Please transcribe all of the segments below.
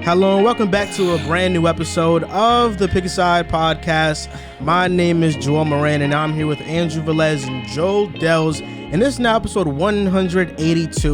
Hello and welcome back to a brand new episode of the Pick a Side podcast. My name is Joel Moran and I'm here with Andrew Velez and Joel Dehls. And this is now episode 182.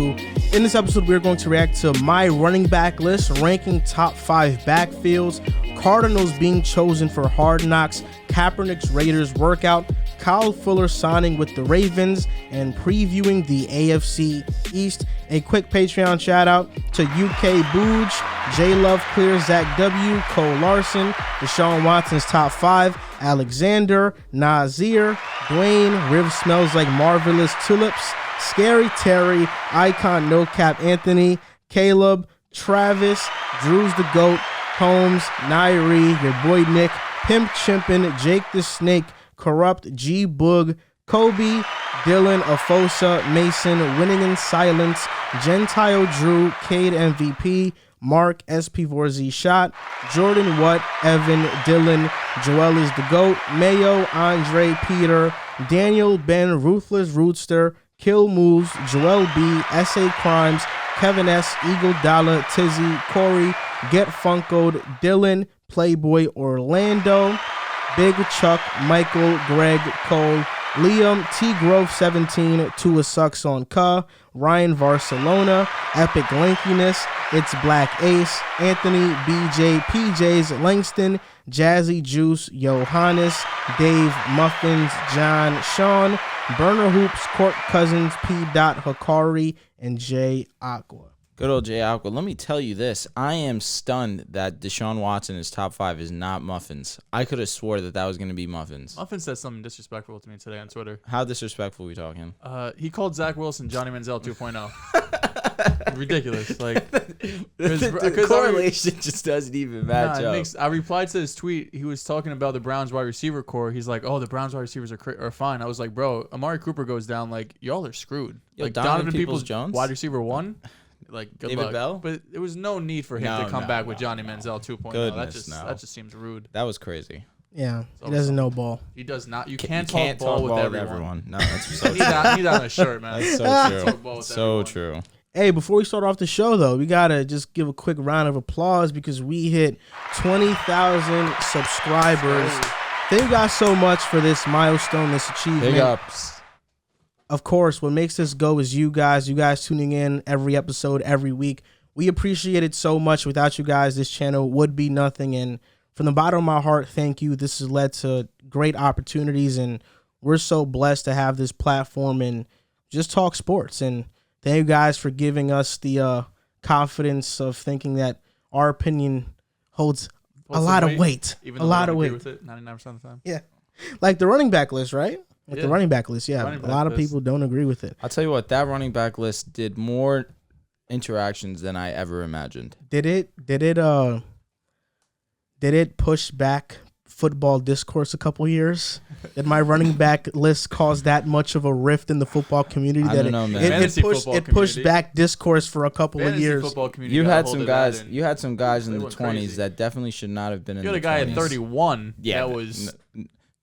In this episode, we're going to react to my running back list, ranking top 5 backfields, Cardinals being chosen for Hard Knocks, Kaepernick's Raiders workout, Kyle Fuller signing with the Ravens, and previewing the AFC East. A quick Patreon shout out to UK Booj, J Love clears Zach W, Cole Larson, Deshaun Watson's top 5, Alexander, Nazir, Dwayne, Riv smells like marvelous tulips, Scary Terry, Icon No Cap Anthony, Caleb, Travis, Drew's the GOAT, Holmes, Nairi, your boy Nick, Pimp Chimpin, Jake the Snake, Corrupt, G Boog, Kobe, Dylan, Afosa, Mason, Winning in Silence, Gentile Drew, Cade MVP, Mark, SP4Z Shot, Jordan Watt, Evan, Dylan, Joel is the GOAT, Mayo, Andre, Peter, Daniel, Ben, Ruthless Rootster, Kill Moves, Joel B, SA Crimes, Kevin S, Eagle Dollar, Tizzy, Corey, Get Funkoed, Dylan, Playboy Orlando, Big Chuck, Michael, Greg, Cole, Liam, T Grove 17, Tua Sucks on Ka, Ryan Barcelona, Epic Lankiness, It's Black Ace, Anthony, BJ, PJs, Langston, Jazzy Juice, Johannes, Dave, Muffins, John, Sean, Burner Hoops, Court Cousins, P. Hikari, and J Aqua. Good old J Aqua. Let me tell you this. I am stunned that Deshaun Watson, his top 5, is not Muffins. I could have swore that was going to be Muffins. Muffins said something disrespectful to me today on Twitter. How disrespectful are we talking? He called Zach Wilson Johnny Manziel 2.0. Ridiculous. Like the correlation just doesn't even match up. I replied to his tweet. He was talking about the Browns wide receiver core. He's like, "Oh, the Browns wide receivers are fine." I was like, "Bro, Amari Cooper goes down. Like, y'all are screwed." Yo, like Donovan Peoples-Jones, wide receiver 1. Like, good David luck. Bell? But there was no need for him to come back with Johnny Manziel 2.0. That just seems rude. That was crazy. Yeah, he doesn't know ball. He does not. You can't talk ball with everyone. No, that's so true. Need on a shirt, man. That's so true. So true. Hey, before we start off the show, though, we got to just give a quick round of applause because we hit 20,000 subscribers. Thank you guys so much for this milestone, this achievement. Big ups. Of course, what makes this go is you guys tuning in every episode, every week. We appreciate it so much. Without you guys, this channel would be nothing. And from the bottom of my heart, thank you. This has led to great opportunities, and we're so blessed to have this platform and just talk sports. And thank you guys for giving us the confidence of thinking that our opinion holds a lot of weight. Even a lot of weight with it 99% of the time. Yeah. Like the running back list, right? The running back list, yeah. A lot of people don't agree with it. I'll tell you what, that running back list did more interactions than I ever imagined. Did it push back football discourse a couple years? Did my running back list cause that much of a rift in the football community that it pushed back discourse for a couple of years? You had some guys in the 20s that definitely should not have been in the 20s. You had a guy at 31 that was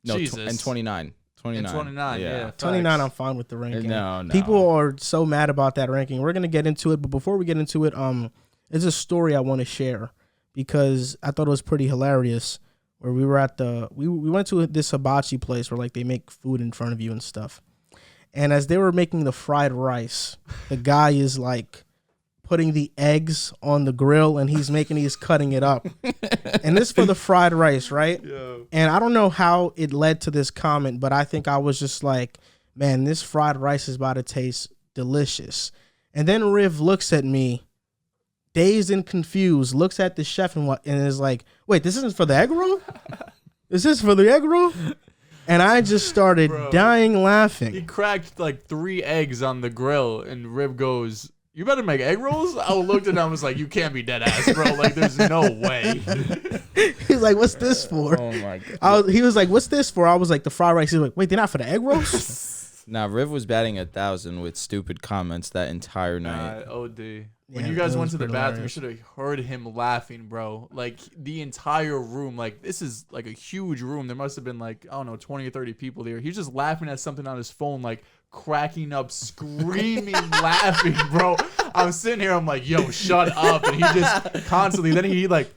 Jesus. And 29. 29, yeah. 29, I'm fine with the ranking. No. People are so mad about that ranking. We're going to get into it, but before we get into it, there's a story I want to share because I thought it was pretty hilarious where we were at we went to this hibachi place where like they make food in front of you and stuff. And as they were making the fried rice, the guy is like putting the eggs on the grill and he's cutting it up. And this is for the fried rice, right? Yeah. And I don't know how it led to this comment, but I think I was just like, man, this fried rice is about to taste delicious. And then Riv looks at me, dazed and confused, looks at the chef and is like, wait, this isn't for the egg roll? Is this for the egg roll? And I just started dying laughing. He cracked like 3 eggs on the grill and Riv goes, "You better make egg rolls?" I looked at him and was like, "You can't be dead ass, bro. Like, there's no way." He's like, "What's this for?" Oh, my God. He was like, "What's this for?" I was like, "The fried rice." He's like, "Wait, they're not for the egg rolls?" Nah, Riv was batting 1,000 with stupid comments that entire night. OD. When you guys went to the bathroom, you should have heard him laughing, bro. Like, the entire room, like, this is like a huge room. There must have been like, I don't know, 20 or 30 people there. He was just laughing at something on his phone, like cracking up, screaming, laughing, bro. I'm sitting here, I'm like, yo, shut up. And he just constantly, then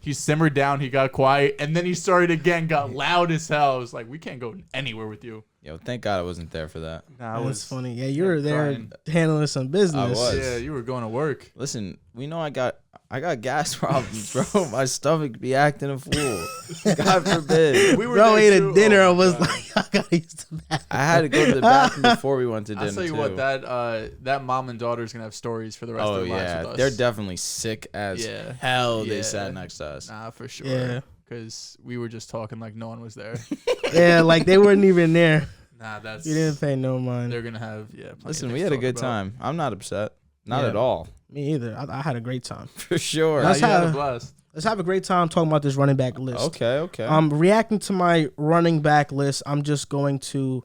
he simmered down, he got quiet, and then he started again, got loud as hell. I was like, we can't go anywhere with you. Yo, thank God I wasn't there for that. Nah, That's funny. Yeah, you were there crying. handling some business. I was. Yeah, you were going to work. Listen, we know I got gas problems, bro. My stomach be acting a fool. God forbid. We were Bro there ate too. a dinner Oh, and was God. like, I gotta use the bathroom. I had to go to the bathroom before we went to dinner. I'll tell you too. what, that mom and daughter's gonna have stories for the rest of their lives with us. They're definitely sick as hell. They Yeah. sat next to us. Nah, for sure. Yeah. Because we were just talking like no one was there. Yeah, like they weren't even there. Nah, that's. You didn't pay no mind. They're gonna have plenty Listen, of we things had a to good talk about. time. I'm not upset. Not Yeah. at all. Me either. I had a great time. For sure. Nah, That's you had how- a blast. Let's have a great time talking about this running back list. Okay. Reacting to my running back list, I'm just going to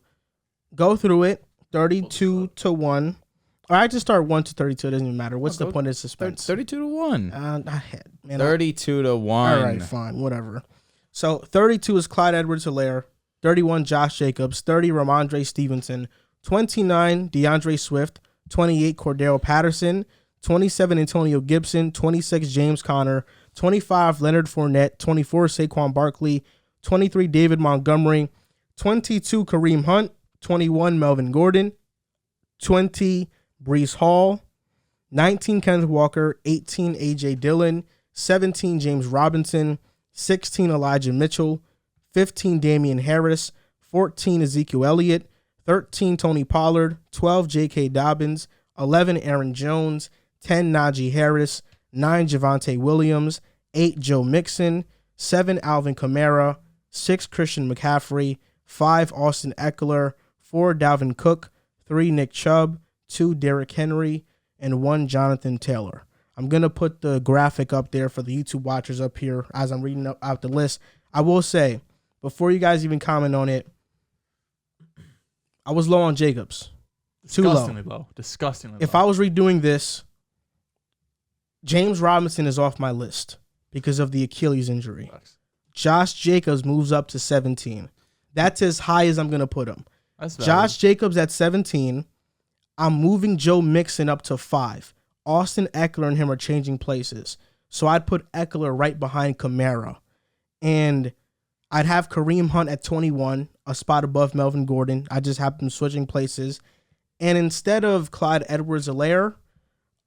go through it 32 to 1. Or I just start 1 to 32. It doesn't even matter. What's the point of suspense? 32 to 1. Man, 32 to 1. all right, fine, whatever. So 32 is Clyde Edwards-Helaire, 31 Josh Jacobs, 30 Ramondre Stevenson, 29 DeAndre Swift, 28 Cordero Patterson, 27 Antonio Gibson, 26 James Conner, 25 Leonard Fournette, 24 Saquon Barkley, 23 David Montgomery, 22 Kareem Hunt, 21 Melvin Gordon, 20 Breece Hall, 19 Kenneth Walker, 18 A.J. Dillon, 17 James Robinson, 16 Elijah Mitchell, 15 Damian Harris, 14 Ezekiel Elliott, 13 Tony Pollard, 12 J.K. Dobbins, 11 Aaron Jones, 10 Najee Harris, 9 Javonte Williams, 8 Joe Mixon, 7 Alvin Kamara, 6 Christian McCaffrey, 5 Austin Eckler, 4 Dalvin Cook, 3 Nick Chubb, 2 Derrick Henry, and 1 Jonathan Taylor. I'm going to put the graphic up there for the YouTube watchers up here as I'm reading out the list. I will say, before you guys even comment on it, I was low on Jacobs. Too low. Disgustingly low. If I was redoing this, James Robinson is off my list because of the Achilles injury. Josh Jacobs moves up to 17. That's as high as I'm going to put him. That's valid. Josh Jacobs at 17. I'm moving Joe Mixon up to 5. Austin Eckler and him are changing places. So I'd put Eckler right behind Kamara. And I'd have Kareem Hunt at 21, a spot above Melvin Gordon. I just have them switching places. And instead of Clyde Edwards-Helaire,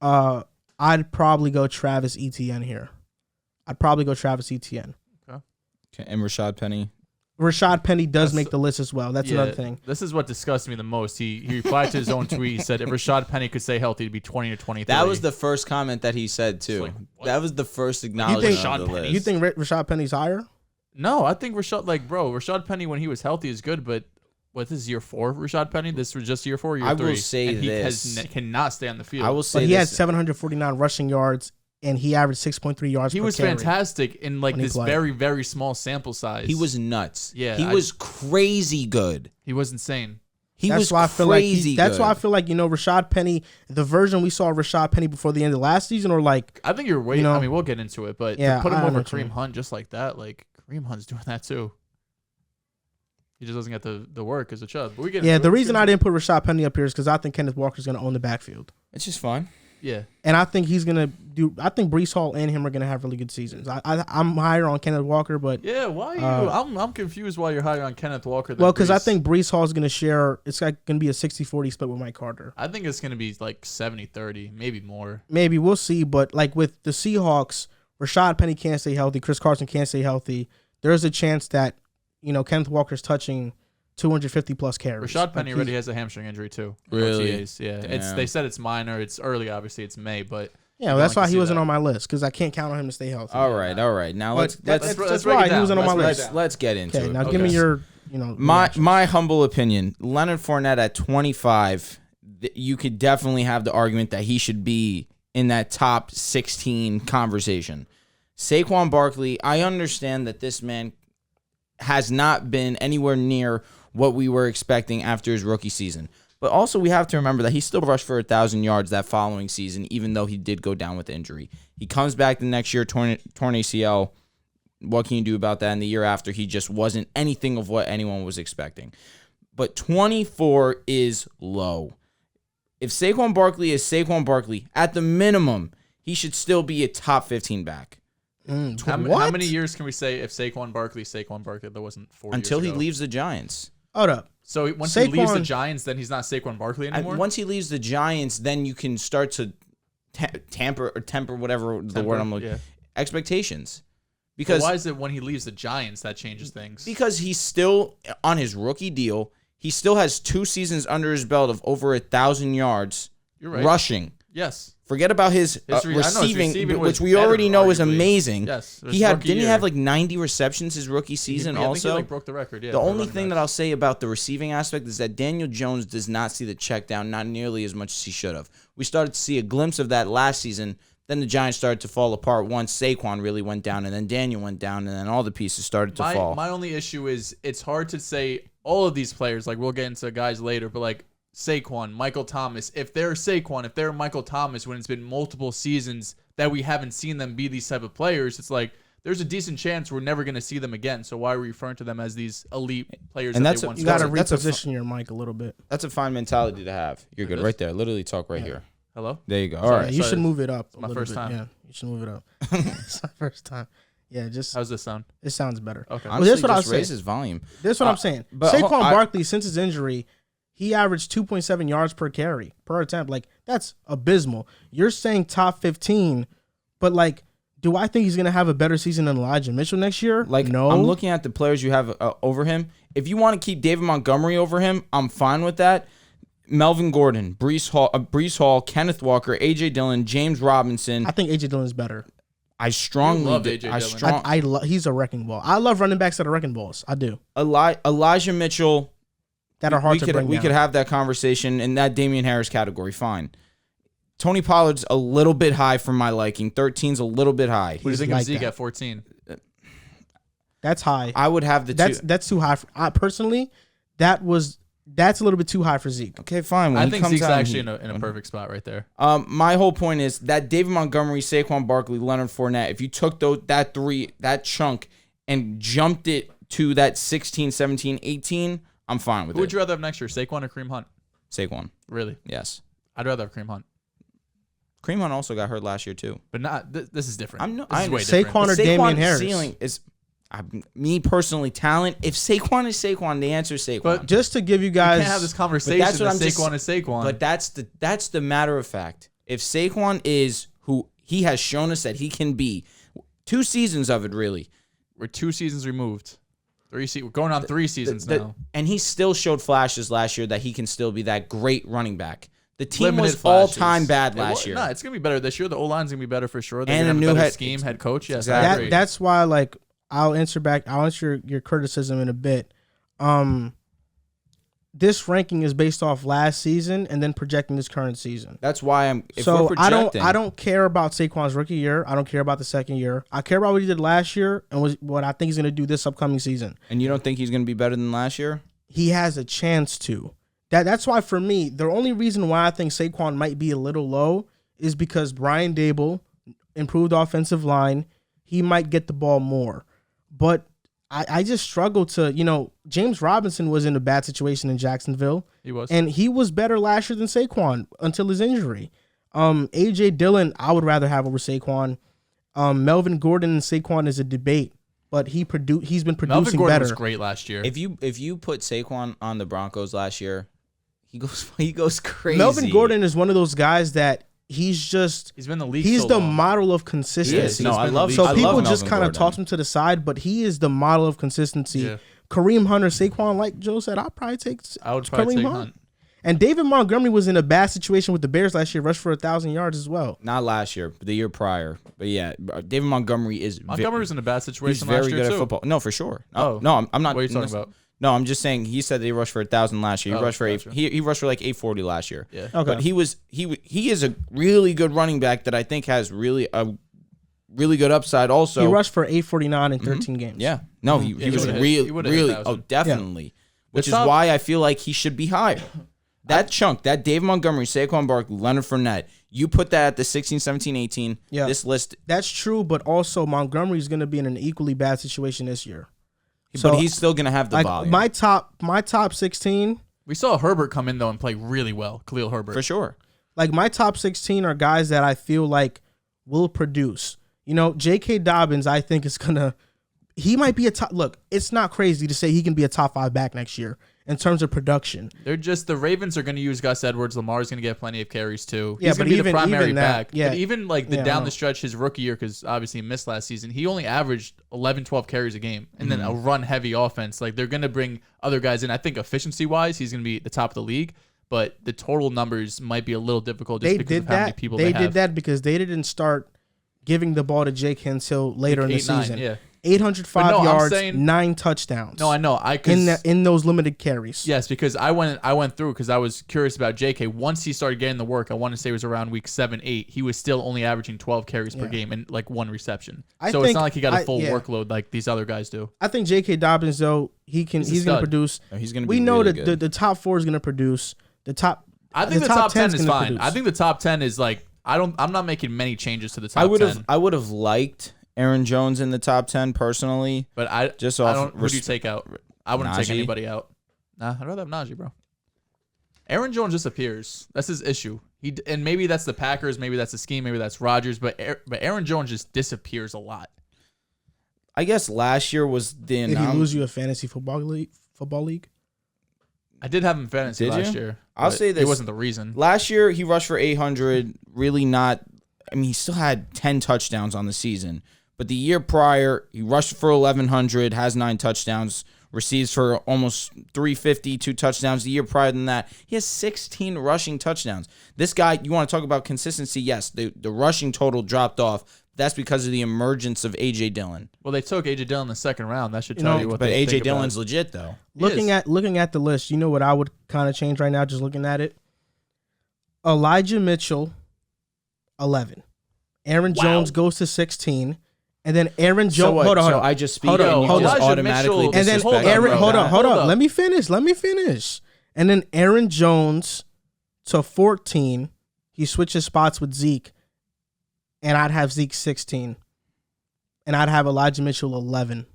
I'd probably go Travis Etienne here. And Rashad Penny. Rashad Penny does make the list as well. That's another thing. This is what disgusts me the most. He replied to his own tweet. He said, if Rashad Penny could stay healthy, it'd be 20 or 23. That was the first comment that he said, too. Like, what? That was the first acknowledgement of the list. You think Rashad Penny's higher? No, I think Rashad Penny when he was healthy is good, but this is year 4 Rashad Penny? This was just year 4 or year 3? I will say and this. He cannot stay on the field. I will say But he had this. 749 rushing yards, and he averaged 6.3 yards He per was carry. fantastic in like when he this played. very, very small sample size. He was nuts. Yeah, He was crazy good. He was insane. That's why I feel like Rashad Penny, the version we saw of Rashad Penny before the end of last season, or like I think you're way. I mean, we'll get into it, but Yeah, to put him I over understand. Kareem Hunt just like that, like Kareem Hunt's doing that too. He just doesn't get the work as a Chubb. But we get into the it. reason I didn't put Rashad Penny up here is because I think Kenneth Walker's going to own the backfield. It's just fun. Yeah. And I think he's going to do. I think Breece Hall and him are going to have really good seasons. I'm higher on Kenneth Walker, but Yeah, why you? I'm confused why you're higher on Kenneth Walker than well, because I Breece. think Breece Hall is going to share. It's like going to be a 60-40 split with Mike Carter. I think it's gonna be like 70-30, maybe more. Maybe we'll see, but like with the Seahawks, Rashad Penny can't stay healthy. Chris Carson can't stay healthy. There's a chance that Kenneth Walker's touching 250 plus carries. Rashad Penny Like, already has a hamstring injury too. Really? OTAs, yeah. Damn. They said it's minor. It's early. Obviously, it's May, but Yeah, well, that's like why to he see wasn't that. on my list because I can't count on him to stay healthy. All right. Now But let's that's break it why he down. wasn't on my Let's list. let's get into Okay, it. now give me your My reactions. my humble opinion, Leonard Fournette at 25, you could definitely have the argument that he should be in that top 16 conversation. Saquon Barkley, I understand that this man has not been anywhere near what we were expecting after his rookie season. But also we have to remember that he still rushed for 1,000 yards that following season, even though he did go down with injury. He comes back the next year, torn ACL. What can you do about that? And the year after, he just wasn't anything of what anyone was expecting. but 24 is low. If Saquon Barkley is Saquon Barkley, at the minimum, he should still be a top 15 back. How many years can we say if Saquon Barkley, that wasn't 4 years Until he ago? leaves the Giants. Hold up. So once he leaves the Giants, then he's not Saquon Barkley anymore? Once he leaves the Giants, then you can start to temper whatever the word I'm looking. Expectations. Because why is it when he leaves the Giants that changes things? Because he's still on his rookie deal. He still has 2 seasons under his belt of over 1,000 yards rushing. Yes. Forget about his receiving, which we already know is amazing. Yes. Didn't he have like 90 receptions his rookie season also? I think he broke the record, The only thing that I'll say about the receiving aspect is that Daniel Jones does not see the check down not nearly as much as he should have. We started to see a glimpse of that last season. Then the Giants started to fall apart once Saquon really went down, and then Daniel went down, and then all the pieces started to fall. My only issue is it's hard to say all of these players, like we'll get into guys later, but like Saquon, Michael Thomas, if they're Michael Thomas when it's been multiple seasons that we haven't seen them be these type of players, it's like there's a decent chance we're never going to see them again. So why are we referring to them as these elite players? And that you got to reposition your mic a little bit. That's a fine mentality to have. You're good right there. Literally talk right here. Hello? There you go. All right. You should move it up. It's my first time. Yeah, you should move it up. It's my first time. Yeah, just. How's this sound? It sounds better. Okay. Honestly, that's what I was raise saying. his volume. That's what I'm saying. But Saquon Barkley, since his injury, he averaged 2.7 yards per carry, per attempt. Like, that's abysmal. You're saying top 15, but, like, do I think he's going to have a better season than Elijah Mitchell next year? Like, no. I'm looking at the players you have over him. If you want to keep David Montgomery over him, I'm fine with that. Melvin Gordon, Breece Hall, Kenneth Walker, A.J. Dillon, James Robinson. I think A.J. Dillon is better. I strongly love A.J. Dillon. He's a wrecking ball. I love running backs that are wrecking balls. I do. Elijah Mitchell. That are hard to bring down. We could have that conversation in that Damian Harris category. Fine. Tony Pollard's a little bit high for my liking. 13's a little bit high. What do you think of Zeke at 14? That's high. I would have That's too high. Personally, that's a little bit too high for Zeke. Okay, fine. I think Zeke's actually in a perfect spot right there. My whole point is that David Montgomery, Saquon Barkley, Leonard Fournette, if you took that chunk and jumped it to that 16, 17, 18, I'm fine with it. Who would you rather have next year, Saquon or Kareem Hunt? Saquon. Really? Yes. I'd rather have Kareem Hunt. Kareem Hunt also got hurt last year too. But not. This is different. This is way different. Saquon or Damian Harris? Ceiling is, me personally, talent. If Saquon is Saquon, the answer is Saquon. But just to give you guys, you can't have this conversation. That's what Saquon is Saquon. But that's the matter of fact. If Saquon is who he has shown us that he can be, 2 seasons of it really. We're 2 seasons removed. We're going on 3 seasons now. And he still showed flashes last year that he can still be that great running back. The team Limited was flashes. all-time bad last year. No, it's going to be better this year. The O-line's going to be better for sure. They're And going a to have new a better scheme, head coach. Yes, Exactly. That's why, like, I'll answer your criticism in a bit. This ranking is based off last season and then projecting this current season. That's why I don't care about Saquon's rookie year. I don't care about the second year. I care about what he did last year and what I think he's going to do this upcoming season. And you don't think he's going to be better than last year? He has a chance to. That's why, for me, the only reason why I think Saquon might be a little low is because Brian Dable, improved offensive line, he might get the ball more. But I just struggle to, James Robinson was in a bad situation in Jacksonville. He was. And he was better last year than Saquon until his injury. A.J. Dillon, I would rather have over Saquon. Melvin Gordon and Saquon is a debate, but he's been producing Melvin Gordon better. Was great last year. If you put Saquon on the Broncos last year, he goes crazy. Melvin Gordon is one of those guys that he's been the league. He's so the long. model of consistency. I love. So I people love just Melvin kind of Gordon. toss him to the side, but he is the model of consistency. Yeah. Kareem Hunt or Saquon, like Joe said, I would probably take Kareem Hunt. And David Montgomery was in a bad situation with the Bears last year, rushed for 1,000 yards as well. Not last year, but the year prior. But yeah, David Montgomery is. Montgomery's in a bad situation. He's very last year good too. at football. No, for sure. Oh no, I'm not. What are you talking about? No, I'm just saying he said that he rushed for 1,000 last year. He rushed for he rushed for like 840 last year. Yeah. Okay. But he is a really good running back that I think has really good upside also. He rushed for 849 in 13 games. Yeah. No, he was really definitely. Yeah. Which is why I feel like he should be higher. That chunk, that Dave Montgomery, Saquon Barkley, Leonard Fournette, you put that at the 16, 17, 18, this list. That's true, but also Montgomery is going to be in an equally bad situation this year. but he's still gonna have the like volume my top 16. We saw Herbert come in though and play really well. Khalil Herbert for sure. Like my top 16 are guys that I feel like will produce. You know, J.K. Dobbins, I think is gonna. He might be a top. Look, it's not crazy to say he can be a top 5 back next year in terms of production. The Ravens are going to use Gus Edwards. Lamar's going to get plenty of carries too. Yeah, He's going to be the primary even back. That, yeah. But even like down the stretch, his rookie year, because obviously he missed last season, he only averaged 11, 12 carries a game, and then a run heavy offense. Like they're going to bring other guys in. I think efficiency wise, he's going to be at the top of the league. But the total numbers might be a little difficult just because of how many people they have. They did that because they didn't start giving the ball to Jake until later in the season. 805 yards, 9 touchdowns. No, I know. In those limited carries. Yes, because I went through because I was curious about JK. Once he started getting the work, I want to say it was around week 7, 8. He was still only averaging 12 carries per game and like 1 reception. It's not like he got a full workload like these other guys do. I think J.K. Dobbins though he's going to produce. No, he's going to. We know that the top 4 is going to produce. I think the top 10 is fine. I think the top 10 is like I'm not making many changes to the top 10. I would have liked Aaron Jones in the top 10 personally, but who do you take out? I wouldn't take anybody out. Nah, I'd rather have Najee, bro. Aaron Jones just appears. That's his issue. And maybe that's the Packers, maybe that's the scheme, maybe that's Rodgers, but Aaron Jones just disappears a lot. I guess last year was the. Did he lose you a fantasy football league? I did have him in fantasy last year. I'll say this. It wasn't the reason. Last year he rushed for 800. Really not. I mean, he still had 10 touchdowns on the season. But the year prior, he rushed for 1,100, has 9 touchdowns, receives for almost 350, 2 touchdowns. The year prior than that, he has 16 rushing touchdowns. This guy, you want to talk about consistency? Yes, the rushing total dropped off. That's because of the emergence of A.J. Dillon. Well, they took A.J. Dillon in the second round. That should tell you what they think. But A.J. Dillon's legit, though. Looking at the list, you know what I would kind of change right now just looking at it? Elijah Mitchell, 11. Aaron Jones goes to 16. And then Aaron Jones. Hold on. So I just speak and you just automatically and then Aaron. Hold on. Let me finish. And then Aaron Jones to 14. He switches spots with Zeke, and I'd have Zeke 16, and I'd have Elijah Mitchell 11.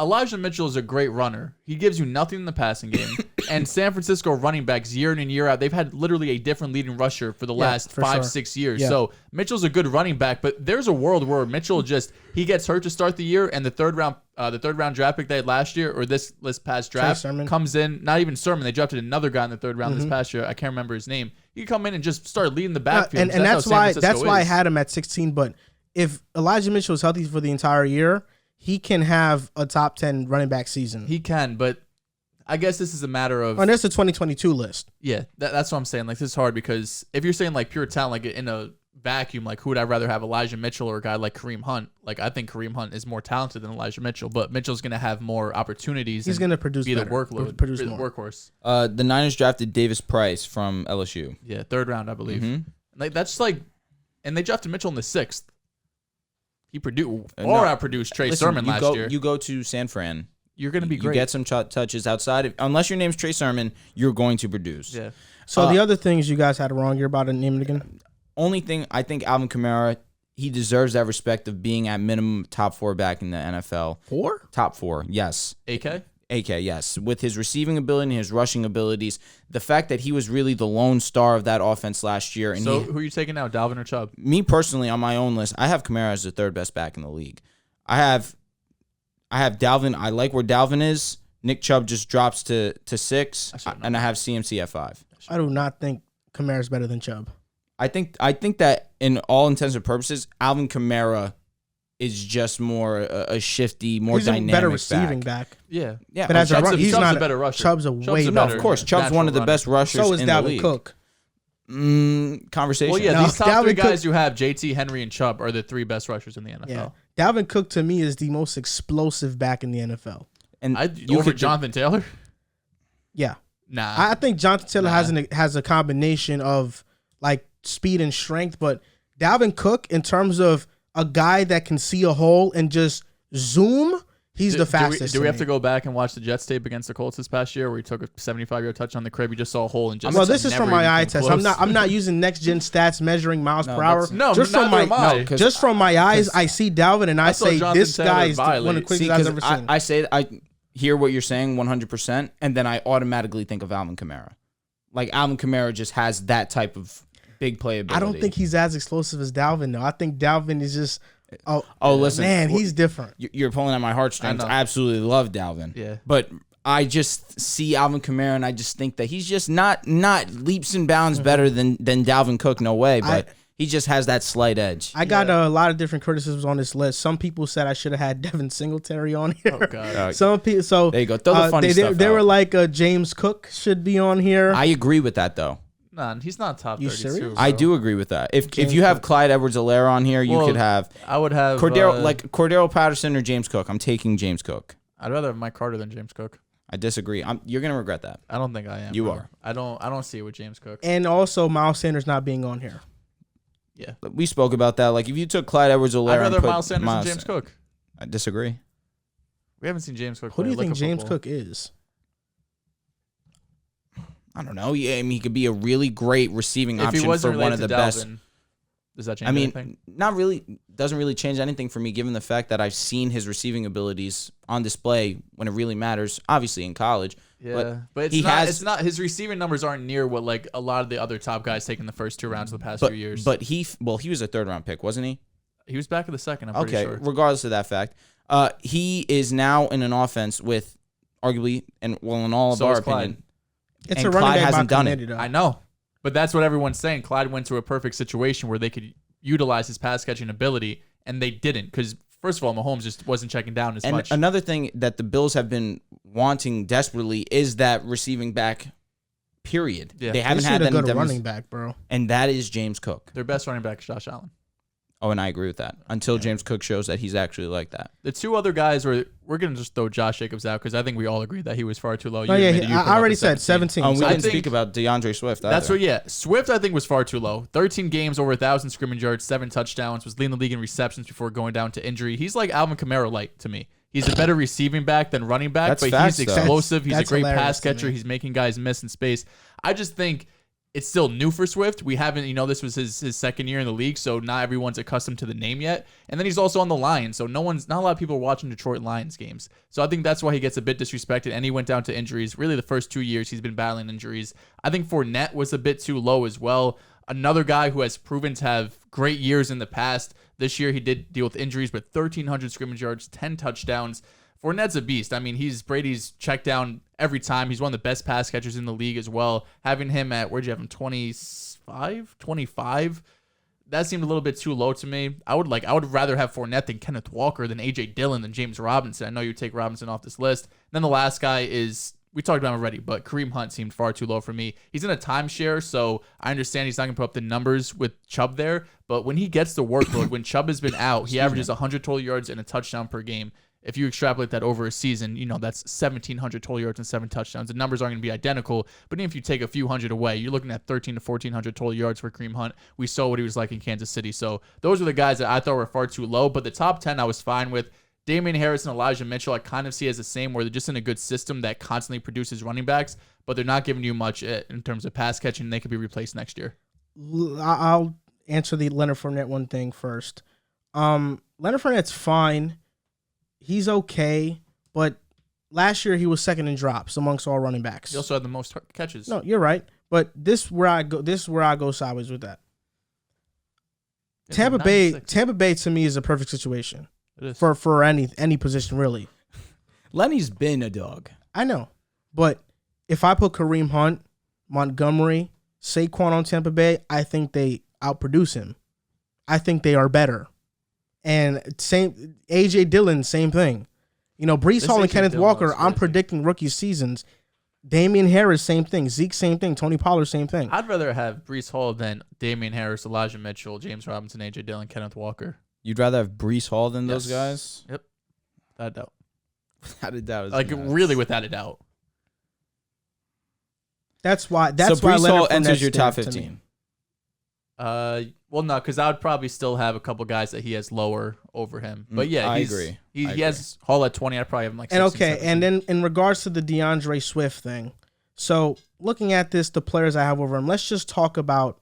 Elijah Mitchell is a great runner. He gives you nothing in the passing game. And San Francisco running backs year in and year out, they've had literally a different leading rusher for the last 5-6 years. Yeah. So Mitchell's a good running back, but there's a world where Mitchell he gets hurt to start the year, and the third round draft pick they had last year or this past draft comes in. Not even Sermon, they drafted another guy in the third round this past year. I can't remember his name. He could come in and just start leading the backfield. And that's why I had him at 16. But if Elijah Mitchell is healthy for the entire year, he can have a top 10 running back season. He can, but I guess this is a matter of... And that's the 2022 list. Yeah, that's what I'm saying. Like, this is hard because if you're saying, like, pure talent, like, in a vacuum, like, who would I rather have, Elijah Mitchell or a guy like Kareem Hunt? Like, I think Kareem Hunt is more talented than Elijah Mitchell, but Mitchell's going to have more opportunities. He's going to produce be better. The workload, produce the more. workhorse. The Niners drafted Davis Price from LSU. Yeah, third round, I believe. Like, that's like... And they drafted Mitchell in the 6th. He outproduced Trey Sermon last year. You go to San Fran. You're going to be great. You get some touches outside of, unless your name's Trey Sermon, you're going to produce. Yeah. So the other things you guys had wrong, you're about to name it again? Only thing, I think Alvin Kamara, he deserves that respect of being at minimum top 4 back in the NFL. 4? Top 4, yes. AK, yes. With his receiving ability and his rushing abilities, the fact that he was really the lone star of that offense last year. And who are you taking now, Dalvin or Chubb? Me personally, on my own list, I have Kamara as the 3rd best back in the league. I have Dalvin. I like where Dalvin is. Nick Chubb just drops to 6, and I have CMC at 5. I do not think Kamara's better than Chubb. I think that in all intents and purposes, Alvin Kamara is just more a shifty, more dynamic better receiving back. Yeah. But as he's not a better rusher. Chubb's a way better. No, of course, Chubb's one of the best rushers so is in Dalvin the league. Cook. Conversation. Well, yeah, these top 3 guys you have, JT, Henry, and Chubb, are the 3 best rushers in the NFL. Yeah. Dalvin Cook, to me, is the most explosive back in the NFL. And over Jonathan Taylor? Yeah. Nah. I think Jonathan Taylor has a combination of, like, speed and strength, but Dalvin Cook, in terms of a guy that can see a hole and just zoom, He's the fastest. Do we have to go back and watch the Jets tape against the Colts this past year, where he took a 75-yard touch on the crib? You just saw a hole and just. Well, this is from my eye test. I'm not using next gen stats measuring miles per hour. No, just from my eyes, I see Dalvin and I say this guy is one of the quickest I've ever seen. I hear what you're saying 100%, and then I automatically think of Alvin Kamara. Like Alvin Kamara just has that type of big playability. I don't think he's as explosive as Dalvin though. I think Dalvin is just. Listen, man, he's different. You're pulling at my heartstrings. I absolutely love Dalvin. Yeah, but I just see Alvin Kamara, and I just think that he's just not leaps and bounds better than Dalvin Cook. No way, but he just has that slight edge. I got a lot of different criticisms on this list. Some people said I should have had Devin Singletary on here. Oh God. Some people. So there you go. Throw the funny stuff. They were like James Cook should be on here. I agree with that though. Nah, he's not top 32. You serious? I do agree with that. If you have Clyde Edwards-Helaire on here, you could have. I would have Cordero Patterson or James Cook. I'm taking James Cook. I'd rather have Mike Carter than James Cook. I disagree. You're gonna regret that. I don't think I am. You are. I don't see it with James Cook. And also Miles Sanders not being on here. Yeah, we spoke about that. Like if you took Clyde Edwards-Helaire, I'd rather have Miles Sanders than James Cook. I disagree. We haven't seen James Cook. Who do you think James Cook is? I don't know. Yeah, I mean, he could be a really great receiving option for one of the best. Does that change anything? Not really. Doesn't really change anything for me, given the fact that I've seen his receiving abilities on display when it really matters. Obviously, in college. Yeah, but it's not. His receiving numbers aren't near what like a lot of the other top guys taking the first 2 rounds of the past few years. But he was a 3rd-round pick, wasn't he? He was back in the 2nd. I'm pretty sure. Regardless of that fact, he is now in an offense with arguably, and well, in all of our opinion. It's a running back hasn't done it. I know, but that's what everyone's saying. Clyde went to a perfect situation where they could utilize his pass catching ability, and they didn't because first of all, Mahomes just wasn't checking down as much. And another thing that the Bills have been wanting desperately is that receiving back. Period. Yeah. They haven't had that running back, bro. And that is James Cook. Their best running back is Josh Allen. Oh, and I agree with that. Until James Cook shows that he's actually like that. The 2 other guys we're going to just throw Josh Jacobs out because I think we all agree that he was far too low. I already said 17. We didn't speak about DeAndre Swift either. That's what, Swift, I think, was far too low. 13 games, over 1,000 scrimmage yards, 7 touchdowns, was leading the league in receptions before going down to injury. He's like Alvin Kamara light to me. He's a better receiving back than running back, but he's explosive. He's a great pass catcher. He's making guys miss in space. I just think it's still new for Swift. We haven't, this was his 2nd year in the league, so not everyone's accustomed to the name yet. And then he's also on the Lions, so not a lot of people are watching Detroit Lions games. So I think that's why he gets a bit disrespected, and he went down to injuries. Really, the first 2 years he's been battling injuries. I think Fournette was a bit too low as well. Another guy who has proven to have great years in the past. This year he did deal with injuries, but 1,300 scrimmage yards, 10 touchdowns. Fournette's a beast. I mean, he's Brady's check down every time. He's one of the best pass catchers in the league as well. Having him at, where'd you have him, 25? That seemed a little bit too low to me. I would rather have Fournette than Kenneth Walker, than A.J. Dillon, than James Robinson. I know you take Robinson off this list. Then the last guy is, we talked about him already, but Kareem Hunt seemed far too low for me. He's in a timeshare, so I understand he's not going to put up the numbers with Chubb there, but when he gets the workload, when Chubb has been out, he averages 100 total yards and a touchdown per game. If you extrapolate that over a season, that's 1,700 total yards and 7 touchdowns. The numbers aren't going to be identical, but even if you take a few hundred away, you're looking at 1,300 to 1,400 total yards for Kareem Hunt. We saw what he was like in Kansas City. So those are the guys that I thought were far too low, but the top 10 I was fine with. Damian Harris and Elijah Mitchell I kind of see as the same, where they're just in a good system that constantly produces running backs, but they're not giving you much in terms of pass catching. They could be replaced next year. I'll answer the Leonard Fournette one thing first. Leonard Fournette's fine. He's okay, but last year he was 2nd in drops amongst all running backs. He also had the most catches. No, you're right, but this is where I go sideways with that. Tampa Bay to me is a perfect situation. It is. For any position really. Lenny's been a dog. I know, but if I put Kareem Hunt, Montgomery, Saquon on Tampa Bay, I think they outproduce him. I think they are better. And same A.J. Dillon, same thing. Breece Hall and Kenneth Walker, I'm predicting rookie seasons. Damian Harris, same thing. Zeke, same thing. Tony Pollard, same thing. I'd rather have Breece Hall than Damian Harris, Elijah Mitchell, James Robinson, A.J. Dillon, Kenneth Walker. You'd rather have Breece Hall than those guys? Yep. Without a doubt. Without a doubt. Really without a doubt. That's why Breece Hall enters your top 15. Well, Well, no, because I would probably still have a couple guys that he has lower over him. But yeah, I agree. He has Hall at 20. I'd probably have him like 16, And okay, 17. and then in regards to the DeAndre Swift thing, so looking at this, the players I have over him, let's just talk about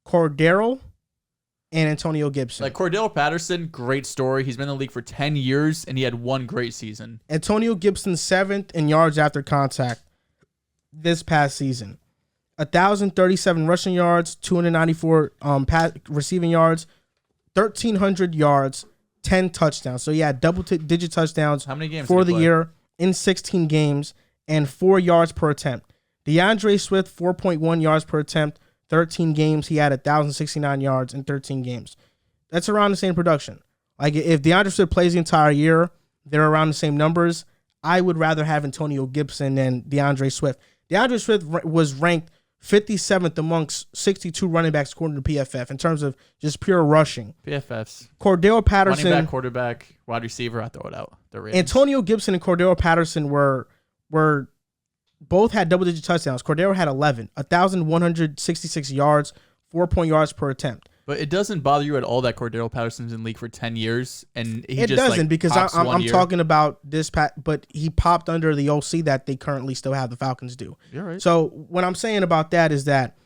Cordero and Antonio Gibson. Like Cordell Patterson, great story. He's been in the league for 10 years, and he had one great season. Antonio Gibson 7th in yards after contact this past season. 1,037 rushing yards, 294 receiving yards, 1,300 yards, 10 touchdowns. So yeah, double-digit touchdowns. How many games for did he the play? year in 16 games and 4 yards per attempt. DeAndre Swift 4.1 yards per attempt, 13 games. He had 1,069 yards in 13 games. That's around the same production. Like if DeAndre Swift plays the entire year, they're around the same numbers. I would rather have Antonio Gibson than DeAndre Swift. DeAndre Swift was ranked 57th amongst 62 running backs according to PFF in terms of just pure rushing. PFFs. Cordell Patterson. Running back, quarterback, wide receiver, I throw it out. The ratings. Antonio Gibson and Cordell Patterson were both had double-digit touchdowns. Cordero had 11, 1,166 yards, 4 yards per attempt. But it doesn't bother you at all that Cordero Patterson's in the league for 10 years and he It just doesn't like because pops I'm one year? talking about this, but he popped under the OC that they currently still have, the Falcons do. You're right. So what I'm saying about that is that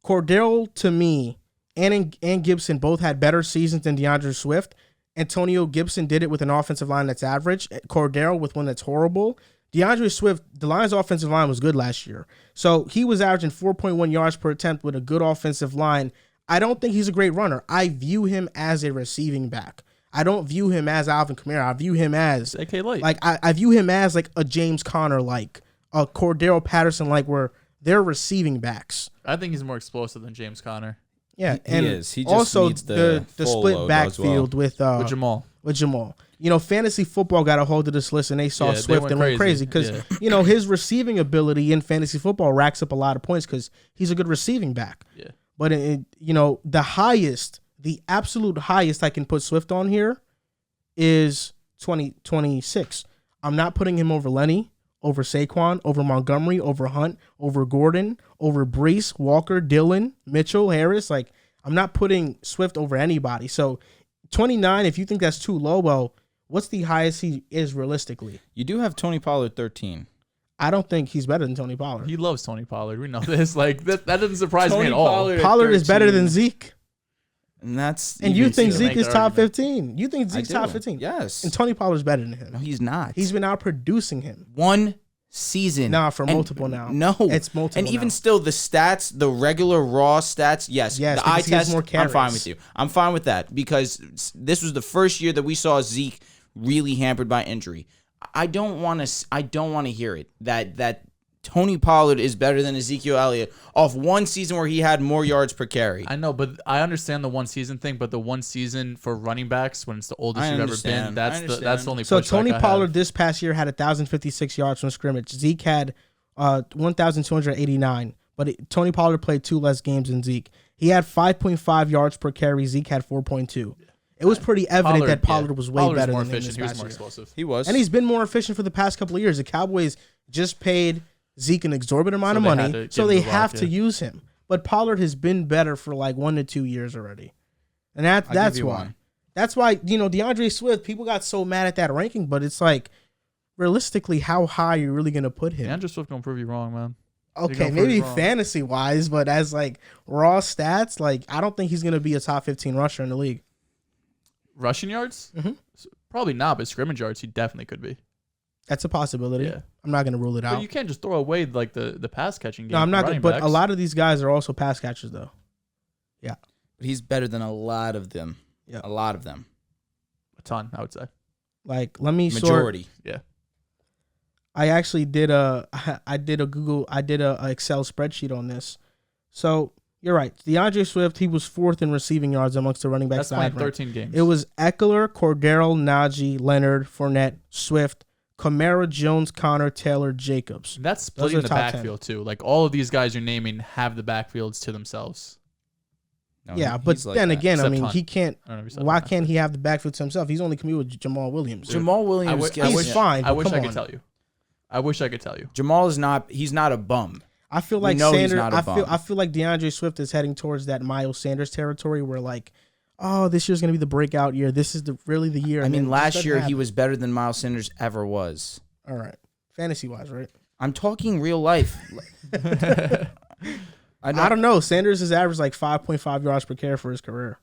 Cordero, to me, and Gibson both had better seasons than DeAndre Swift. Antonio Gibson did it with an offensive line that's average. Cordero with one that's horrible. DeAndre Swift, the Lions' offensive line was good last year. So he was averaging 4.1 yards per attempt with a good offensive line. I don't think he's a great runner. I view him as a receiving back. I don't view him as Alvin Kamara. I view him as AK Light. like I view him as like a James Conner, like a Cordero Patterson, like where they're receiving backs. I think he's more explosive than James Conner. Yeah, He and is. He just also needs the full split load backfield as well. With Jamal. with Jamal. You know, fantasy football got a hold of this list and they saw Yeah, they Swift went and went crazy because, Yeah. you know, his receiving ability in fantasy football racks up a lot of points because he's a good receiving back. Yeah. But, you know, the absolute highest I can put Swift on here is 26. I'm not putting him over Lenny, over Saquon, over Montgomery, over Hunt, over Gordon, over Brees, Walker, Dillon, Mitchell, Harris. Like, I'm not putting Swift over anybody. So 29, if you think that's too low, well, what's the highest he is realistically? You do have Tony Pollard 13. I don't think he's better than Tony Pollard. He loves Tony Pollard. We know this. Like that doesn't surprise me Tony at all. Pollard- Pollard is better 13. than Zeke. And that's And you even think to Zeke make is that top argument. 15. You think I Zeke's do. top 15. Yes. And Tony Pollard's better than him. No, he's not. He's been out producing him. one season. Nah, for And multiple now. No. It's multiple And even now. still, the stats, the regular raw stats, yes. Yes, the eye because he has test, more I'm fine carries. with you. I'm fine with that because this was the first year that we saw Zeke really hampered by injury. I don't want to hear it that Tony Pollard is better than Ezekiel Elliott off one season where he had more yards per carry. I know, but I understand the one season thing, but the one season for running backs when it's the oldest I you've ever understand. been, I that's understand. the only So pushback Tony I have. Pollard this past year had 1,056 yards from scrimmage. Zeke had 1,289, but Tony Pollard played 2 less games than Zeke. He had 5.5 yards per carry. Zeke had 4.2. It was pretty evident that Pollard was way Pollard's better more than him efficient. this He was past more year. explosive. He was. And he's been more efficient for the past couple of years. The Cowboys just paid Zeke an exorbitant amount of So they had money, to give so him they the rock, have to yeah. use him. But Pollard has been better for like 1 to 2 years already. And I'll that's give you why. one. That's why, you know, DeAndre Swift, people got so mad at that ranking, but it's like, realistically, how high are you really going to put him? DeAndre Swift gonna prove you wrong, man. Okay, gonna maybe prove you wrong. fantasy-wise, but as like raw stats, like I don't think he's going to be a top 15 rusher in the league. Rushing yards? Mhm. Probably not, but scrimmage yards, he definitely could be. That's a possibility. Yeah. I'm not going to rule it But out. you can't just throw away like the pass catching game. No, I'm for not. running But backs. a lot of these guys are also pass catchers, though. But he's better than a lot of them. Yeah. A lot of them. a ton, I would say. Like, let me sort. Majority. Yeah. I actually did a Excel spreadsheet on this. So you're right. DeAndre Swift, he was 4th in receiving yards amongst the running backs. That's playing that I ranked. 13 games. It was Eckler, Cordero, Najee, Leonard, Fournette, Swift, Kamara, Jones, Connor, Taylor, Jacobs. That's Those splitting are the top 10. backfield too. Like all of these guys you're naming have the backfields to themselves. No, Yeah, he's but like then that. again, I Except mean, Hunt. he can't. I don't know if you said Why that. can't he have the backfield to himself? He's only commuted with Jamal Williams. Jamal Williams. I gets- He's fine. I but wish come I could on. tell you. I wish I could tell you. Jamal is not. He's not a bum. I feel like know he's Sanders. not a bum. I feel like DeAndre Swift is heading towards that Miles Sanders territory, where like, oh, this year's gonna be the breakout year. This is really the year. I And mean, then it just last doesn't year he happen. was better than Miles Sanders ever was. All right, fantasy wise, right? I'm talking real life. I don't know. Sanders has averaged like 5.5 yards per carry for his career.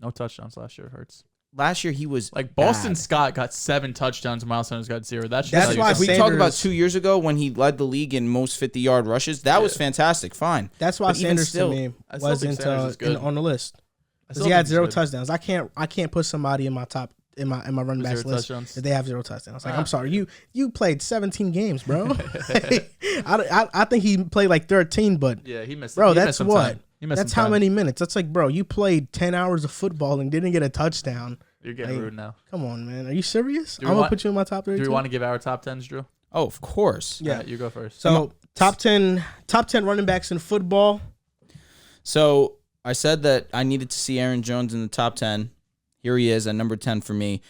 No touchdowns last year. Hurts. Last year he was Like Boston bad. Scott got 7 touchdowns. Miles Sanders got 0. That's That's why If we talk Sanders- about 2 years ago when he led the league in most 50-yard rushes, that was fantastic. Fine. That's why But even Sanders still, to me I still think wasn't Sanders is good. on the list I because still he had think he's 0 good. touchdowns. I can't put somebody in my top in my running backs 0 list touchdowns. if they have 0 touchdowns. Like I'm sorry, you played 17 games, bro. I think he played like 13, but Yeah, he missed. bro, he that's missed some what. time. He missed That's some how time. many minutes. That's like, bro, you played 10 hours of football and didn't get a touchdown. You're getting Like, rude now. Come on, man. Are you serious? Do I'm we gonna want- put you in my top 32. Do we want to give our top 10s, Drew? Oh, of course. Yeah. All right, you go first. So top 10 running backs in football. So I said that I needed to see Aaron Jones in the top 10. Here he is at number 10 for me.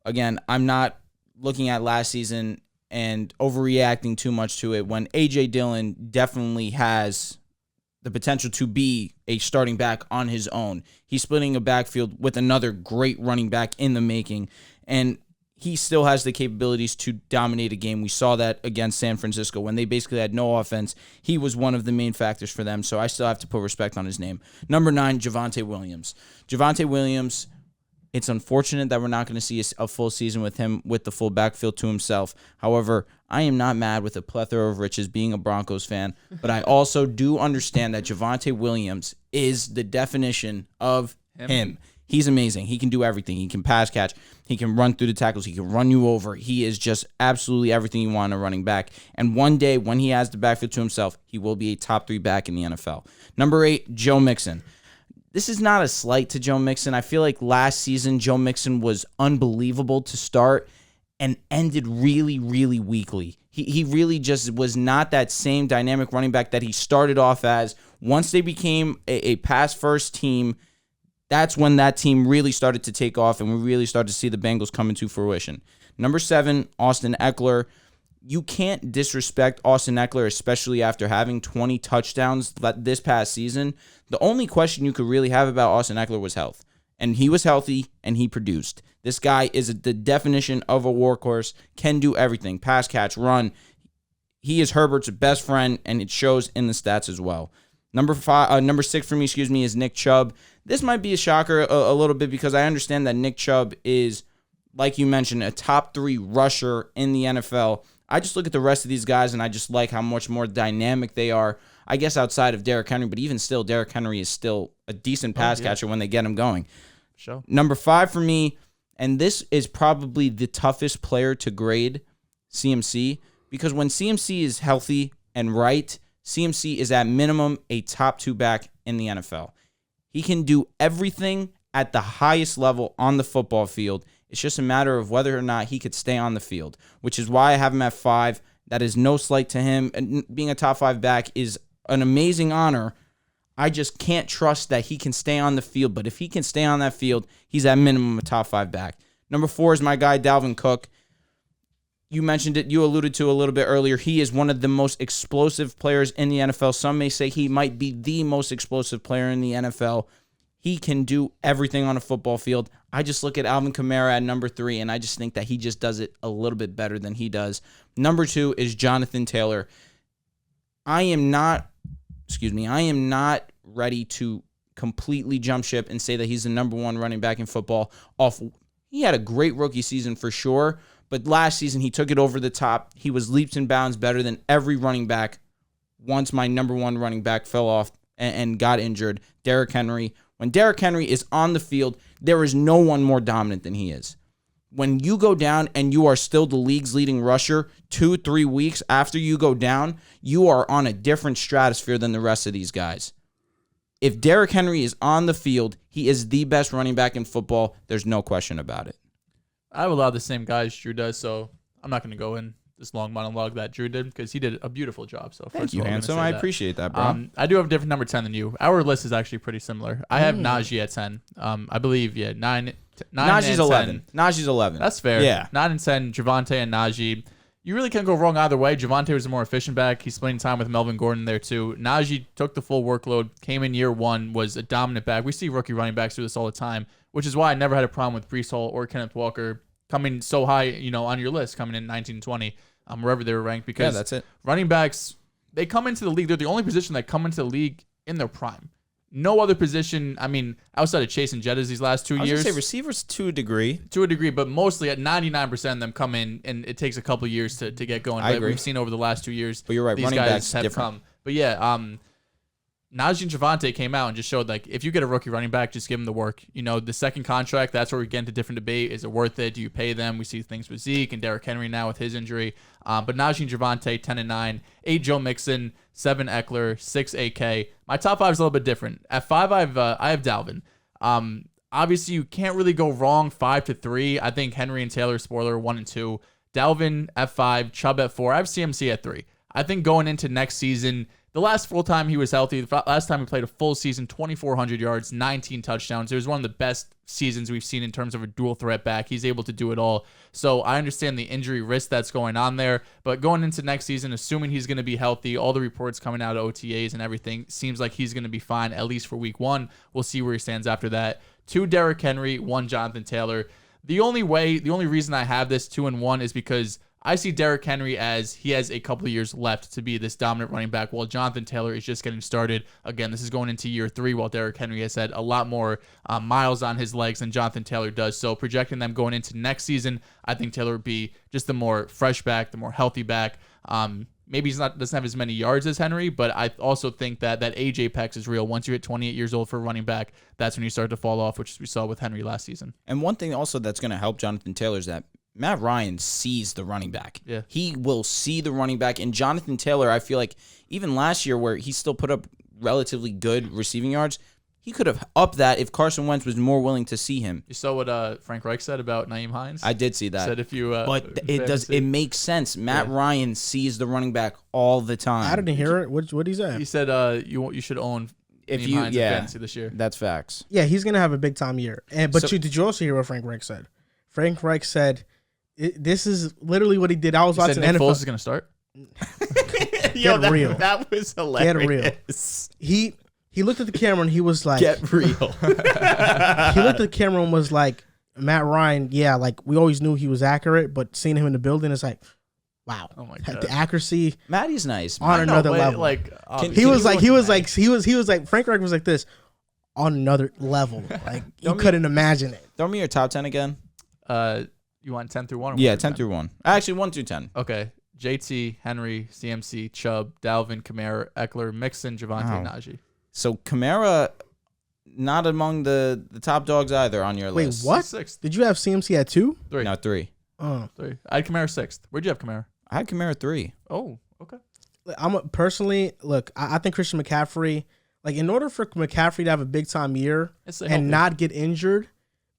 Again, I'm not looking at last season and overreacting too much to it when A.J. Dillon definitely has the potential to be a starting back on his own. He's splitting a backfield with another great running back in the making, and he still has the capabilities to dominate a game. We saw that against San Francisco when they basically had no offense. He was one of the main factors for them, so I still have to put respect on his name. Number 9, Javonte Williams. Javonte Williams, it's unfortunate that we're not going to see a full season with him with the full backfield to himself. However, I am not mad with a plethora of riches being a Broncos fan, but I also do understand that Javonte Williams is the definition of him. He's amazing. He can do everything. He can pass catch. He can run through the tackles. He can run you over. He is just absolutely everything you want in a running back. And one day when he has the backfield to himself, he will be a top 3 back in the NFL. Number 8, Joe Mixon. This is not a slight to Joe Mixon. I feel like last season Joe Mixon was unbelievable to start and ended really, really weakly. He really just was not that same dynamic running back that he started off as. Once they became a pass-first team, that's when that team really started to take off and we really started to see the Bengals come into fruition. Number 7, Austin Eckler. You can't disrespect Austin Eckler, especially after having 20 touchdowns this past season. The only question you could really have about Austin Eckler was health. And he was healthy, and he produced. This guy is the definition of a workhorse, can do everything. Pass, catch, run. He is Herbert's best friend, and it shows in the stats as well. Number 6 for me, is Nick Chubb. This might be a shocker a little bit because I understand that Nick Chubb is, like you mentioned, a top 3 rusher in the NFL. I just look at the rest of these guys, and I just like how much more dynamic they are. I guess outside of Derrick Henry, but even still, Derrick Henry is still a decent pass catcher when they get him going. Sure. Number 5 for me, and this is probably the toughest player to grade, CMC, because when CMC is healthy and right, CMC is at minimum a top 2 back in the NFL. He can do everything at the highest level on the football field. It's just a matter of whether or not he could stay on the field, which is why I have him at 5. That is no slight to him. And being a top 5 back is an amazing honor. I just can't trust that he can stay on the field. But if he can stay on that field, he's at minimum a top 5 back. Number 4 is my guy, Dalvin Cook. You mentioned it. You alluded to a little bit earlier. He is one of the most explosive players in the NFL. Some may say he might be the most explosive player in the NFL. He can do everything on a football field. I just look at Alvin Kamara at number 3, and I just think that he just does it a little bit better than he does. Number 2 is Jonathan Taylor. I am not ready to completely jump ship and say that he's the number 1 running back in football. He had a great rookie season for sure, but last season he took it over the top. He was leaps and bounds better than every running back once my number 1 running back fell off and got injured, Derrick Henry. When Derrick Henry is on the field, there is no one more dominant than he is. When you go down and you are still the league's leading rusher 2-3 weeks after you go down, you are on a different stratosphere than the rest of these guys. If Derrick Henry is on the field, he is the best running back in football. There's no question about it. I have a lot of the same guys Drew does, so I'm not going to go in this long monologue that Drew did because he did a beautiful job. So Thank you, handsome. I appreciate that, bro. I do have a different number 10 than you. Our list is actually pretty similar. I have Najee at 10. I believe, 9 Najee's and 11. 10. Najee's 11. That's fair. Yeah. 9 and 10, Javonte and Najee. you really can't go wrong either way. Javonte was a more efficient back. He's playing time with Melvin Gordon there too. Najee took the full workload, came in year one, was a dominant back. We see rookie running backs do this all the time, which is why I never had a problem with Breece Hall or Kenneth Walker coming so high, on your list, coming in 19 and 20, wherever they were ranked. Because that's it. Running backs, they come into the league. They're the only position that come into the league in their prime. No other position, outside of Chase and Jettas these last 2 years. I was going to say receivers to a degree. To a degree, but mostly at 99% of them come in, and it takes a couple of years to get going. I agree. We've seen over the last 2 years. But you're right, these running guys backs have different. come. But yeah, Najee and Javonte came out and just showed, if you get a rookie running back, just give them the work. The second contract, that's where we get into different debate. Is it worth it? Do you pay them? We see things with Zeke and Derrick Henry now with his injury. But Najee and Javonte, 10 and 9. 8 Joe Mixon, 7 Eckler, 6 AK. My top 5 is a little bit different. At 5, I have Dalvin. Obviously, you can't really go wrong 5 to 3. I think Henry and Taylor, spoiler, 1 and 2. Dalvin at 5, Chubb at 4. I have CMC at 3. I think going into next season, the last full time he was healthy, the last time he played a full season, 2,400 yards, 19 touchdowns. It was one of the best seasons we've seen in terms of a dual threat back. He's able to do it all. So I understand the injury risk that's going on there. But going into next season, assuming he's going to be healthy, all the reports coming out of OTAs and everything, seems like he's going to be fine, at least for week 1. We'll see where he stands after that. 2 Derrick Henry, 1 Jonathan Taylor. The only reason I have this 2 and 1 is because I see Derrick Henry as he has a couple of years left to be this dominant running back, while Jonathan Taylor is just getting started. Again, this is going into year 3, while Derrick Henry has had a lot more miles on his legs than Jonathan Taylor does. So projecting them going into next season, I think Taylor would be just the more fresh back, the more healthy back. Maybe doesn't have as many yards as Henry, but I also think that age apex is real. Once you hit 28 years old for a running back, that's when you start to fall off, which we saw with Henry last season. And one thing also that's going to help Jonathan Taylor is that Matt Ryan sees the running back. Yeah. He will see the running back. And Jonathan Taylor, I feel like even last year where he still put up relatively good receiving yards, he could have upped that if Carson Wentz was more willing to see him. You saw what Frank Reich said about Nyheim Hines? I did see that. Said if you, but it makes sense. Matt Ryan sees the running back all the time. I didn't hear it. What did he say? He said you should own Nyheim Hines in fantasy this year. That's facts. Yeah, he's gonna have a big time year. Did you also hear what Frank Reich said? Frank Reich said, "This is literally what he did." I was watching Nick NFL. Foles is gonna start. Get real. That was hilarious. Get real. He looked at the camera and he was like, Get real. he looked at the camera and was like, Matt Ryan, we always knew he was accurate, but seeing him in the building is like, wow. Oh my God. The accuracy Matty's nice. on another level. He was like Frank Reich was like this on another level. Like you couldn't imagine it. Throw me your top 10 again. You want 10 through 1? Or Yeah, 1 10 through 1. Actually, 1 through 10. Okay. JT, Henry, CMC, Chubb, Dalvin, Kamara, Eckler, Mixon, Javonte, Najee. So Kamara, not among the top dogs either on your list. Wait, what? 6th. Did you have CMC at 2? 3. No, 3. Oh. 3. I had Kamara 6th. Where'd you have Kamara? I had Kamara 3. Oh, okay. I think Christian McCaffrey, in order for McCaffrey to have a big time year and not get injured,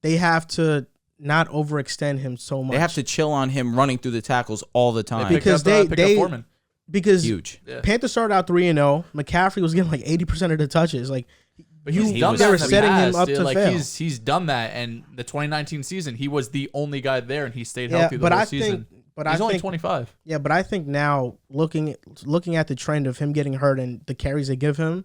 they have to not overextend him so much. They have to chill on him running through the tackles all the time. Because pick up Foreman. Because huge. Panthers started out 3-0. McCaffrey was getting 80% of the touches. But he's done that. They were setting him up to fail. He's done that, and the 2019 season, he was the only guy there, and he stayed healthy the whole season. He's only 25. Yeah, but I think now looking at the trend of him getting hurt and the carries they give him,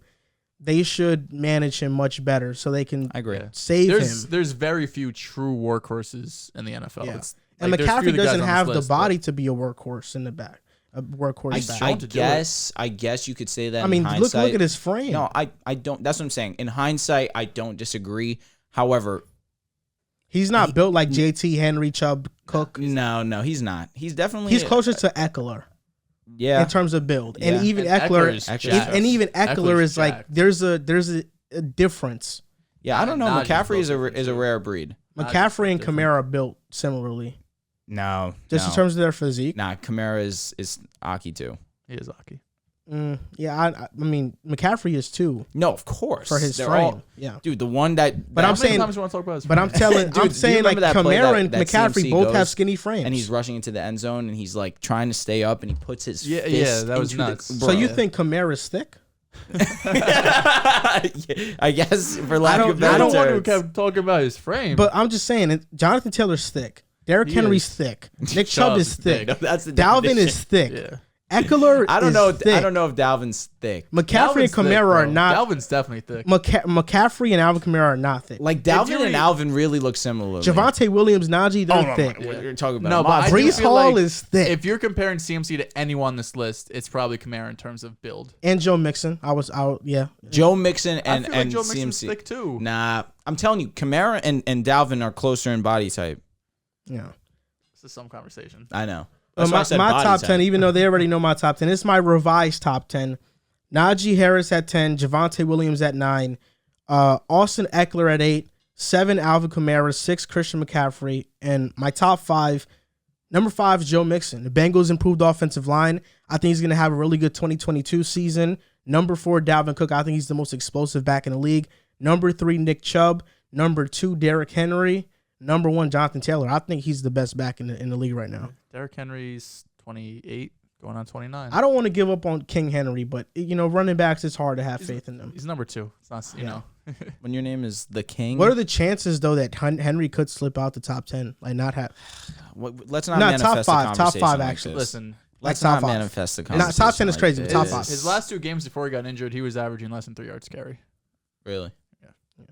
they should manage him much better so they can save him. There's very few true workhorses in the NFL. Yeah. It's, and there's few McCaffrey of the guys doesn't on have this the list, body but- to be a workhorse in the back. A workhorse back. I guess you could say that. I mean, in hindsight. look at his frame. No, I don't. That's what I'm saying. In hindsight, I don't disagree. However, he's not built like JT, Henry, Chubb, Cook. No, he's not. He's definitely closer to Eckler. Yeah, in terms of build, Yeah. and even And Eckler Eckler's is like there's a difference. Yeah, I don't know. Najee's McCaffrey is built a rare breed. McCaffrey and Kamara are built similarly, No, just in terms of their physique. Nah, Kamara is Aki too. He is Aki. I mean McCaffrey is too No, of course for his They're frame. all- Yeah, dude, the one that. But How I'm many saying, times you want to talk about his but I'm frame? telling, Dude, I'm do you saying like remember that play Kamara and that McCaffrey CMC both have goes skinny frames, and he's rushing into the end zone and he's like trying to stay up and he puts his Yeah, fist that was into nuts. The, So you think Kamara's thick? I guess for lack of You're better the one who terms. kept talking about his frame. But I'm just saying, Jonathan Taylor's thick. Derrick He Henry's is. thick. Nick Chubb is thick. That's the Dalvin definition. is thick. Yeah. Eckler I don't is know. thick. I don't know if Dalvin's thick. McCaffrey and Dalvin's thick, Kamara are bro. not. Dalvin's definitely thick. McCaffrey and Alvin Kamara are not thick. Like Dalvin you and Alvin really look similar. Javonte Williams, Najee, they're thick. You're talking about No, but I do Brees feel Hall like is thick. If you're comparing CMC to anyone on this list, it's probably Kamara in terms of build. And Joe Mixon. I was out. Yeah. Joe Mixon and I feel like Joe CMC. Mixon's thick too. Nah, I'm telling you, Kamara and Dalvin are closer in body type. Yeah. This is some conversation. I know. That's why I My said body top type. 10, even though they already know my top 10, it's my revised top 10. Najee Harris at 10, Javonte Williams at 9, Austin Eckler at 8, 7 Alvin Kamara, 6 Christian McCaffrey, and my top 5. Number 5 is Joe Mixon. The Bengals improved offensive line. I think he's going to have a really good 2022 season. Number 4, Dalvin Cook. I think he's the most explosive back in the league. Number 3, Nick Chubb. Number 2, Derrick Henry. Number 1, Jonathan Taylor. I think he's the best back in the league right now. Derrick Henry's 28, going on 29. I don't want to give up on King Henry, but running backs, it's hard to have faith in them. He's number 2. It's not, you know. When your name is the King. What are the chances though that Henry could slip out the top 10? Like not have Let's not No, manifest top the five, conversation top 5 like actually. this. Listen, Let's top not 5. manifest the Not conversation. top 10 is like crazy, but this. top 5. his last 2 games before he got injured, he was averaging less than 3 yards carry. Really? Yeah.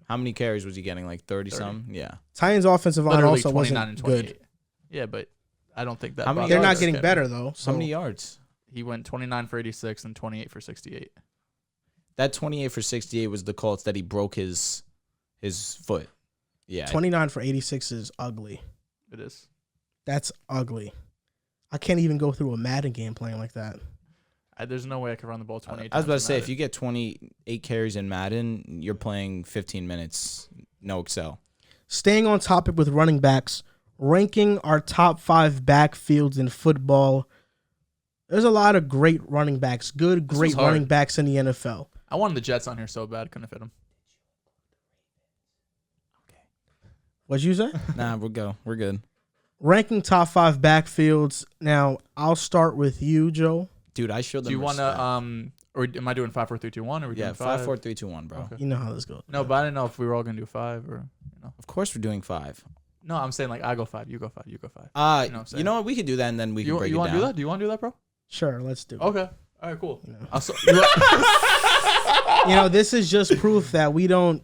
How many carries was he getting? Like 30 some? Yeah. Titans offensive line Literally also 29 and wasn't 28. good. Yeah, but I don't think that. How many They're yards? not getting better though. So How many yards? He went 29 for 86 and 28 for 68. That 28 for 68 was the Colts that he broke his foot. Yeah. 29 for 86 is ugly. It is. That's ugly. I can't even go through a Madden game playing like that. There's no way I could run the ball 28 I was about to times say, in if you get 28 carries in Madden, you're playing 15 minutes, no Excel. Staying on topic with running backs, ranking our top 5 backfields in football. There's a lot of great running backs, great hard. running backs in the NFL. I wanted the Jets on here so bad, couldn't fit them. What'd you say? Nah, we're good. Ranking top 5 backfields. Now, I'll start with you, Joe. Dude, I showed them. Do you want respect. to, or am I doing 5, 4, 3, 2, 1? Or are we Yeah, doing 5, 4, 3, 2, 1, bro. Okay. You know how this goes. No, but I didn't know if we were all going to do 5 or, Of course we're doing 5. No, I'm saying like I go 5, you go 5, you go 5. You know what I'm saying? know what? We could do that and then we can You break it want down. to do that? Do you want to do that, bro? Sure, let's do it. Okay. All right, cool. This is just proof that we don't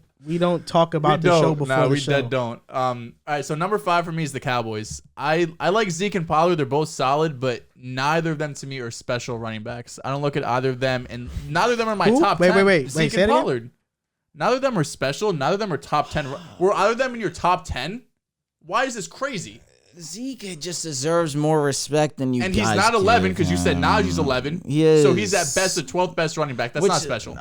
talk about the show before the show. We don't. All right, so number 5 for me is the Cowboys. I like Zeke and Pollard. They're both solid, but neither of them to me are special running backs. I don't look at either of them, and neither of them are my Who? top Wait, 10. wait. Zeke Say and it again? Pollard. Neither of them are special. Neither of them are top 10. Were either of them in your top 10? Why is this crazy? Zeke just deserves more respect than you And guys he's not 11 give because you said him. Najee's 11. He is. So he's at best the 12th best running back. That's Which- not special.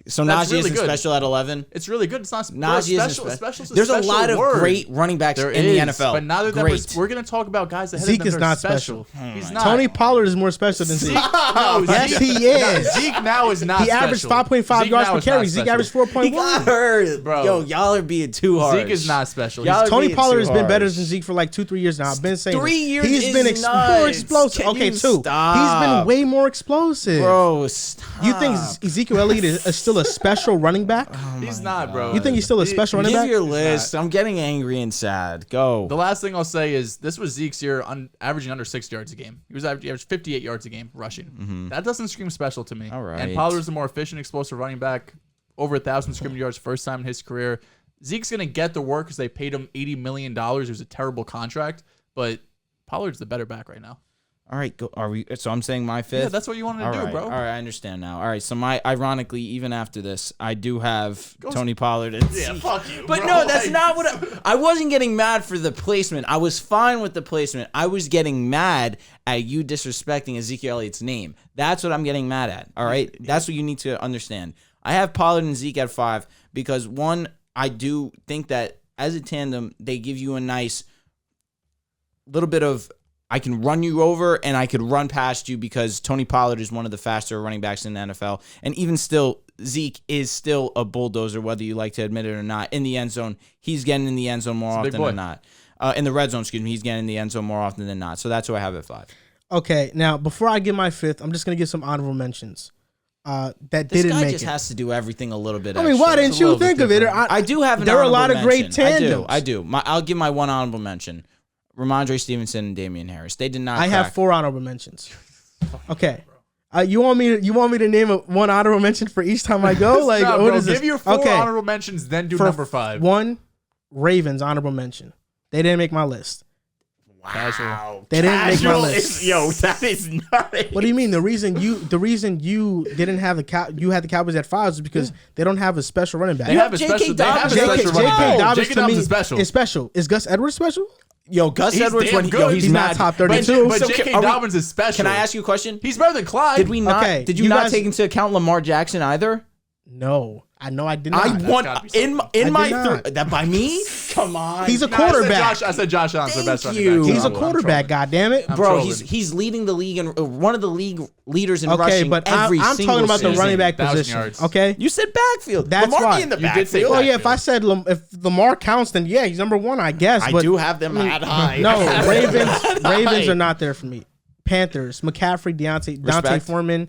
So That's Najee really isn't good. special at 11? It's really good. It's not Najee special. isn't Special's a There's a special lot of word. great running backs There in is, the NFL. but neither of them Great. we're going to talk about guys ahead Zeke of them is that are not special. special. He's not. Tony Pollard is more special than Zeke. No, Yes, Zeke- he is. Zeke now is not He averaged special. 5.5 Zeke yards now per is carry. not Zeke special. averaged He got 4.1. hurt. Bro. Yo, y'all are being too hard. Zeke is not special. Y'all are Tony being Pollard too has been better harsh. than Zeke for like 2-3 years now. I've been saying 3 it. years He's is been more nuts. explosive. Can Okay, you 2. stop? He's been way more explosive. Bro, stop. You think Ezekiel Elliott is still a special running back? He's not, bro. You think he's still a special running Give back? your list. I'm getting angry and sad. Go. The last thing I'll say is this was Zeke's year averaging under 6 yards a game. He averaged 58 yards a game rushing. That doesn't scream special to me. All right. And Pollard is a more efficient, explosive running back. Over 1,000 scrimmage yards first time in his career. Zeke's going to get the work because they paid him $80 million. It was a terrible contract. But Pollard's the better back right now. All right, go. Are we? So I'm saying my 5th. Yeah, that's what you wanted to All do, right, bro. All right, I understand now. All right, so ironically, even after this, I do have Tony Pollard and Zeke. fuck you, But bro. no, that's Like- not what I wasn't getting mad for the placement. I was fine with the placement. I was getting mad at you disrespecting Ezekiel Elliott's name. That's what I'm getting mad at. All right, that's what you need to understand. I have Pollard and Zeke at 5 because one, I do think that as a tandem, they give you a nice little bit of I can run you over and I could run past you because Tony Pollard is one of the faster running backs in the NFL. And even still, Zeke is still a bulldozer, whether you like to admit it or not. In the end zone, he's getting in the end zone more He's a big often boy. than not. In the red zone, excuse me, he's getting in the end zone more often than not. So that's who I have at 5. Okay, now before I give my 5th, I'm just gonna give some honorable mentions. That This didn't guy make just it. has to do everything a little bit I mean, extra. why didn't a you little bit think of it? different. I do have an There are a honorable lot of great mention. tandems. I do. I'll give my one honorable mention. Ramondre Stevenson and Damian Harris. They did not. I have 4 honorable mentions. Okay. You want me to name one honorable mention for each time I go? Like, Nah, what bro, is this? give your 4 honorable mentions, then do number 5. 1, Ravens honorable mention. They didn't make my list. Wow. They didn't make my list. Yo, that is nice. What do you mean? The reason you didn't have you had the Cowboys at 5 is because they don't have a special running back. They have a special running back. J.K. Dobbins is special. Is special. Is Gus Edwards special? Yo, Gus Edwards, damn good. he's He's mad. not top 32. But So J.K. are we- Dobbins is special. Can I ask you a question? He's better than Clyde. Did we not? Okay, Did you you not guys- take into account Lamar Jackson either? No, I know I did not. I want gotta be in something. my I did not. that by me. Come on, He's a No, quarterback. I said Josh Allen's the best Thank running you. back. He's a I'm quarterback. trolling. God damn it. I'm bro. trolling. He's leading the league and one of the league leaders in Okay, rushing. but every I'm single talking about the season. running back 1,000 position. yards. Okay. You said backfield. That's Lamar why. be in the You did say backfield. Well, yeah. If backfield. I said if Lamar counts, then yeah, he's number 1, I guess. I but do have them at high. No, Ravens are not there for me. Panthers, McCaffrey, Dante Respect. Foreman.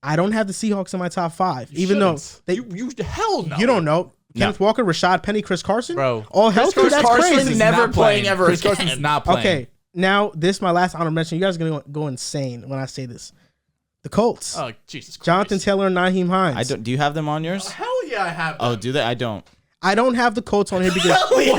I don't have the Seahawks in my top 5, even though they. you hell no. You don't know. No. Kenneth Walker, Rashad Penny, Chris Carson, Bro. all healthy. Chris That's Carson crazy. is never not playing ever Chris again. Carson's not playing. Okay, now this is my last honorable mention. You guys are gonna go insane when I say this. The Colts, Oh Jesus Christ. Jonathan Taylor and Naheem Hines. I don't. Do you have them on yours? Hell yeah, I have. Oh, do they? I don't. I don't have the Colts on here because What are you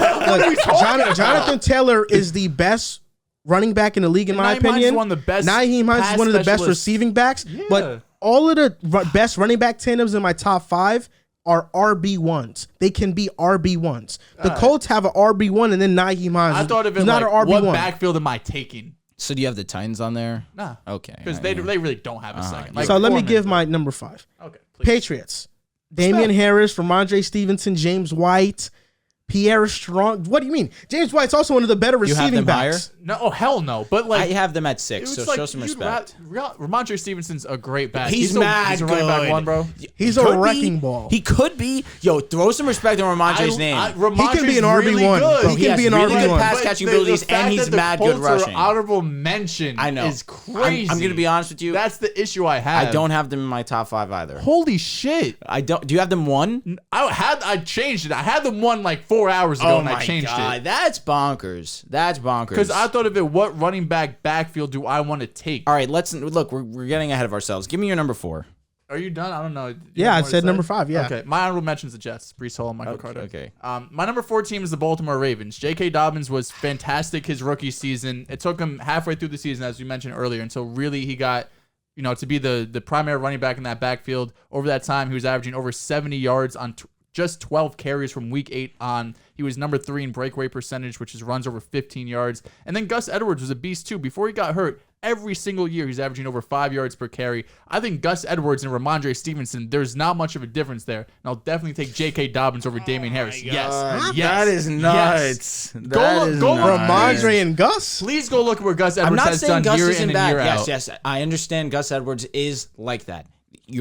look, talking about? Jonathan Taylor is the best running back in the league in my Naheem Hines opinion. is one of the best Naheem Hines is pass one of the best specialists. receiving backs, Yeah. but all of the best running back tandems in my top 5 are RB1s. They can be RB1s. The Colts have an RB1 and then Naheem Hines. I thought of it He's like, not an what RB1. backfield am I taking? So do you have the Titans on there? Nah. Okay. Because they really don't have a second. Like So let me Foreman. give my number 5. Okay, please. Patriots. Damian Harris, Ramondre Stevenson, James White, Pierre Strong. What do you mean? James White's also one of the better You have receiving them higher? backs. No, oh hell no. But like I have them at 6. it's So like show some you'd respect. Ramondre Stevenson's a great back. He's a mad running back good. 1, bro. He's He a could wrecking be. ball. He could be. Yo, throw some respect on Ramondre's name. He can be an RB1, bro. He can be an really good RB1. pass But catching the abilities, fact and he's that the mad good Colts are rushing. Honorable mention I know. is crazy. I'm gonna be honest with you. That's the issue I have. I don't have them in my top 5 either. Holy shit. I don't. Do you have them 1? I changed it. I had them one like 4 hours ago and I changed it. That's bonkers. That's bonkers. Because I thought of it, what running backfield do I want to take? All right, let's look. We're getting ahead of ourselves. Give me your number 4. Are you done? I don't know. Yeah, I said number 5. Yeah. Okay. My honorable mentions the Jets, Brees Hall, and Michael Carter. Okay. My number 4 team is the Baltimore Ravens. J.K. Dobbins was fantastic his rookie season. It took him halfway through the season, as we mentioned earlier, until really he got, to be the primary running back in that backfield. Over that time, he was averaging over 70 yards on just 12 carries from week 8 on. He was number 3 in breakaway percentage, which is runs over 15 yards. And then Gus Edwards was a beast too. Before he got hurt, every single year he's averaging over 5 yards per carry. I think Gus Edwards and Ramondre Stevenson, there's not much of a difference there. And I'll definitely take J.K. Dobbins over Damian Harris. Yes. That is nuts. Go look- Ramondre and Gus? Please go look at where Gus I'm Edwards not has saying done Gus year isn't in and bad. year Yes, out. yes. I understand Gus Edwards is like that. We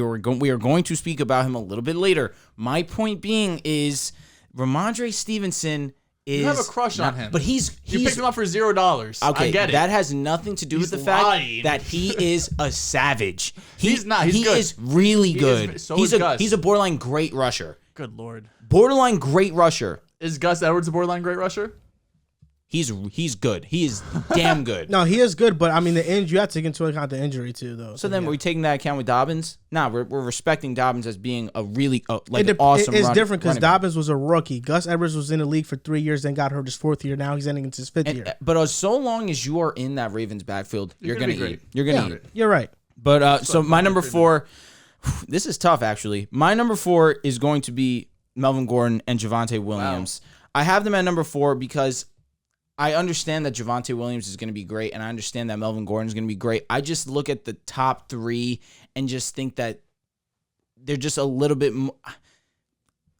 are going to speak about him a little bit later. My point being is Ramondre Stevenson is You have a crush on him. But he's You picked him up for $0. Okay, I get it. that has nothing to do with the lying. fact that he is a savage. He's not. He's he good. is really He good. is- so he's is a Gus. he's a borderline great rusher. Good Lord. Borderline great rusher. Is Gus Edwards a borderline great rusher? He's good. He is damn good. No, he is good, but I mean, you have to take into account the injury too, though. So then, yeah. we're taking that account with Dobbins. Nah, we're respecting Dobbins as being a really It an awesome. It's run- different because running back. Dobbins was a rookie. Gus Edwards was in the league for 3 years, then got hurt his 4th year. Now he's ending into his 5th year. But so long as you are in that Ravens backfield, you're gonna gonna be eat. great. You're gonna eat. You're right. But so my number 4, this is tough actually. My number 4 is going to be Melvin Gordon and Javonte Williams. I have them at number 4 because I understand that Javonte Williams is going to be great, and I understand that Melvin Gordon is going to be great. I just look at the top 3 and just think that they're just a little bit more.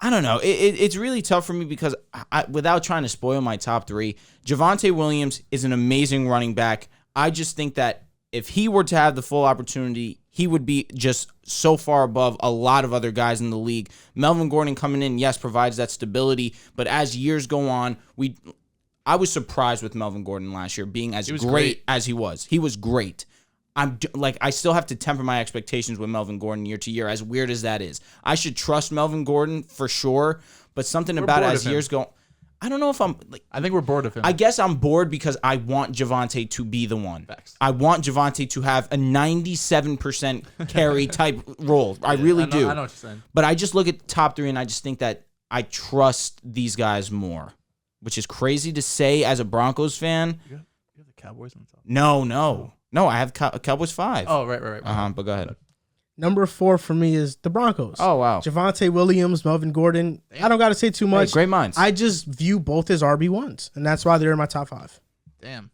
I don't know. It's really tough for me because without trying to spoil my top 3, Javonte Williams is an amazing running back. I just think that if he were to have the full opportunity, he would be just so far above a lot of other guys in the league. Melvin Gordon coming in, yes, provides that stability, but as years go on, I was surprised with Melvin Gordon last year being as great as he was. He was great. I still have to temper my expectations with Melvin Gordon year to year, as weird as that is. I should trust Melvin Gordon for sure, but something about bored as of him. years go, I don't know if I'm like. I think we're bored of him. I guess I'm bored because I want Javonte to be the one. Facts. I want Javonte to have a 97% carry type role. I really do. I know what you're saying. But I just look at the top three and I just think that I trust these guys more, which is crazy to say as a Broncos fan. You have the Cowboys on top. No. I have Cowboys 5. Oh, right. But go ahead. Number 4 for me is the Broncos. Oh, wow. Javonte Williams, Melvin Gordon. I don't got to say too much. Hey, great minds. I just view both as RB1s, and that's why they're in my top 5. Damn.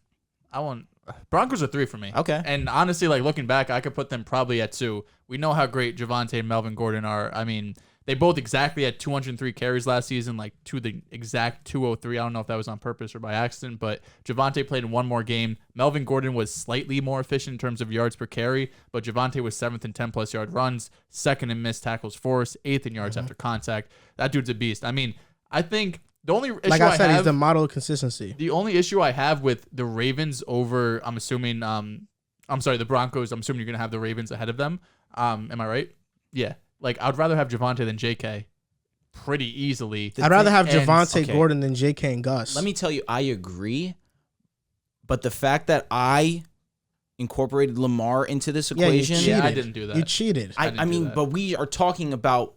Broncos are 3 for me. Okay. And honestly, like looking back, I could put them probably at 2. We know how great Javonte and Melvin Gordon are. I mean, they both exactly had 203 carries last season, like to the exact 203. I don't know if that was on purpose or by accident, but Javonte played in one more game. Melvin Gordon was slightly more efficient in terms of yards per carry, but Javonte was 7th in 10-plus yard runs, 2nd in missed tackles forced, 8th in yards after contact. That dude's a beast. I mean, I think the only issue like I said, he's the model of consistency. The only issue I have with the Ravens over, the Broncos, I'm assuming you're going to have the Ravens ahead of them. Am I right? Yeah. Like, I'd rather have Javonte than JK pretty easily. I'd rather have Javonte Gordon than JK and Gus. Let me tell you, I agree. But the fact that I incorporated Lamar into this equation. Yeah, I didn't do that. You cheated. I mean, but we are talking about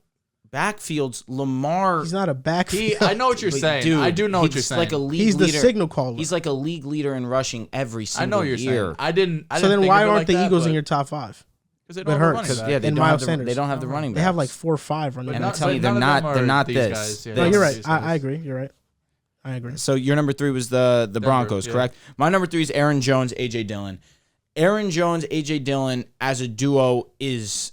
backfields. Lamar. He's not a backfield. I know what you're saying. Dude, I do know what you're saying. Like a league he's the leader. signal caller. He's like a league leader in rushing every single year. I know what you're saying. I didn't so then think why of it aren't like the that, Eagles in your top 5? Because they But don't have Hurts. running back. Yeah, they And don't Miles have Sanders. they don't have the running back. They have like 4 or 5 running And backs. I'm telling you, they're none not. of them They're are not these this. guys. Yeah, No, you're right. these guys. I agree. You're right. I agree. So your number 3 was the Broncos, correct? My number 3 is Aaron Jones, AJ Dillon. Aaron Jones, AJ Dillon as a duo is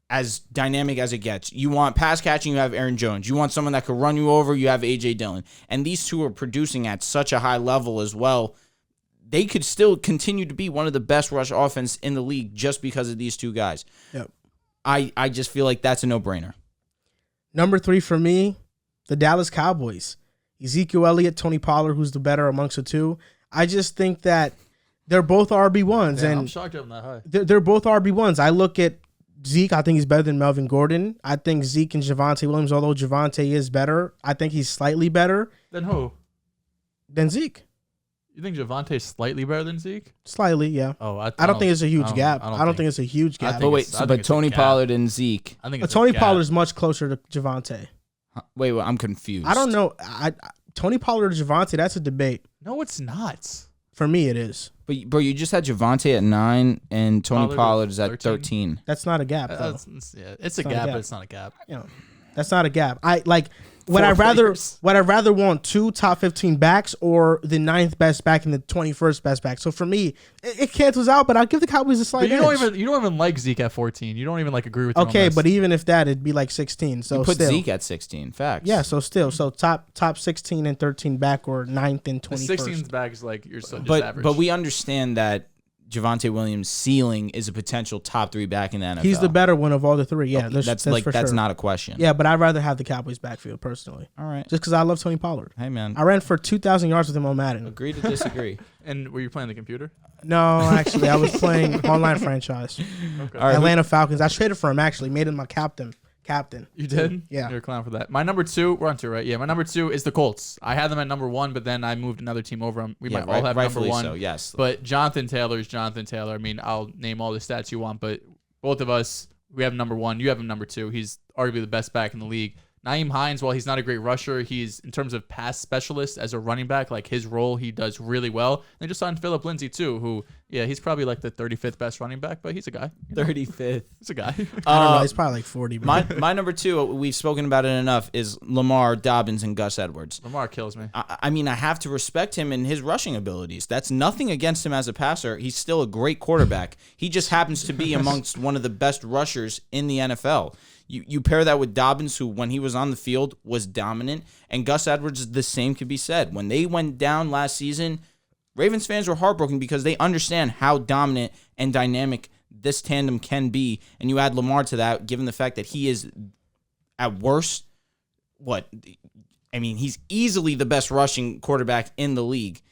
as dynamic as it gets. You want pass catching, you have Aaron Jones. You want someone that could run you over, you have AJ Dillon. And these two are producing at such a high level as well. They could still continue to be one of the best rush offense in the league just because of these two guys. Yep. I just feel like that's a no-brainer. Number 3 for me, the Dallas Cowboys. Ezekiel Elliott, Tony Pollard, who's the better amongst the two. I just think that they're both RB1s. Yeah, and I'm shocked you have them that high. They're both RB1s. I look at Zeke, I think he's better than Melvin Gordon. I think Zeke and Javonte Williams, although Javonte is better, I think he's slightly better Then who? than Zeke. You think Javonte's slightly better than Zeke? Slightly, yeah. Oh, I don't think it's a huge gap. I don't think it's a huge gap. think But it's- I think but it's a Tony gap. Pollard and Zeke. I think But it's Tony a gap. Pollard's much closer to Javonte. Wait, I'm confused. I don't know. Tony Pollard or Javonte, that's a debate. No, it's not. For me, it is. But bro, you just had Javonte at 9 and Tony Pollard is at 13. That's not a gap, though. It's a gap, but it's not a gap. You know, that's not a gap. Would I players. rather want 2 top 15 backs or the 9th best back and the 21st best back? So for me, it cancels out, but I'll give the Cowboys a slight But edge. you don't even like Zeke at 14. You don't even agree with him on Okay, this. but even if that, it'd be like 16. So You put still. Zeke at 16. Facts. Yeah, so top 16 and 13 back or 9th and the 21st. 16th back is like you're so just But average. but we understand that Javonte Williams' ceiling is a potential top 3 back in the NFL. He's the better one of all the 3. Yeah, That's for sure. not a question. Yeah, but I'd rather have the Cowboys backfield personally. All right. Just because I love Tony Pollard. Hey man. I ran for 2,000 yards with him on Madden. Agree to disagree. And were you playing the computer? No, actually, I was playing online franchise. Okay. All right, Atlanta Falcons. I traded for him, actually. Made him my captain. You did? Yeah. You're a clown for that. My number 2, we're on 2, right? Yeah, my number 2 is the Colts. I had them at number 1, but then I moved another team over them. We Yeah, might all have number rightfully 1. so, yes. But Jonathan Taylor is Jonathan Taylor. I mean, I'll name all the stats you want, but both of us, we have number 1. You have him number 2. He's arguably the best back in the league. Naeem Hines, while he's not a great rusher, he's, in terms of pass specialist as a running back, like his role, he does really well. They just signed Phillip Lindsay, too, who, yeah, he's probably like the 35th best running back, but he's a guy. 35th. He's a guy. I don't know. He's probably like 40. But My number 2, we've spoken about it enough, is Lamar, Dobbins, and Gus Edwards. Lamar kills me. I mean, I have to respect him and his rushing abilities. That's nothing against him as a passer. He's still a great quarterback. He just happens to be amongst one of the best rushers in the NFL. You pair that with Dobbins, who when he was on the field was dominant, and Gus Edwards, the same could be said. When they went down last season, Ravens fans were heartbroken because they understand how dominant and dynamic this tandem can be. And you add Lamar to that, given the fact that he is, at worst, he's easily the best rushing quarterback in the league.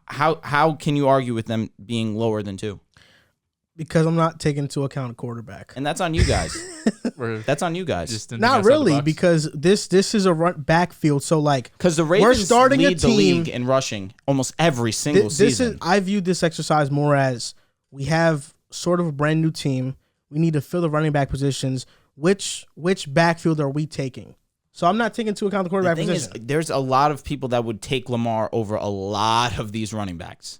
How can you argue with them being lower than 2? Because I'm not taking into account a quarterback. And that's on you guys. That's on you guys. Just didn't Not think outside the really, box. because this is a backfield. So like, Because the Ravens starting a lead the team- league in rushing almost every single this season. is I view this exercise more as we have sort of a brand new team. We need to fill the running back positions. Which backfield are we taking? So I'm not taking into account the The quarterback thing is, position. there's a lot of people that would take Lamar over a lot of these running backs.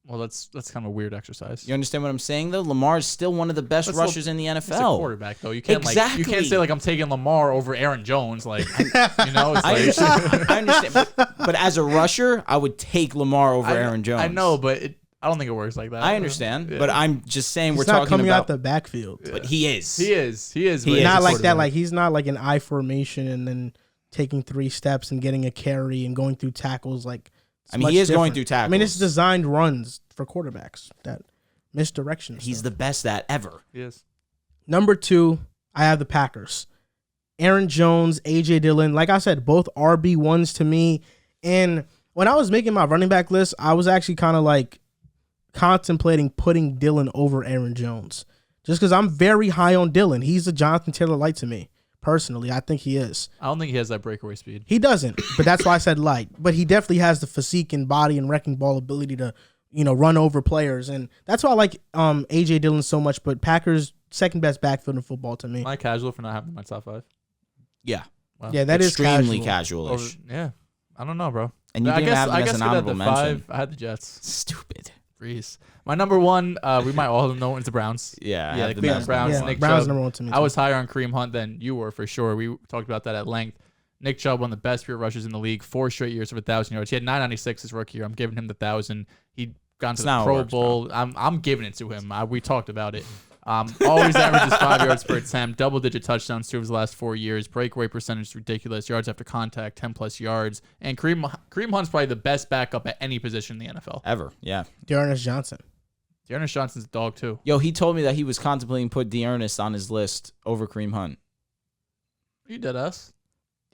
Well, that's kind of a weird exercise. You understand what I'm saying, though? Lamar is still one of the best That's rushers in the It's a NFL. quarterback, though. You can't you Exactly. can't say like I'm taking Lamar over Aaron Jones. Like, it's I understand. But as a rusher, I would take Lamar over Aaron Jones. I know, but I don't think it works like that. I understand, Yeah. but I'm just saying He's we're not talking coming about. out the backfield. But he is. He is. He But is. he's Not a like that. quarterback. Like he's not like an I formation and then taking 3 steps and getting a carry and going through tackles. Like it's I mean, much he is going different. through tackles. I mean, it's designed runs for quarterbacks that misdirection. He's the best at ever. He is. Number 2. I have the Packers. Aaron Jones, AJ Dillon. Like I said, both RB1s to me. And when I was making my running back list, I was actually kind of like contemplating putting Dillon over Aaron Jones. Just because I'm very high on Dillon. He's a Jonathan Taylor light to me. Personally, I think he is. I don't think he has that breakaway speed. He doesn't, but that's why I said light. But he definitely has the physique and body and wrecking ball ability to, run over players. And that's why I like AJ Dillon so much. But Packers, second best backfield in football to me. Am I casual for not having my top 5? Yeah. Wow. Yeah, that is Extremely casual. casual-ish. Yeah. I don't know, bro. And you I didn't guess have him I as guess an good at honorable the mention. 5. I had the Jets. Stupid. Breeze. My number 1, we might all know it's the Browns. Yeah, I Yeah, have the Cleveland Browns. Browns. Yeah, Nick Browns Chubb. number 1 to me. I was higher on Kareem Hunt than you were for sure. We talked about that at length. Nick Chubb, one of the best pure rushers in the league, 4 straight years of 1,000 yards. He had 996 his rookie year. I'm giving him the 1,000. He gone to It's the not how it Pro works, Bowl. I'm giving it to him. We talked about it. Always averages 5 yards per attempt, double-digit touchdowns 2 of his last 4 years. Breakaway percentage is ridiculous. Yards after contact, 10-plus yards. And Kareem Hunt's probably the best backup at any position in the NFL. Ever, yeah. Dearness Johnson. Dearness Johnson's a dog, too. Yo, he told me that he was contemplating put Dearness on his list over Kareem Hunt. You dead us.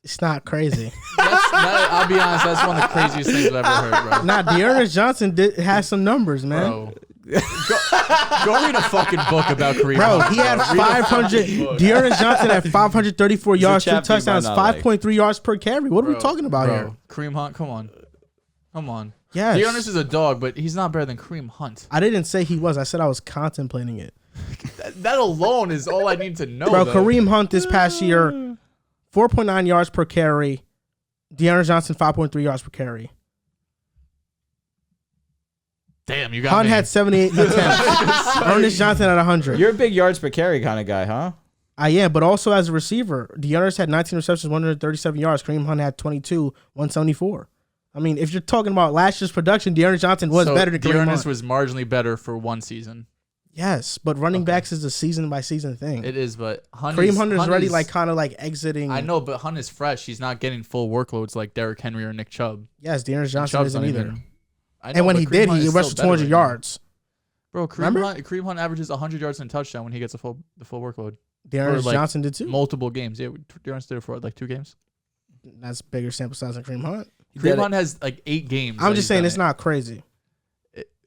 It's not crazy. I'll be honest, that's one of the craziest things I've ever heard, bro. Nah, Dearness Johnson has some numbers, man. Bro. Go read a fucking book about Kareem Bro, Hunt, he had bro. Read a 500. fucking book. Dearness Johnson had 534 yards, 2 chapter you touchdowns, might not like. 5.3 yards per carry. What are we Bro, talking about bro, here? Kareem Hunt, come on. Come on. Yes. Dearness is a dog, but he's not better than Kareem Hunt. I didn't say he was. I said I was contemplating it. That alone is all I need to know. Bro, though. Kareem Hunt this past year, 4.9 yards per carry. Dearness Johnson, 5.3 yards per carry. Damn, you got Hunt me. had 78 attempts. Ernest Johnson at 100. You're a big yards per carry kind of guy, huh? I am, but also as a receiver, Dearness had 19 receptions, 137 yards. Kareem Hunt had 22, 174. I mean, if you're talking about last year's production, Dearness Johnson was better than Kareem Dearness Hunt. was marginally better for one season. Yes, but running backs is a season by season thing. It is, but Kareem Hunt is already like kind of like exiting. I know, but Hunt is fresh. He's not getting full workloads like Derrick Henry or Nick Chubb. Yes, Dearness Johnson Chubb's isn't not either. even- I know, And when but he Kareem did, Hunt he is rushed still better 200 right now. yards. Bro, Remember? Kareem Hunt averages 100 yards and a touchdown when he gets the full workload. Dearness like, Johnson did too. Multiple games. Yeah, Dearness did it for like 2 games. That's bigger sample size than Kareem Hunt. Kareem Hunt has like 8 games. I'm that just he's saying done it's it. not crazy.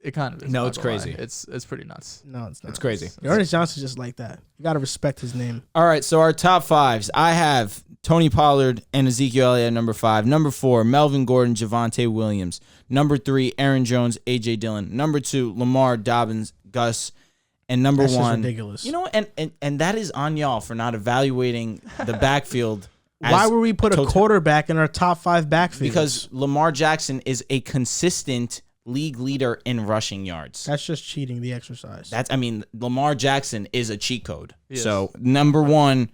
It kind of is. No, not it's gonna lie. crazy. It's pretty nuts. No, it's not. It's crazy. Ernest Johnson's just like that. You got to respect his name. All right, so our top 5s. I have Tony Pollard and Ezekiel Elliott at number 5. Number 4, Melvin Gordon, Javonte Williams. Number 3, Aaron Jones, A.J. Dillon. Number 2, Lamar, Dobbins, Gus. And number That's just 1, ridiculous. You know, and that is on y'all for not evaluating the backfield. Why as would we put a total- quarterback in our top 5 backfield? Because Lamar Jackson is a consistent league leader in rushing yards. that's just cheating the exercise. Lamar Jackson is a cheat code. Yes. So number 1,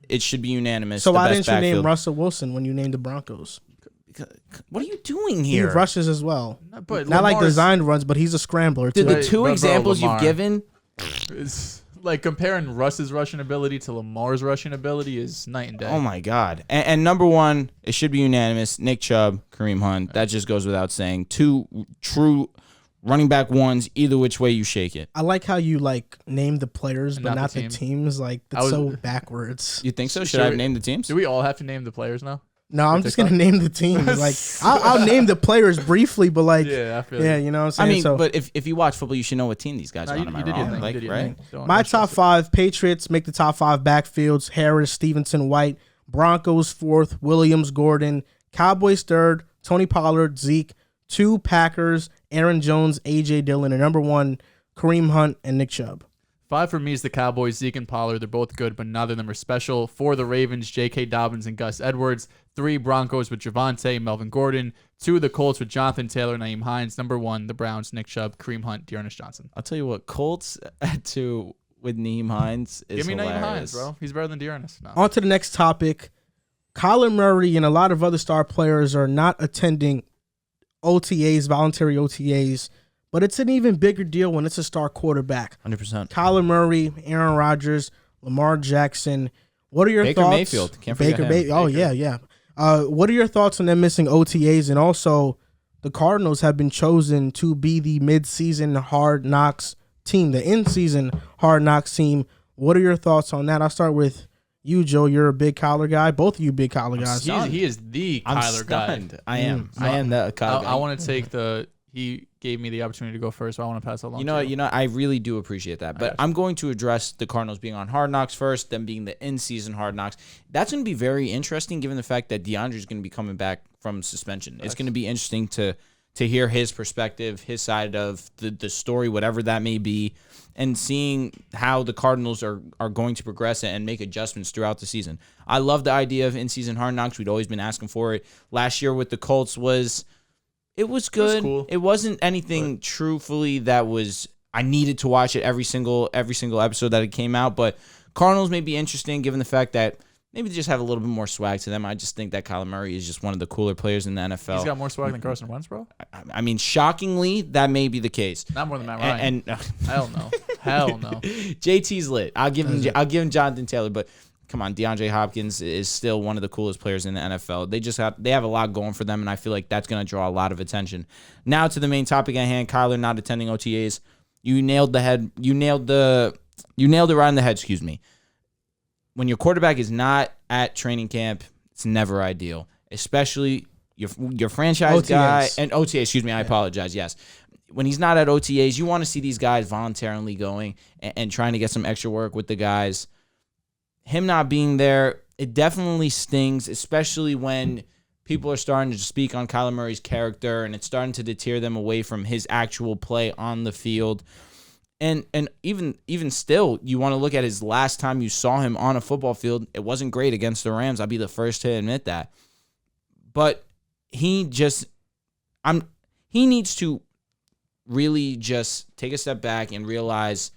it should be unanimous. So the why best didn't you name backfield. Russell Wilson when you named the Broncos? What are you doing He here? rushes as well. But Not like Lamar's- designed runs, but he's a scrambler too. Dude, the 2 Bro, examples Lamar. you've given, It's like comparing Russ's rushing ability to Lamar's rushing ability is night and day. oh my God. And number 1, it should be unanimous. Nick Chubb, Kareem Hunt. That just goes without saying. 2 true running back ones, either which way you shake it. I like how you like name the players, And but not not the the team. teams. Like I that's was- so backwards. You think so? Should Should I have we- named the teams? Do we all have to name the players now? No, I'm just gonna name the teams. Like I'll name the players briefly, but like Yeah, I feel yeah, you. you know what I'm saying. but if you watch football, you should know what team these guys are on. Am I wrong? Like, right? My top 5 Patriots make the top 5 backfields: Harris, Stevenson, White. Broncos 4th, Williams, Gordon. Cowboys 3rd, Tony Pollard, Zeke. 2 Packers, Aaron Jones, AJ Dillon, and number 1 Kareem Hunt and Nick Chubb. 5 for me is the Cowboys, Zeke and Pollard. They're both good, but neither of them are special. 4 the Ravens, J.K. Dobbins and Gus Edwards. 3 Broncos with Javonte, Melvin Gordon. 2 the Colts with Jonathan Taylor, Naeem Hines. Number 1 the Browns, Nick Chubb, Kareem Hunt, Dearness Johnson. I'll tell you what, Colts at 2 with Naeem Hines is Give me hilarious. Naeem Hines, bro. He's better than Dearness. No. On to the next topic. Kyler Murray and a lot of other star players are not attending OTAs, voluntary OTAs, but it's an even bigger deal when it's a star quarterback. 100%. Kyler Murray, Aaron Rodgers, Lamar Jackson. What are your Baker thoughts? Mayfield. Can't forget him. Oh, Baker. yeah. What are your thoughts on them missing OTAs? And also, the Cardinals have been chosen to be the mid-season Hard Knocks team, the in-season Hard Knocks team. What are your thoughts on that? I'll start with you, Joe. You're a big Kyler guy. Both of you big Kyler guys. He is the Kyler guy. I am. I am the Kyler guy. I want to take he gave me the opportunity to go first, so I want to pass it along. You know, I really do appreciate that. But I'm going to address the Cardinals being on Hard Knocks first, them being the in-season Hard Knocks. That's going to be very interesting, given the fact that DeAndre is going to be coming back from suspension. It's going to be interesting to hear his perspective, his side of the story, whatever that may be, and seeing how the Cardinals are going to progress and make adjustments throughout the season. I love the idea of in-season Hard Knocks. We'd always been asking for it. Last year with the Colts was good. It was cool. It wasn't anything truthfully that was I needed to watch it every single episode that it came out, but Cardinals may be interesting given the fact that maybe they just have a little bit more swag to them. I just think that Kyler Murray is just one of the cooler players in the NFL. He's got more swag than Carson Wentz, bro. I mean, shockingly, that may be the case. Not more than Matt Ryan. And hell no. Hell no. JT's lit. I'll give him Jonathan Taylor, but come on, DeAndre Hopkins is still one of the coolest players in the NFL. They have a lot going for them, and I feel like that's going to draw a lot of attention. Now to the main topic at hand, Kyler not attending OTAs. You nailed it right on the head, excuse me. When your quarterback is not at training camp, it's never ideal, especially your franchise OTAs. guy and OTA. Excuse me, I apologize. Yes, when he's not at OTAs, you want to see these guys voluntarily going and trying to get some extra work with the guys. Him not being there, it definitely stings, especially when people are starting to speak on Kyler Murray's character and it's starting to deter them away from his actual play on the field. And even still, you want to look at his last time you saw him on a football field. It wasn't great against the Rams. I'll be the first to admit that. But he needs to really just take a step back and realize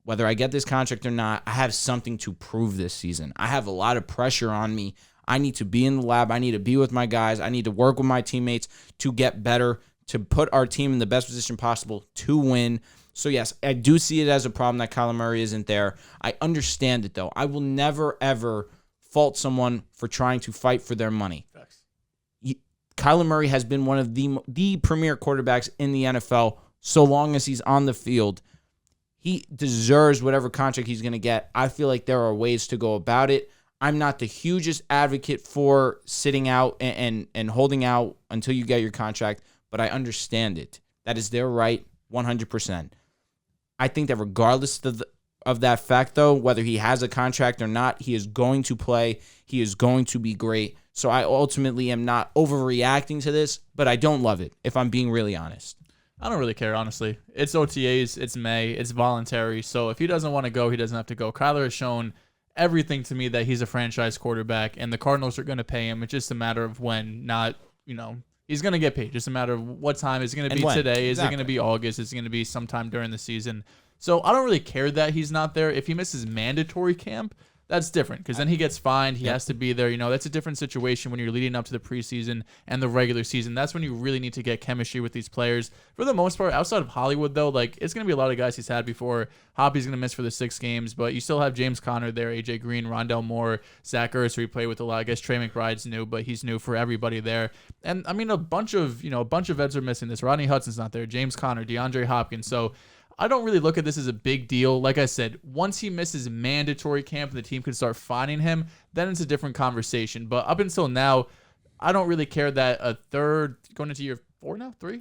whether I get this contract or not, I have something to prove this season. I have a lot of pressure on me. I need to be in the lab. I need to be with my guys. I need to work with my teammates to get better, to put our team in the best position possible to win. So, yes, I do see it as a problem that Kyler Murray isn't there. I understand it, though. I will never, ever fault someone for trying to fight for their money. Kyler Murray has been one of the premier quarterbacks in the NFL so long as he's on the field. He deserves whatever contract he's going to get. I feel like there are ways to go about it. I'm not the hugest advocate for sitting out and holding out until you get your contract, but I understand it. That is their right, 100%. I think that regardless of that fact, though, whether he has a contract or not, he is going to play. He is going to be great. So I ultimately am not overreacting to this, but I don't love it, if I'm being really honest. I don't really care, honestly. It's OTAs, it's May, it's voluntary. So if he doesn't want to go, he doesn't have to go. Kyler has shown everything to me that he's a franchise quarterback, and the Cardinals are going to pay him. It's just a matter of when, not, he's going to get paid. Just a matter of what time. Is it going to be today? Is it going to be August? Is it going to be sometime during the season? So I don't really care that he's not there. If he misses mandatory camp, that's different because then he gets fined. He has to be there. That's a different situation when you're leading up to the preseason and the regular season. That's when you really need to get chemistry with these players. For the most part, outside of Hollywood, though, it's going to be a lot of guys he's had before. Hoppy's going to miss for the 6 games, but you still have James Conner there, AJ Green, Rondell Moore, Zach Ertz, who he played with a lot. I guess Trey McBride's new, but he's new for everybody there. And I mean, a bunch of vets are missing this. Rodney Hudson's not there. James Conner, DeAndre Hopkins. So I don't really look at this as a big deal. Like I said, once he misses mandatory camp and the team can start fining him, then it's a different conversation. But up until now, I don't really care that a third, going into year 4 now? 3?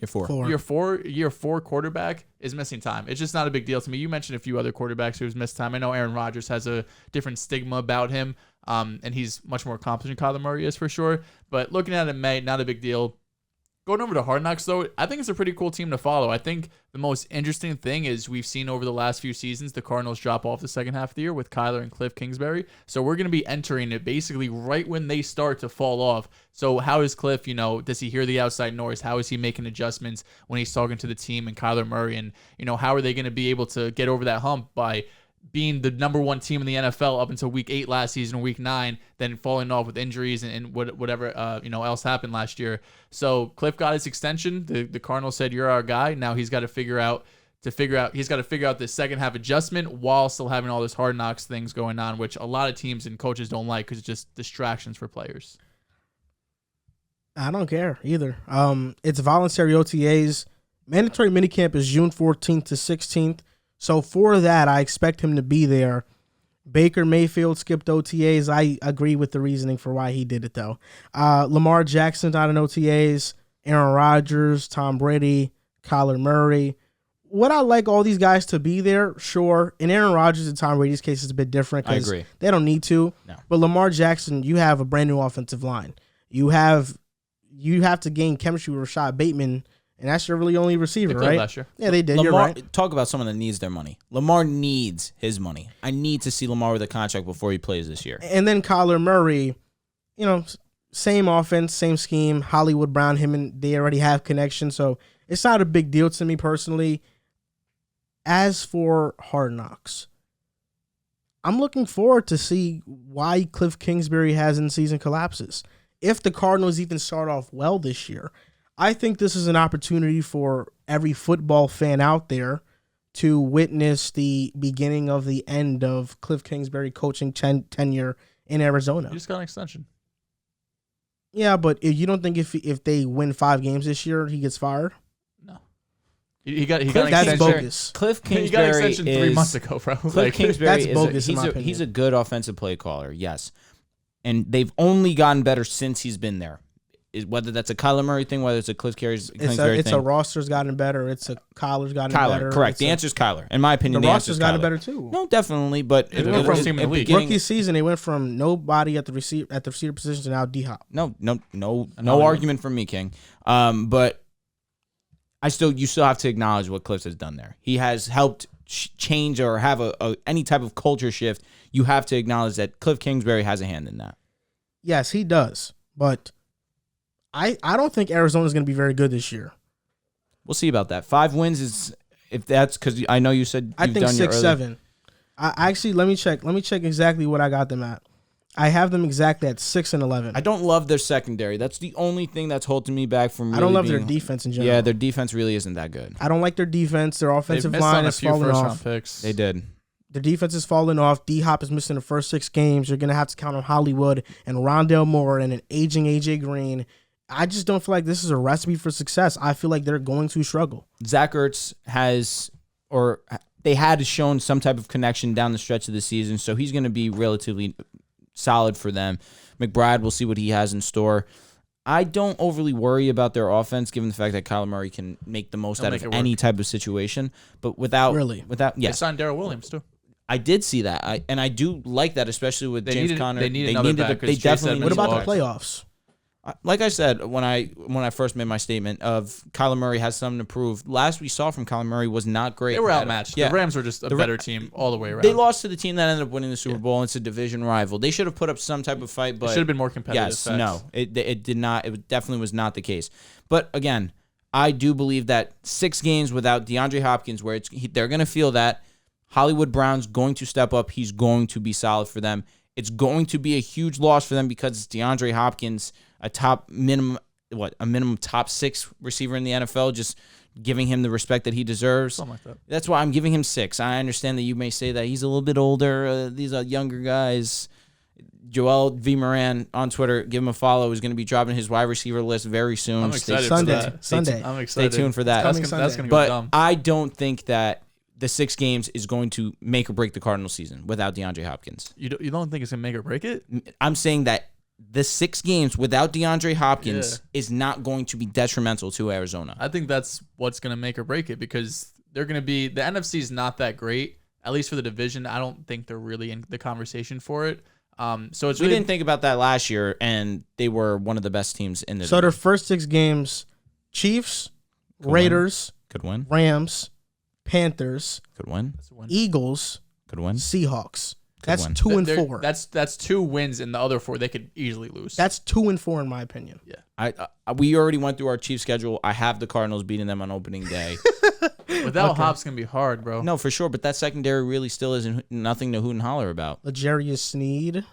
Year four quarterback is missing time. It's just not a big deal to me. You mentioned a few other quarterbacks who's missed time. I know Aaron Rodgers has a different stigma about him, and he's much more accomplished than Kyler Murray is for sure. But looking at it in May, not a big deal. Going over to Hard Knocks, though, I think it's a pretty cool team to follow. I think the most interesting thing is we've seen over the last few seasons the Cardinals drop off the second half of the year with Kyler and Cliff Kingsbury. So we're going to be entering it basically right when they start to fall off. So how is Cliff, does he hear the outside noise? How is he making adjustments when he's talking to the team and Kyler Murray? And, how are they going to be able to get over that hump by being the number one team in the NFL up until week 8 last season or week 9, then falling off with injuries and whatever else happened last year. So Cliff got his extension. The Cardinals said, "You're our guy." Now he's got to figure out this second half adjustment while still having all this Hard Knocks things going on, which a lot of teams and coaches don't like because it's just distractions for players. I don't care either. It's voluntary OTAs. Mandatory minicamp is June 14th to 16th. So for that, I expect him to be there. Baker Mayfield skipped OTAs. I agree with the reasoning for why he did it, though. Lamar Jackson's not in OTAs. Aaron Rodgers, Tom Brady, Kyler Murray. Would I like all these guys to be there? Sure. In Aaron Rodgers and Tom Brady's case, it's a bit different I because agree. they don't need to. No. But Lamar Jackson, you have a brand new offensive line. You have to gain chemistry with Rashad Bateman. And that's your really only receiver, They played right? last year. Yeah, they did. Lamar, You're right. talk about someone that needs their money. Lamar needs his money. I need to see Lamar with a contract before he plays this year. And then Kyler Murray, same offense, same scheme. Hollywood Brown, him and they already have connection, so it's not a big deal to me personally. As for Hard Knocks, I'm looking forward to see why Cliff Kingsbury has in-season collapses. If the Cardinals even start off well this year, I think this is an opportunity for every football fan out there to witness the beginning of the end of Cliff Kingsbury coaching tenure in Arizona. You just got an extension. Yeah, but if you don't think if they win 5 games this year, he gets fired? No. He got an That's extension. bogus. Cliff He Kingsbury got an extension 3 is, months ago, bro. Cliff Kingsbury That's is bogus in my opinion. he's a good offensive play caller, yes. And they've only gotten better since he's been there. Whether that's a Kyler Murray thing, whether it's a Cliff Kingsbury thing. It's a roster's gotten better. It's a Kyler's gotten better. Correct. The answer is Kyler. In my opinion, the roster's answer is gotten Kyler. better too. No, definitely, but It went from team in the league. Rookie season, they went from nobody at the receiver position to now D-Hop. No argument from me, King. But you still have to acknowledge what Cliff has done there. He has helped change or have any type of culture shift. You have to acknowledge that Cliff Kingsbury has a hand in that. Yes, he does, but I don't think Arizona's going to be very good this year. We'll see about that. 5 wins is, if that's because I know you said I think 6-7. Actually, let me check. Let me check exactly what I got them at. I have them exactly at 6-11. I don't love their secondary. That's the only thing that's holding me back from. Really I don't love their defense in general. Yeah, their defense really isn't that good. I don't like their defense. Their offensive line is falling off. Picks. They did. Their defense is falling off. D-Hop is missing the first 6 games. You're going to have to count on Hollywood and Rondale Moore and an aging A.J. Green. I just don't feel like this is a recipe for success. I feel like they're going to struggle. Zach Ertz they had shown some type of connection down the stretch of the season, so he's going to be relatively solid for them. McBride, we'll see what he has in store. I don't overly worry about their offense, given the fact that Kyler Murray can make the most out of any type of situation. But without yes, They signed Darrell Williams too. I did see that, and I do like that, especially with James Conner. They needed another back. They definitely. What about the playoffs? Like I said when I first made my statement of Kyler Murray has something to prove. Last we saw from Kyler Murray was not great. They were outmatched. Yeah. The Rams were just a better team all the way around. They lost to the team that ended up winning the Super Bowl. It's a division rival. They should have put up some type of fight, but it should have been more competitive. Yes, no, it did not. It definitely was not the case. But again, I do believe that 6 games without DeAndre Hopkins, where they're going to feel that Hollywood Brown's going to step up. He's going to be solid for them. It's going to be a huge loss for them because it's DeAndre Hopkins, a minimum top 6 receiver in the NFL, just giving him the respect that he deserves. Something like that. That's why I'm giving him 6. I understand that you may say that he's a little bit older. These are younger guys. Joel V. Moran on Twitter, give him a follow. Is going to be dropping his wide receiver list very soon. I'm excited Sunday. for that. Sunday. I'm excited. Stay tuned for that. That's going to go But dumb. I don't think that the 6 games is going to make or break the Cardinals season without DeAndre Hopkins. You don't think it's gonna make or break it? I'm saying that the 6 games without DeAndre Hopkins is not going to be detrimental to Arizona. I think that's what's gonna make or break it because they're gonna be the NFC is not that great, at least for the division. I don't think they're really in the conversation for it. So it's we really, didn't think about that last year, and they were one of the best teams in the So their first 6 games: Chiefs, Raiders, could win, Rams, Panthers, could win, Eagles, could win, Seahawks. Could That's win. 2 and 4. That's 2 wins, and the other 4 they could easily lose. That's 2 and 4 in my opinion. Yeah. We already went through our Chiefs schedule. I have the Cardinals beating them on opening day. Without Hops, gonna be hard, bro. No, for sure, but that secondary really still isn't nothing to hoot and holler about. L'Jarius Sneed,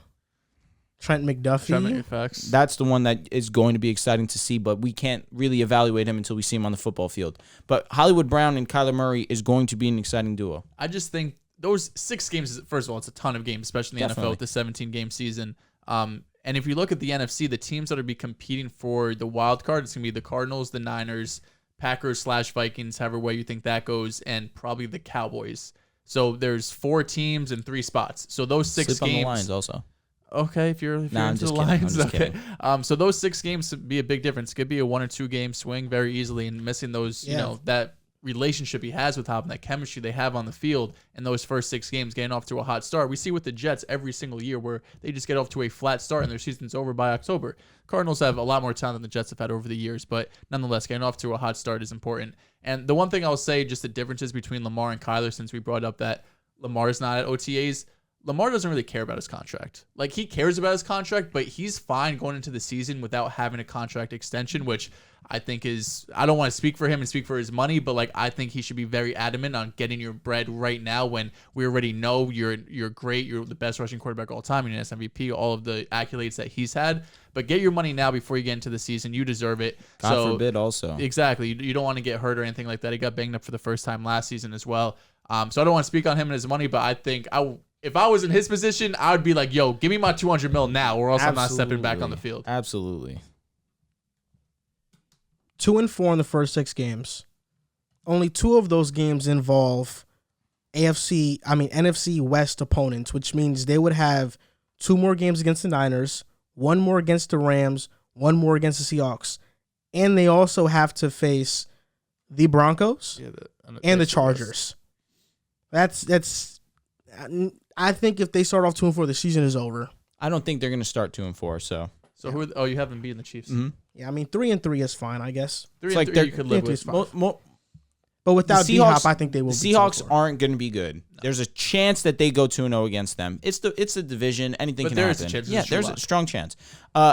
Trent McDuffie. Facts. That's the one that is going to be exciting to see, but we can't really evaluate him until we see him on the football field. But Hollywood Brown and Kyler Murray is going to be an exciting duo. I just think those 6 games, first of all, it's a ton of games, especially in the NFL with the 17-game season. And if you look at the NFC, the teams that will be competing for the wild card, it's going to be the Cardinals, the Niners, Packers/Vikings, however way you think that goes, and probably the Cowboys. So there's 4 teams and 3 spots. So those 6 Sleep games. on the Lions also. Okay, if you're I'm into just the kidding. Lions, I'm just okay. kidding. So those 6 games would be a big difference. It could be a 1 or 2 game swing very easily, and missing those, that relationship he has with Hop and that chemistry they have on the field in those first 6 games, getting off to a hot start. We see with the Jets every single year where they just get off to a flat start and their season's over by October. Cardinals have a lot more talent than the Jets have had over the years, but nonetheless, getting off to a hot start is important. And the one thing I'll say, just the differences between Lamar and Kyler, since we brought up that Lamar's not at OTAs, Lamar doesn't really care about his contract. Like, he cares about his contract, but he's fine going into the season without having a contract extension, which I think is, I don't want to speak for him and speak for his money, but like, I think he should be very adamant on getting your bread right now when we already know you're great, you're the best rushing quarterback of all time, you're an MVP, all of the accolades that he's had. But get your money now before you get into the season. You deserve it. God forbid also. Exactly. You don't want to get hurt or anything like that. He got banged up for the first time last season as well. So I don't want to speak on him and his money, but I think if I was in his position, I would be like, yo, give me my $200 million now, or else I'm not stepping back on the field. Absolutely. 2 and 4 in the first 6 games. Only 2 of those games involve NFC West opponents, which means they would have 2 more games against the Niners, 1 more against the Rams, 1 more against the Seahawks. And they also have to face the Broncos and the Chargers. That's. I think if they start off 2 and 4, the season is over. I don't think they're going to start 2 and 4. So you haven't beaten the Chiefs. Mm-hmm. Yeah, 3 and 3 is fine, I guess. 3 and 3 you could live with. But without D-Hop, I think they will. The Seahawks aren't going to be good. No. There's a chance that they go 2-0 against them. It's the division. Anything can happen. There's a strong chance.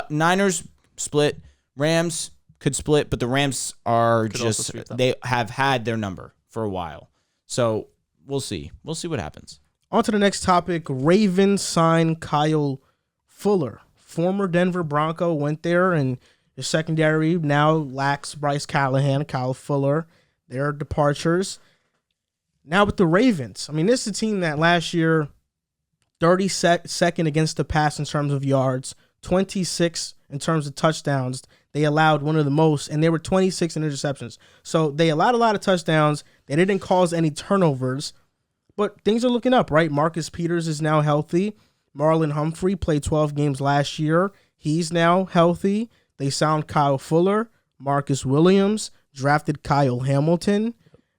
Niners split. Rams could split, but the Rams are they have had their number for a while. So we'll see. We'll see what happens. On to the next topic. Ravens signed Kyle Fuller. Former Denver Bronco went there, and the secondary now lacks Bryce Callahan, Kyle Fuller. Their departures. Now with the Ravens. This is a team that last year, 32nd against the pass in terms of yards, 26 in terms of touchdowns. They allowed one of the most, and they were 26 in interceptions. So they allowed a lot of touchdowns. They didn't cause any turnovers. But things are looking up, right? Marcus Peters is now healthy. Marlon Humphrey played 12 games last year. He's now healthy. They signed Kyle Fuller, Marcus Williams, drafted Kyle Hamilton.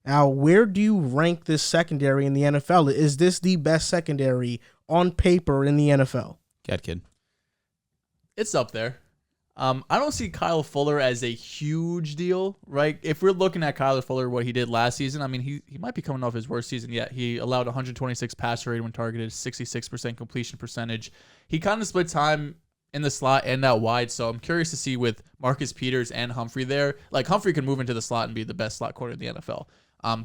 Now, where do you rank this secondary in the NFL? Is this the best secondary on paper in the NFL? Kid. It's up there. I don't see Kyle Fuller as a huge deal, right? If we're looking at Kyle Fuller, what he did last season, he might be coming off his worst season yet. He allowed 126 passer rate when targeted, 66% completion percentage. He kind of split time in the slot and out wide, so I'm curious to see with Marcus Peters and Humphrey there. Like, Humphrey can move into the slot and be the best slot corner in the NFL.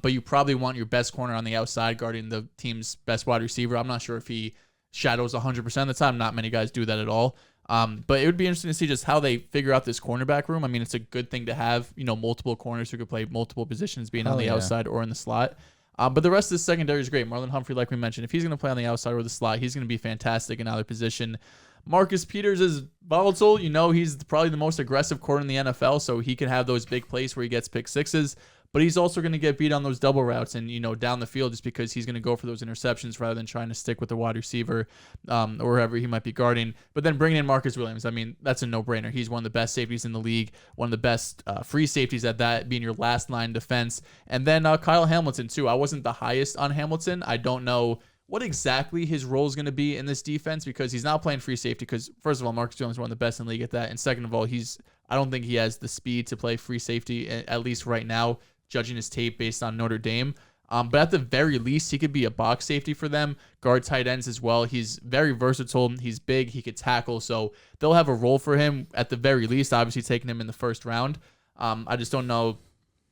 But you probably want your best corner on the outside guarding the team's best wide receiver. I'm not sure if he shadows 100% of the time. Not many guys do that at all. But it would be interesting to see just how they figure out this cornerback room. It's a good thing to have, multiple corners who could play multiple positions, being on the outside or in the slot. But the rest of the secondary is great. Marlon Humphrey, like we mentioned, if he's going to play on the outside or the slot, he's going to be fantastic in either position. Marcus Peters is volatile. He's probably the most aggressive corner in the NFL, so he can have those big plays where he gets pick sixes. but he's also going to get beat on those double routes and, down the field just because he's going to go for those interceptions rather than trying to stick with the wide receiver or wherever he might be guarding. But then bringing in Marcus Williams, I mean, that's a no-brainer. He's one of the best safeties in the league, one of the best free safeties at that, being your last line defense. And then Kyle Hamilton, too. I wasn't the highest on Hamilton. I don't know what exactly his role is going to be in this defense because he's not playing free safety because, first of all, Marcus Williams is one of the best in the league at that. And second of all, I don't think he has the speed to play free safety, at least right now, judging his tape based on Notre Dame. But at the very least, he could be a box safety for them, guard tight ends as well. He's very versatile. He's big. He could tackle. So they'll have a role for him at the very least, obviously taking him in the first round. I just don't know.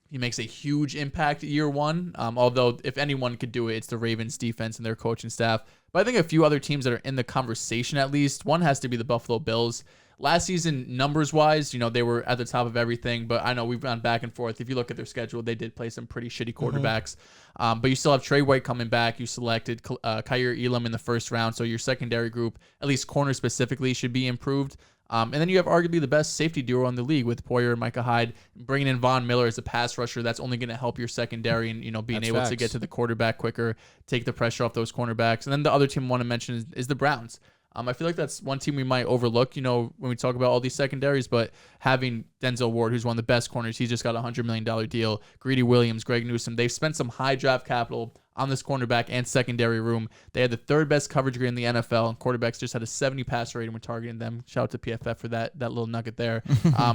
He makes a huge impact year one, although if anyone could do it, it's the Ravens defense and their coaching staff. But I think a few other teams that are in the conversation at least. One has to be the Buffalo Bills. Last season, numbers-wise, they were at the top of everything, but I know we've gone back and forth. If you look at their schedule, they did play some pretty shitty quarterbacks. But you still have Trey White coming back. You selected Kaiir Elam in the first round, so your secondary group, at least corner specifically, should be improved. And then you have arguably the best safety duo in the league with Poyer and Micah Hyde. Bringing in Von Miller as a pass rusher, that's only going to help your secondary and, being able to get to the quarterback quicker, take the pressure off those cornerbacks. And then the other team I want to mention is the Browns. I feel like that's one team we might overlook, when we talk about all these secondaries, but having Denzel Ward, who's one of the best corners, he's just got a $100 million deal. Greedy Williams, Greg Newsome, they've spent some high draft capital on this cornerback and secondary room. They had the third best coverage grade in the NFL, and quarterbacks just had a 70 passer rating when targeting them. Shout out to PFF for that little nugget there.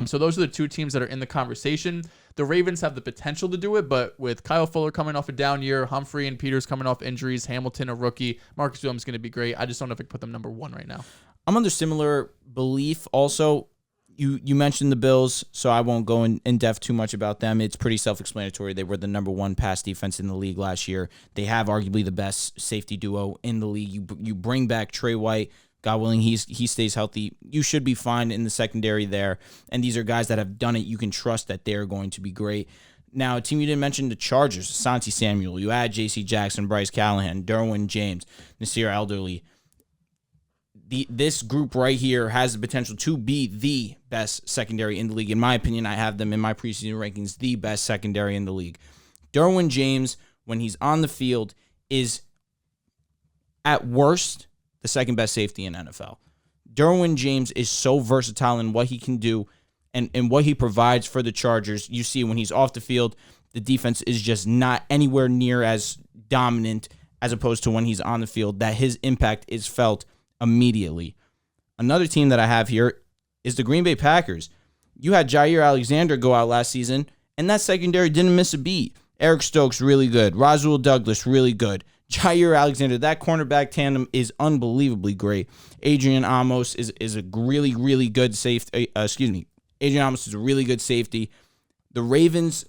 So those are the two teams that are in the conversation. The Ravens have the potential to do it, but with Kyle Fuller coming off a down year, Humphrey and Peters coming off injuries, Hamilton a rookie, Marcus Williams is going to be great. I just don't know if I can put them number one right now. I'm under similar belief also. You mentioned the Bills, so I won't go in depth too much about them. It's pretty self-explanatory. They were the number one pass defense in the league last year. They have arguably the best safety duo in the league. You bring back Trey White, God willing, he stays healthy. You should be fine in the secondary there. And these are guys that have done it. You can trust that they're going to be great. Now, a team you didn't mention, the Chargers, Asante Samuel. You add J.C. Jackson, Bryce Callahan, Derwin James, Nasir Elderly. This group right here has the potential to be the best secondary in the league. In my opinion, I have them in my preseason rankings, the best secondary in the league. Derwin James, when he's on the field, is at worst the second best safety in NFL. Derwin James is so versatile in what he can do and what he provides for the Chargers. You see when he's off the field, the defense is just not anywhere near as dominant as opposed to when he's on the field, that his impact is felt immediately. Another team that I have here is the Green Bay Packers. You had Jair Alexander go out last season, and that secondary didn't miss a beat. Eric Stokes, really good. Rasul Douglas, really good. Jair Alexander, that cornerback tandem is unbelievably great. Adrian Amos is a really, really good safety. Adrian Amos is a really good safety. The Ravens,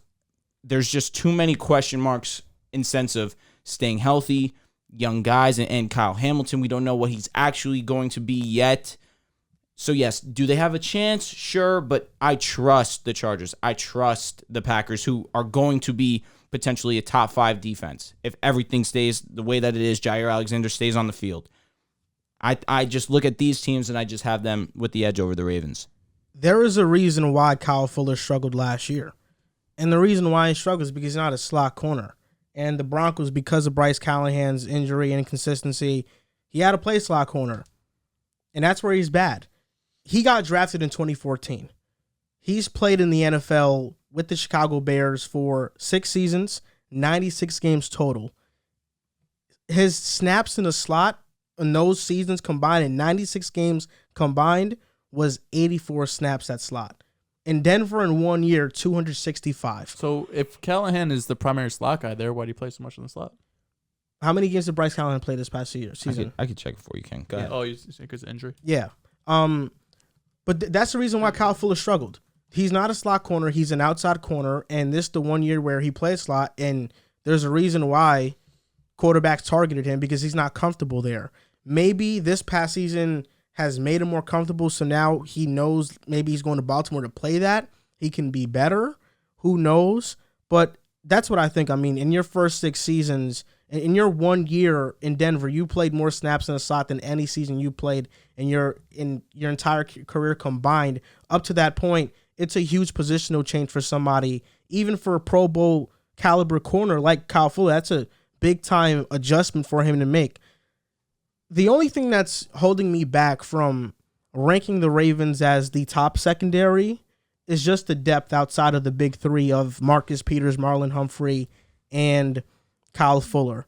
there's just too many question marks in sense of staying healthy, young guys, and Kyle Hamilton. We don't know what he's actually going to be yet. So, yes, do they have a chance? Sure, but I trust the Chargers. I trust the Packers, who are going to be potentially a top 5 defense. If everything stays the way that it is, Jair Alexander stays on the field. I just look at these teams, and I just have them with the edge over the Ravens. There is a reason why Kyle Fuller struggled last year. And the reason why he struggled is because he's not a slot corner. And the Broncos, because of Bryce Callahan's injury and inconsistency, he had to play slot corner. And that's where he's bad. He got drafted in 2014. He's played in the NFL with the Chicago Bears for 6 seasons, 96 games total. His snaps in the slot in those seasons combined, in 96 games combined, was 84 snaps at slot. In Denver in 1 year, 265. So if Callahan is the primary slot guy there, why do you play so much in the slot? How many games did Bryce Callahan play this past season? I could check it for you, Ken. Go ahead. Oh, you think it's injury? Yeah. But that's the reason why Kyle Fuller struggled. He's not a slot corner. He's an outside corner, and this is the 1 year where he played slot, and there's a reason why quarterbacks targeted him, because he's not comfortable there. Maybe this past season has made him more comfortable, so now he knows maybe he's going to Baltimore to play that. He can be better. Who knows? But that's what I think. I mean, in your first 6 seasons, in your 1 year in Denver, you played more snaps in a slot than any season you played in your entire career combined. Up to that point, it's a huge positional change for somebody, even for a Pro Bowl caliber corner like Kyle Fuller, that's a big time adjustment for him to make. The only thing that's holding me back from ranking the Ravens as the top secondary is just the depth outside of the big three of Marcus Peters, Marlon Humphrey, and Kyle Fuller.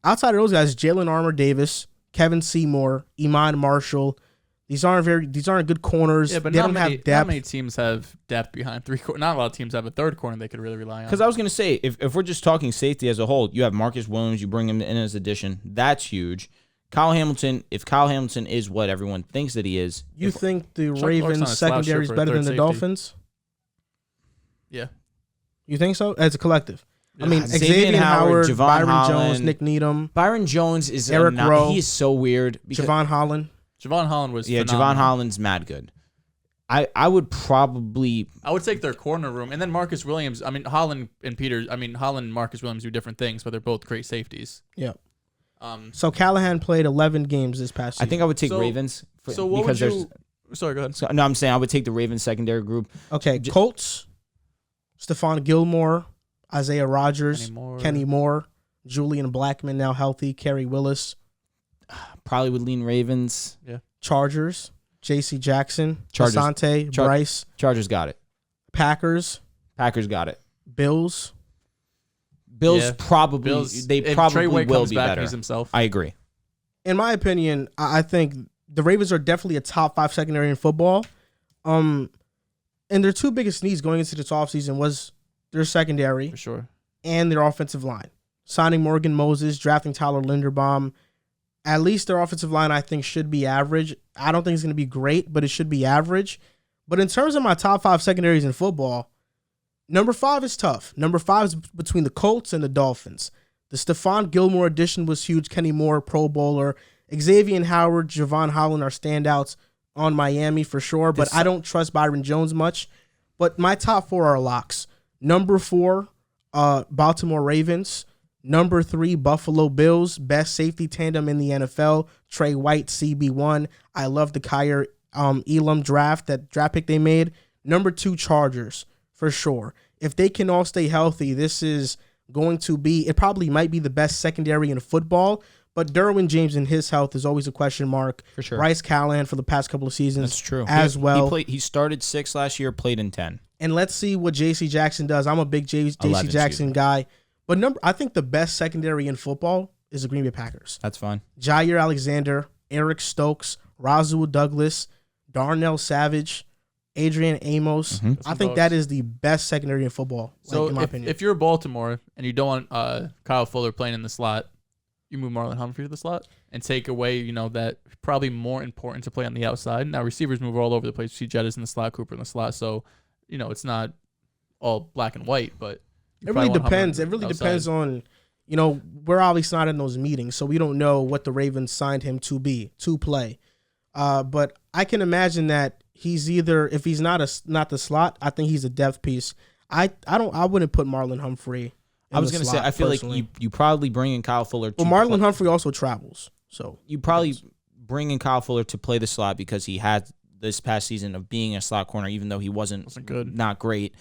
Outside of those guys, Jalen Armour-Davis, Kevin Seymour, Iman Marshall. These aren't good corners. Yeah, but they not don't many, have depth. not many teams have depth behind three corners. Not a lot of teams have a third corner they could really rely on. Because I was going to say, if we're just talking safety as a whole, you have Marcus Williams, you bring him in as addition. That's huge. Kyle Hamilton, if Kyle Hamilton is what everyone thinks that he is. You think the Chuck Clark's on Ravens a slouch secondary is for a better third than the safety. Dolphins? Yeah. You think so? As a collective. I mean, Xavier Xavier Howard, Javon Byron Holland, Jones, Nick Needham, Byron Jones is Eric Rowe, he is so weird. Javon Holland. Javon Holland was Yeah, phenomenal. Javon Holland's mad good. I would probably I would take their corner room. And then Marcus Williams. I mean, Holland and Marcus Williams do different things, but they're both great safeties. Yeah. So Callahan played 11 games this past season. I think I would take So- Ravens. So what would you... Sorry, go ahead. No, I'm saying I would take the Ravens secondary group. Okay, Colts, Stephon Gilmore, Isaiah Rodgers, Kenny Moore, Julian Blackmon now healthy, Kerry Willis. Probably would lean Ravens. Yeah. Chargers, J.C. Jackson, Chargers. Asante, Bryce. Chargers got it. Packers, Packers got it. Bills. Bills Yeah. probably Bills, they if probably Trey White will comes be back, better. he's himself. I agree. In my opinion, I think the Ravens are definitely a top 5 secondary in football. And their two biggest needs going into this offseason was their secondary For sure. and their offensive line. Signing Morgan Moses, drafting Tyler Linderbaum. At least their offensive line, I think, should be average. I don't think it's going to be great, but it should be average. But in terms of my top 5 secondaries in football, number 5 is tough. Number 5 is between the Colts and the Dolphins. The Stephon Gilmore addition was huge. Kenny Moore, Pro Bowler. Xavier Howard, Javon Holland are standouts on Miami for sure, but I don't trust Byron Jones much. But my top 4 are locks. Number 4, Baltimore Ravens. Number 3, Buffalo Bills. Best safety tandem in the NFL. Trey White, CB1. I love the Kyer Elam draft pick they made. Number 2, Chargers, for sure. If they can all stay healthy, this is going to be, it probably might be the best secondary in football, but Derwin James and his health is always a question mark. For sure. Bryce Callahan for the past couple of seasons. That's true. As well. He started 6 last year, played in 10. And let's see what J.C. Jackson does. I'm a big J.C. 11, Jackson guy. But I think the best secondary in football is the Green Bay Packers. That's fine. Jair Alexander, Eric Stokes, Rasul Douglas, Darnell Savage, Adrian Amos. I think that is the best secondary in football, So in my opinion. if you're Baltimore and you don't want Kyle Fuller playing in the slot, you move Marlon Humphrey to the slot and take away, that probably more important to play on the outside. Now receivers move all over the place. You see Jettis in the slot, Cooper in the slot. So, it's not all black and white, but it really depends. It really depends on, we're obviously not in those meetings, so we don't know what the Ravens signed him to play. But I can imagine that he's either, if he's not the slot, I think he's a depth piece. I wouldn't put Marlon Humphrey. I was going to say, I feel personally. like you probably bring in Kyle Fuller. Well, Marlon Humphrey also travels, so you probably bring in Kyle Fuller to play the slot because he had this past season of being a slot corner, even though he wasn't good, not great,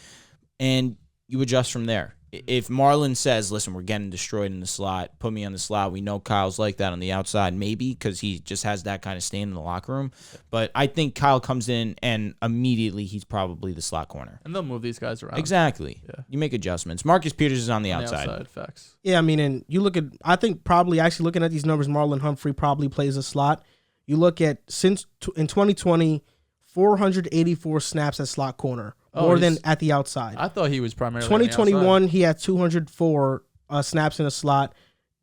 and you adjust from there. If Marlon says, listen, we're getting destroyed in the slot, put me on the slot. We know Kyle's like that on the outside, maybe because he just has that kind of stand in the locker room. But I think Kyle comes in and immediately he's probably the slot corner. And they'll move these guys around. Exactly. Yeah. You make adjustments. Marcus Peters is on the outside. Facts. Yeah, I mean, and you look at, I think probably actually looking at these numbers, Marlon Humphrey probably plays a slot. You look at, in 2020, 484 snaps at slot corner, more than at the outside. I thought he was primarily 2021, he had 204 snaps in a slot,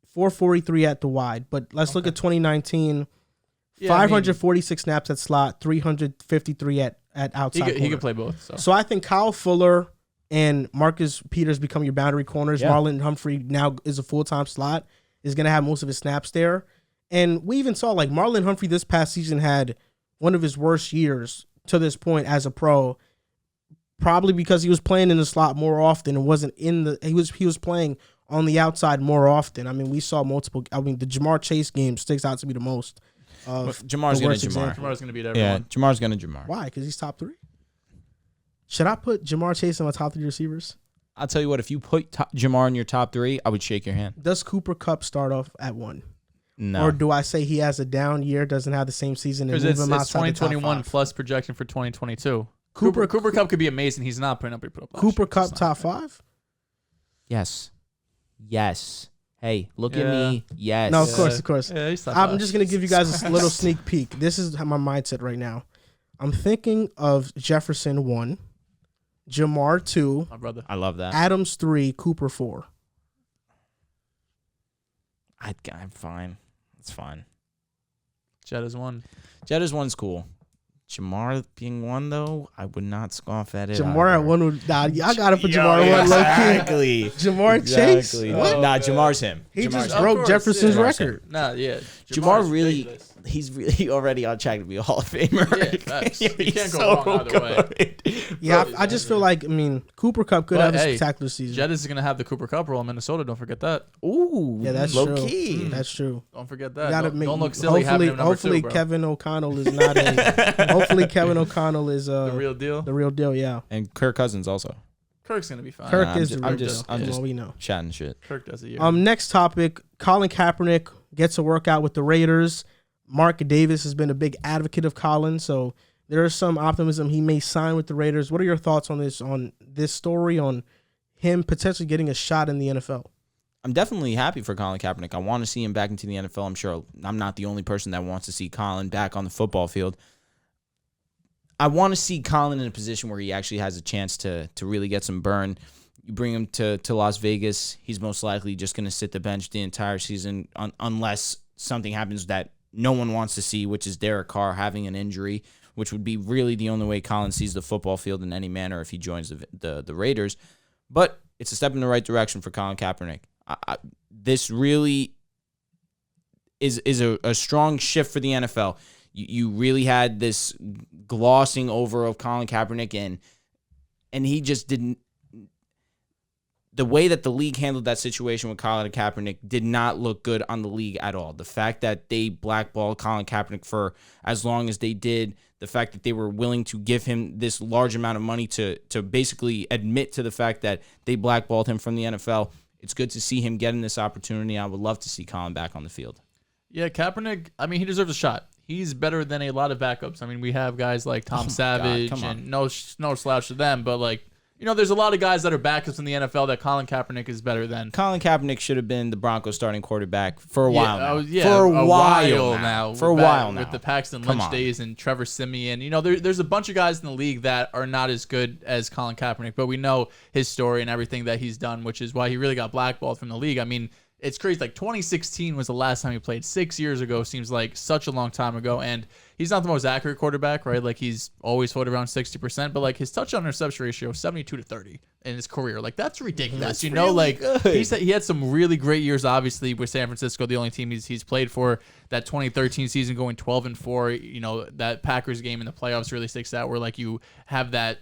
443 at the wide. But let's look at 2019, 546 snaps at slot, 353 at outside. He could play both. So I think Kyle Fuller and Marcus Peters become your boundary corners. Yeah. Marlon Humphrey now is a full-time slot, is going to have most of his snaps there. And we even saw Marlon Humphrey this past season had one of his worst years to this point as a pro, probably because he was playing in the slot more often and wasn't he was playing on the outside more often. I mean, we saw multiple. I mean, the Jamar Chase game sticks out to me the most. Jamar's going to Jamar. Jamar's going to beat everyone. Yeah, Jamar's going to Jamar. Why? Because he's top 3. Should I put Jamar Chase in my top 3 receivers? I'll tell you what, if you put Jamar in your top 3, I would shake your hand. Does Cooper Kupp start off at 1? No. Or do I say he has a down year, doesn't have the same season, and Because move him it's outside the top 2021 5? plus projection for 2022. Cooper Kupp could be amazing. He's not putting up what he put up last Cooper year. Kupp It's top not. 5? Yes. Hey, look at Yeah. me. Yes. No, of course. Yeah, he's top I'm 5. just going to give you guys a little sneak peek. This is my mindset right now. I'm thinking of Jefferson 1, Jamar 2, My brother. I love that. Adams 3, Cooper 4. I'm fine. It's fine. Jed is 1. Jetta's 1's cool. Jamar being 1, though, I would not scoff at it. Jamar at either. 1 would. Nah, I got to put Jamar at 1 low key. Exactly. Jamar Chase? Exactly. What? Nah, Jamar's him. He Jamar's just him. broke course, Jefferson's yeah. record. Nah, yeah. Jamar is really, ridiculous. he's really already on track to be a Hall of Famer. Yeah, facts. You He's can't go wrong either way. Yeah, Bro, I just feel like, Cooper Kupp could But, have a hey, spectacular season. Jed is going to have the Cooper Kupp role in Minnesota. Don't forget that. Ooh, Yeah, that's low true. key. That's true. Don't forget You that. gotta Don't look silly having him number hopefully 2, bro. Kevin O'Connell is not a. Hopefully Kevin O'Connell is The real deal. the real deal. Yeah, And Kirk Cousins also. Kirk's going to be fine. Kirk I'm is ju- the I'm real just- deal. I'm from just- what we know. Chatting shit. Kirk does a year. Next topic: Colin Kaepernick gets a workout with the Raiders. Mark Davis has been a big advocate of Colin, so there is some optimism he may sign with the Raiders. What are your thoughts on this story, on him potentially getting a shot in the NFL? I'm definitely happy for Colin Kaepernick. I want to see him back into the NFL. I'm sure I'm not the only person that wants to see Colin back on the football field. I want to see Colin in a position where he actually has a chance to really get some burn. You bring him to Las Vegas, he's most likely just going to sit the bench the entire season unless something happens that no one wants to see, which is Derek Carr having an injury, which would be really the only way Colin sees the football field in any manner if he joins the Raiders. But it's a step in the right direction for Colin Kaepernick. This really is a strong shift for the NFL. You really had this glossing over of Colin Kaepernick, and he just didn't. The way that the league handled that situation with Colin Kaepernick did not look good on the league at all. The fact that they blackballed Colin Kaepernick for as long as they did, the fact that they were willing to give him this large amount of money to basically admit to the fact that they blackballed him from the NFL, it's good to see him getting this opportunity. I would love to see Colin back on the field. Yeah, Kaepernick, he deserves a shot. He's better than a lot of backups. We have guys like Tom Savage, come on. and no slouch to them, but there's a lot of guys that are backups in the NFL that Colin Kaepernick is better than. Colin Kaepernick should have been the Broncos starting quarterback for a while now. For a while now. For a while now. With the Paxton Come Lynch on. days and Trevor Siemian. There's a bunch of guys in the league that are not as good as Colin Kaepernick, but we know his story and everything that he's done, which is why he really got blackballed from the league. It's crazy. 2016 was the last time he played. 6 years ago seems like such a long time ago. And he's not the most accurate quarterback, right? He's always floated around 60%, but his touchdown interception ratio is 72-30 in his career. That's ridiculous. That's really good. He had some really great years, obviously, with San Francisco, the only team he's played for. That 2013 season going 12-4, that Packers game in the playoffs really sticks out, where you have that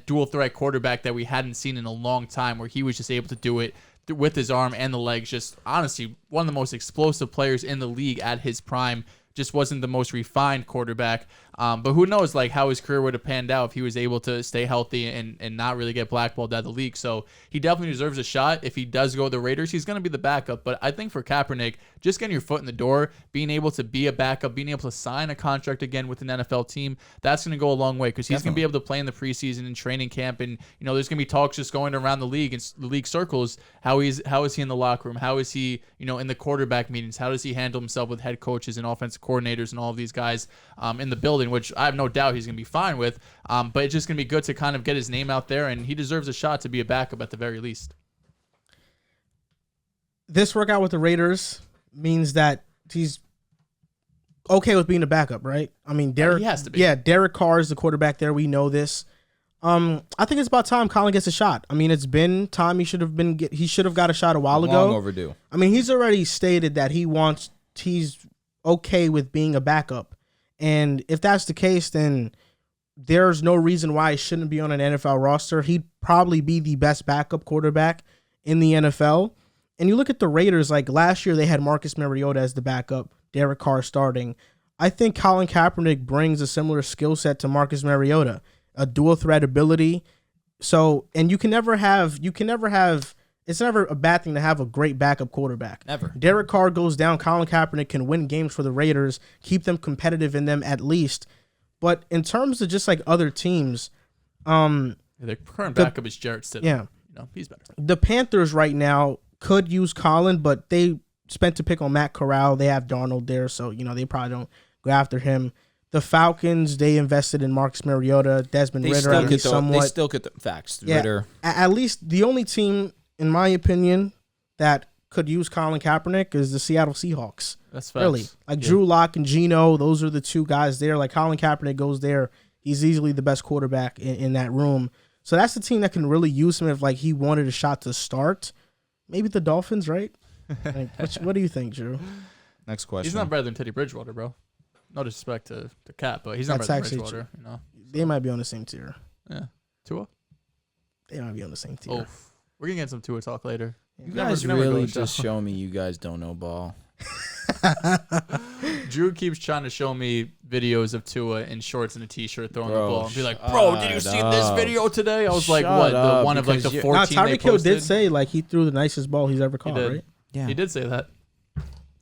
dual threat quarterback that we hadn't seen in a long time, where he was just able to do it with his arm and the legs. Just honestly, one of the most explosive players in the league at his prime. Just wasn't the most refined quarterback. But who knows how his career would have panned out if he was able to stay healthy and not really get blackballed out of the league. So he definitely deserves a shot. If he does go to the Raiders, he's going to be the backup. But I think for Kaepernick, just getting your foot in the door, being able to be a backup, being able to sign a contract again with an NFL team, that's going to go a long way, because he's going to be able to play in the preseason and training camp. And there's going to be talks just going around the league and the league circles. How is he in the locker room? How is he in the quarterback meetings? How does he handle himself with head coaches and offensive coordinators and all of these guys in the building, which I have no doubt he's going to be fine with. But it's just going to be good to kind of get his name out there, and he deserves a shot to be a backup at the very least. This workout with the Raiders means that he's okay with being a backup, right? Derek. He has to be. Yeah, Derek Carr is the quarterback there. We know this. I think it's about time Colin gets a shot. It's been time he should have got a shot a while ago. Long overdue. He's already stated that he's okay with being a backup. And if that's the case, then there's no reason why he shouldn't be on an NFL roster. He'd probably be the best backup quarterback in the NFL. And you look at the Raiders, last year they had Marcus Mariota as the backup, Derek Carr starting. I think Colin Kaepernick brings a similar skill set to Marcus Mariota, a dual threat ability. So, and you can never have. It's never a bad thing to have a great backup quarterback. Never. Derek Carr goes down. Colin Kaepernick can win games for the Raiders, keep them competitive in them at least. But in terms of just like other teams, Their current backup is Jarrett Stidham. Yeah. You know, he's better. The Panthers right now could use Colin, but they spent to pick on Matt Corral. They have Darnold there, so they probably don't go after him. The Falcons, they invested in Marcus Mariota, Desmond Ridder, at least somewhat. They still get the facts. Yeah, Ridder. At least the only team, in my opinion, that could use Colin Kaepernick is the Seattle Seahawks. That's facts. Really. Like Drew Lock and Geno, those are the two guys there. Like Colin Kaepernick goes there. He's easily the best quarterback in that room. So that's the team that can really use him if like he wanted a shot to start. Maybe the Dolphins, right? Like, what do you think, Drew? Next question. He's not better than Teddy Bridgewater, bro. No disrespect to Cap, but he's not That's better than actually Bridgewater. You know? They might be on the same tier. Yeah. Tua? They might be on the same tier. Oh, we're going to get some Tua talk later. You guys never really go just down. show me you guys don't know ball. Drew keeps trying to show me videos of Tua in shorts and a t-shirt throwing Bro, the ball and be like, bro, did you see this video today? I was like, Shut what? The up, one of like the because 14 Nah, they Tyreek Hill posted? did say like he threw the nicest ball he's ever caught, did. right? Yeah. He did say that.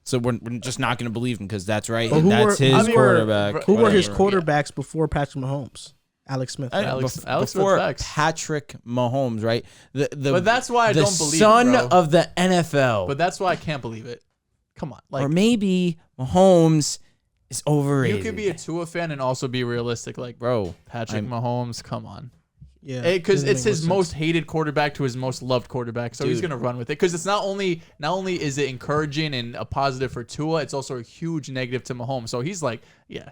So we're just not going to believe him because that's right. But who That's were- his I mean, quarterback. Who were his Whatever. quarterbacks before Patrick Mahomes? Alex Smith. Alex Smith before facts. Patrick Mahomes, right? The But that's why I the don't believe son it, bro. of the NFL. But that's why I can't believe it. Come on. Like, or maybe Mahomes is you overrated. could be a Tua fan and also be realistic. Like, bro. Patrick Mahomes, come on. Yeah, Because doesn't it's make his more most sense. hated quarterback to his most loved quarterback, so he's Dude. gonna run with it. Because it's not only is it encouraging and a positive for Tua, it's also a huge negative to Mahomes. So he's like, yeah,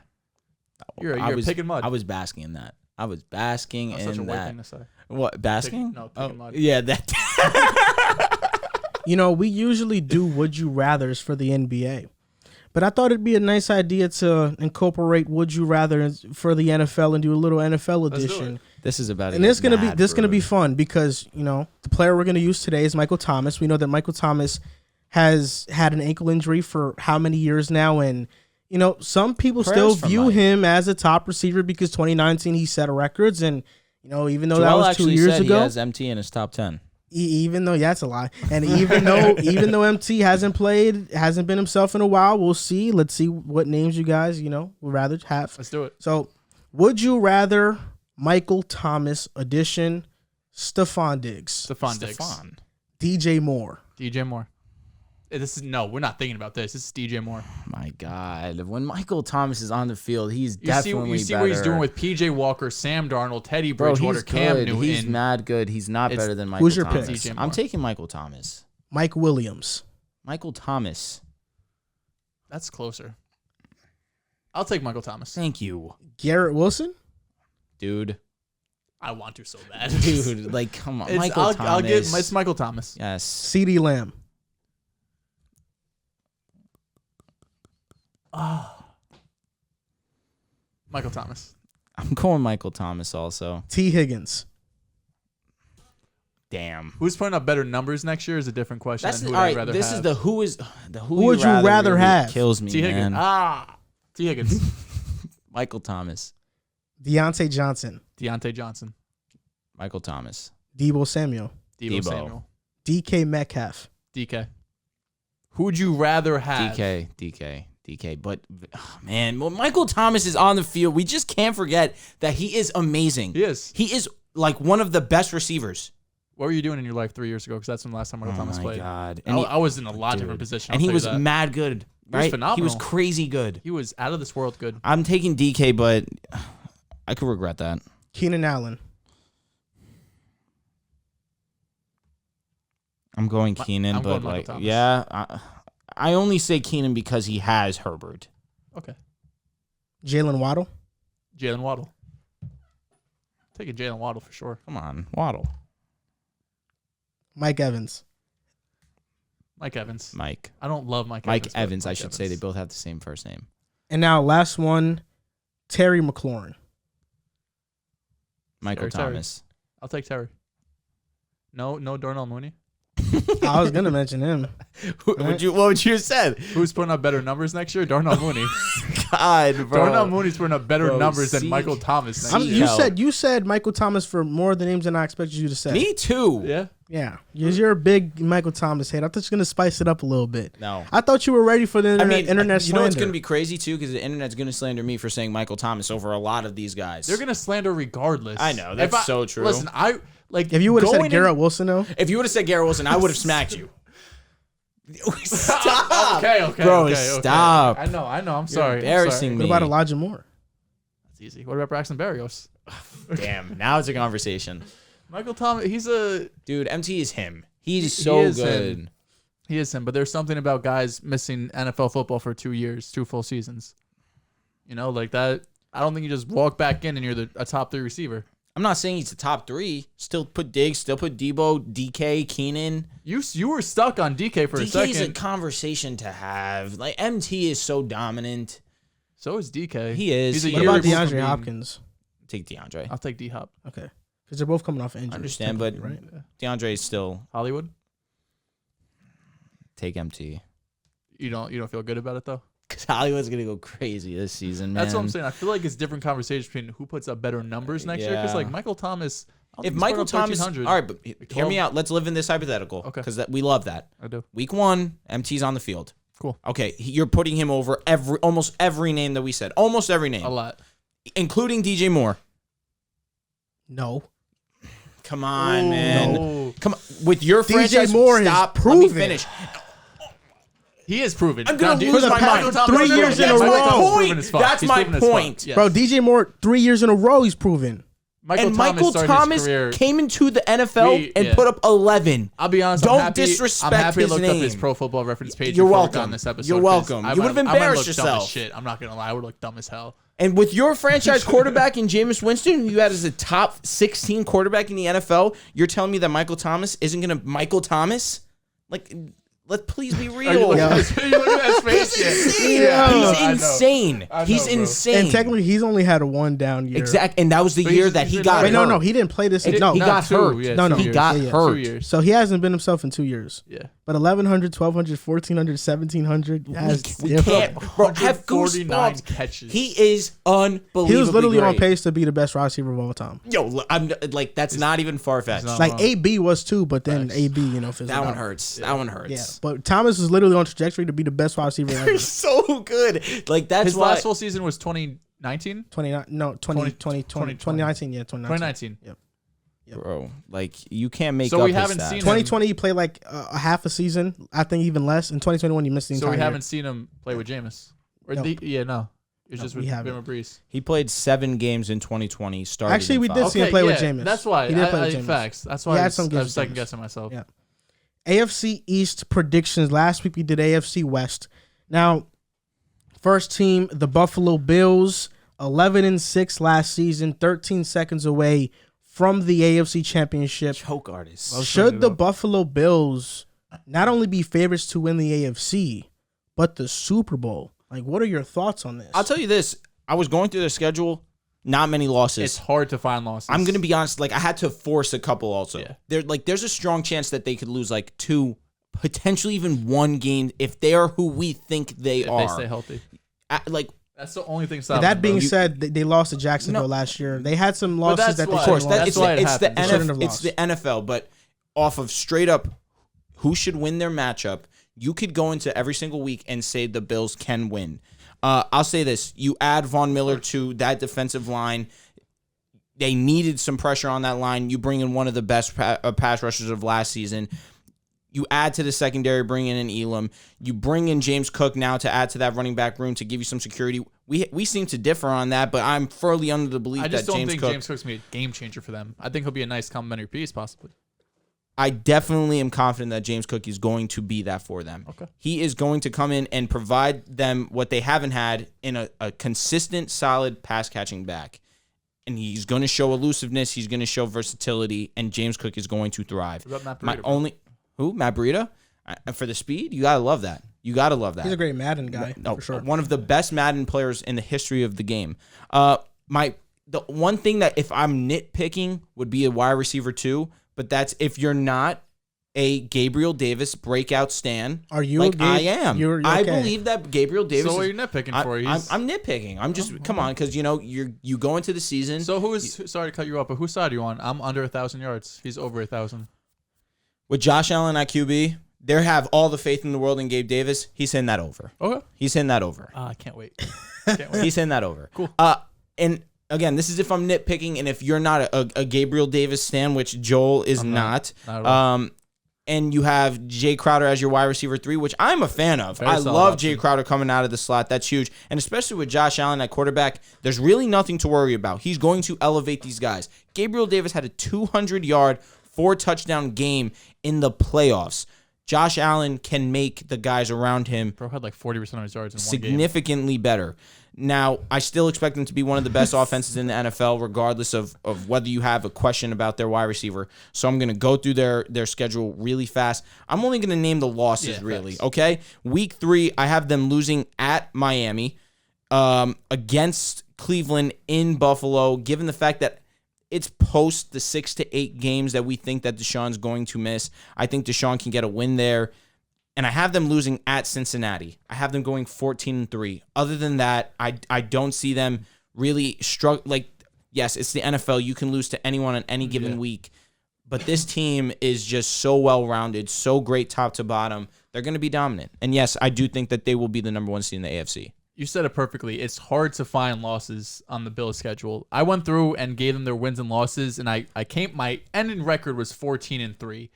you're picking mud. I was basking in that. I was basking That's in such a white that. thing to say. What, basking? Picking mud. Yeah, that. We usually do would you rathers for the NBA. But I thought it'd be a nice idea to incorporate would you rather for the NFL and do a little NFL Let's do edition. it. This is about to And get this gonna be mad, gonna be bro. fun because the player we're gonna use today is Michael Thomas. We know that Michael Thomas has had an ankle injury for how many years now, and some people still Prayers for view Mike. him as a top receiver because 2019 he set records, and even though that Joel was 2 actually years said ago, he has MT in his top 10. even though that's a lie, and even though MT hasn't been himself in a while, we'll see. Let's see what names you guys would rather have. Let's do it. So, would you rather Michael Thomas edition? Stephon Diggs, Stephon Diggs. DJ Moore. DJ Moore. We're not thinking about this. This is DJ Moore. My God. When Michael Thomas is on the field, he's You definitely see better. what he's doing with PJ Walker, Sam Darnold, Teddy Bro, Bridgewater, he's Cam good. Newton. He's mad good. He's not It's- better than Michael Who's your Thomas. pick? DJ I'm Moore. taking Michael Thomas. Mike Williams. Michael Thomas. That's closer. I'll take Michael Thomas. Thank you, Garrett Wilson. dude. I want to so bad. Dude, like, come on. Michael Thomas. It's Michael Thomas. Yes. CeeDee Lamb. Michael Thomas. I'm going Michael Thomas also. T. Higgins. Damn. Who's putting up better numbers next year is a different question. That's than who all I'd right. rather This have. is the who would you rather really have? kills me, T. Higgins. man. T. Higgins. Michael Thomas. Deontay Johnson. Deontay Johnson. Michael Thomas. Debo Samuel. Debo Samuel. DK Metcalf. DK. Who would you rather have? DK. But man, when Michael Thomas is on the field, we just can't forget that he is amazing. He is. He is like one of the best receivers. What were you doing in your life 3 years ago? Because that's when the last time Michael Thomas Oh my played. God. I was in a lot different position. And he was mad good. Right? He was phenomenal. crazy good. He was out of this world good. I'm taking DK, but I could regret that. Keenan Allen. I'm going Keenan, I'm but going Michael like, Thomas. yeah, I only say Keenan because he has Herbert. Okay. Jalen Waddle. Jalen Waddle. Taking Jalen Waddle for sure. Come on, Waddle. Mike Evans. Mike Evans. Mike I don't love Mike Evans, Evans. but I Mike should say. They Evans. both have the same first name. And now last one, Terry McLaurin. Michael Terry. Thomas. I'll take Terry. No Darnell Mooney. I was gonna mention him. What would you have said? Who's putting up better numbers next year? Darnell Mooney. God, bro. Darnell Mooney's putting up better numbers than Michael Thomas next year. You said Michael Thomas for more the names than I expected you to say. Me too. Yeah. Yeah, you're a big Michael Thomas hater. I thought you were gonna spice it up a little bit. No, I thought you were ready for the internet You slander. know what's gonna be crazy too, because the internet's gonna slander me for saying Michael Thomas over a lot of these guys. They're gonna slander regardless. I know that's so true. Listen, if you would have said Garrett Wilson, though. If you would have said Garrett Wilson, I would have smacked you. Stop. Okay, Bro, stop. I know. I'm sorry. Embarrassing me. What about Elijah Moore? That's easy. What about Braxton Berrios? Damn, now it's a conversation. Michael Thomas, he's a dude. MT is him. He's so good. He is him, but there's something about guys missing NFL football for 2 years, 2 full seasons. You know, like that. I don't think you just walk back in and you're a top 3 receiver. I'm not saying he's the top 3. Still put Diggs, still put Debo, DK, Keenan. You were stuck on DK for a second. DK is a conversation to have. Like MT is so dominant. So is DK. He is. What about DeAndre Hopkins? Take DeAndre. I'll take D-Hop. Okay. Because they're both coming off injuries. I understand, but right? DeAndre is still Hollywood. Take MT. You don't feel good about it though? Because Hollywood's gonna go crazy this season, man. That's what I'm saying. I feel like it's different conversation between who puts up better numbers next year. Because like Michael Thomas, if Michael Thomas, all right, but hear me out. Let's live in this hypothetical. Okay. Because we love that. I do. Week 1, MT's on the field. Cool. Okay, you're putting him over almost every name that we said. Almost every name. A lot. Including DJ Moore. No. Come on, man. No. Come on. With your DJ franchise, Moore stop. is Let me proven. finish. He is proven. I'm gonna Now, lose the my past mind. 3 years in a row. That's my point. Yes. Bro, DJ Moore, 3 years in a row, he's proven. Michael started Thomas his career. came into the NFL and put up 11. I'll be honest. Don't I'm happy, disrespect I'm happy his I looked up his name. Pro Football Reference page. You're before we welcome. got on this episode, You're 'cause welcome. I You would have might- I might embarrassed look dumb as yourself. shit. I'm not gonna lie. I would look dumb as hell. And with your franchise quarterback in Jameis Winston, who you had as a top 16 quarterback in the NFL, you're telling me that Michael Thomas isn't going to Michael Thomas? Like, let's please be real. Are you looking at his face? He's insane. I know, He's bro. insane. And technically, he's only had a one down year. Exact. And that was the But year he's that he been got hurt. Wait, hurt. no, he didn't play this. He No, got hurt. No, no. he got hurt. 2 years. So he hasn't been himself in 2 years. Yeah. But 1,100, 1,200, 1,400, 1,700. We can't. Bro, have 149 goosebumps. catches. He is unbelievable. He was literally on pace to be the best wide receiver of all time. Yo, I'm like, that's not even far fetched. not- Like wrong. AB was too, but then Facts. AB, fizzled That one out. hurts. That one hurts. Yeah, but Thomas was literally on trajectory to be the best wide receiver ever. He's so good. Like that's His why. last full season was 2019. 2019, yeah, 2019. 2019. Yep. Bro, like you can't make So up we his haven't stats. seen 2020, he played like a half a season. I think even less. In 2021, he missed the So entire we year. haven't seen him play with Jameis. Or Nope. no. It's No, just we with haven't. Bim Breeze. He played 7 games in 2020. Started Actually, in we 5. did see him play with Jameis. That's why. He did play with Jameis. Facts. That's He why had I some was games with second Jameis. guessing myself. Yeah. AFC East predictions. Last week we did AFC West. Now, first team, the Buffalo Bills, 11-6 last season, 13 seconds away from the AFC Championship. Choke artist. Should the Buffalo Bills not only be favorites to win the AFC, but the Super Bowl? Like, what are your thoughts on this? I'll tell you this. I was going through their schedule. Not many losses. It's hard to find losses. I'm gonna be honest. Like I had to force a couple. Also, Yeah. there's a strong chance that they could lose like 2, potentially even 1 game if they are who we think they if are. they stay healthy. Like That's the only thing stopping that being them, said, they lost to Jacksonville last year. They had some losses that's that they why- of should course, have that, lost. it's why it the happened. They shouldn't have it's lost. the NFL, but off of straight up who should win their matchup, you could go into every single week and say the Bills can win. I'll say this: you add Von Miller to that defensive line. They needed some pressure on that line. You bring in one of the best pass rushers of last season. You add to the secondary, bring in Elam. You bring in James Cook now to add to that running back room to give you some security. We seem to differ on that, but I'm firmly under the belief I just that don't James think Cook. James Cook's gonna be a game changer for them. I think he'll be a nice complimentary piece, possibly. I definitely am confident that James Cook is going to be that for them. Okay. He is going to come in and provide them what they haven't had in a consistent, solid pass catching back. And he's going to show elusiveness. He's going to show versatility, and James Cook is going to thrive. What about Matt My Breida, only Matt Breida, for the speed, you gotta love that. You gotta love that. He's a great Madden guy, No, for sure. one of the best Madden players in the history of the game. The one thing that if I'm nitpicking would be a wide receiver too, but that's if you're not a Gabriel Davis breakout stan. Are you? Like I am. You're I okay. believe that Gabriel Davis. So what are you nitpicking for? I'm nitpicking. I'm just come on, because you go into the season. So sorry to cut you off, but whose side are you on? I'm under 1,000 yards. He's over 1,000. With Josh Allen at QB, they have all the faith in the world in Gabe Davis. He's hitting that over. Okay. He's hitting that over. I can't wait. He's hitting that over. Cool. And again, this is if I'm nitpicking, and if you're not a Gabriel Davis stan, which Joel is I'm not. Not at all. And you have Jay Crowder as your wide receiver 3, which I'm a fan of. Very I solid love option. Jay Crowder coming out of the slot. That's huge. And especially with Josh Allen at quarterback, there's really nothing to worry about. He's going to elevate these guys. Gabriel Davis had a 200-yard, 4-touchdown game in the playoffs. Josh Allen can make the guys around him Bro had like 40% of his yards in one game. significantly better. Now, I still expect them to be one of the best offenses in the NFL, regardless of whether you have a question about their wide receiver. So I'm going to go through their schedule really fast. I'm only going to name the losses, really, facts. okay? Week 3, I have them losing at Miami, against Cleveland in Buffalo, given the fact that it's post the 6 to 8 games that we think that Deshaun's going to miss. I think Deshaun can get a win there. And I have them losing at Cincinnati. I have them going 14-3. Other than that, I don't see them really struggle. Like, yes, it's the NFL. You can lose to anyone on any given week. But this team is just so well-rounded, so great top to bottom. They're going to be dominant. And yes, I do think that they will be the number 1 seed in the AFC. You said it perfectly. It's hard to find losses on the Bills' schedule. I went through and gave them their wins and losses, and my ending record was 14-3.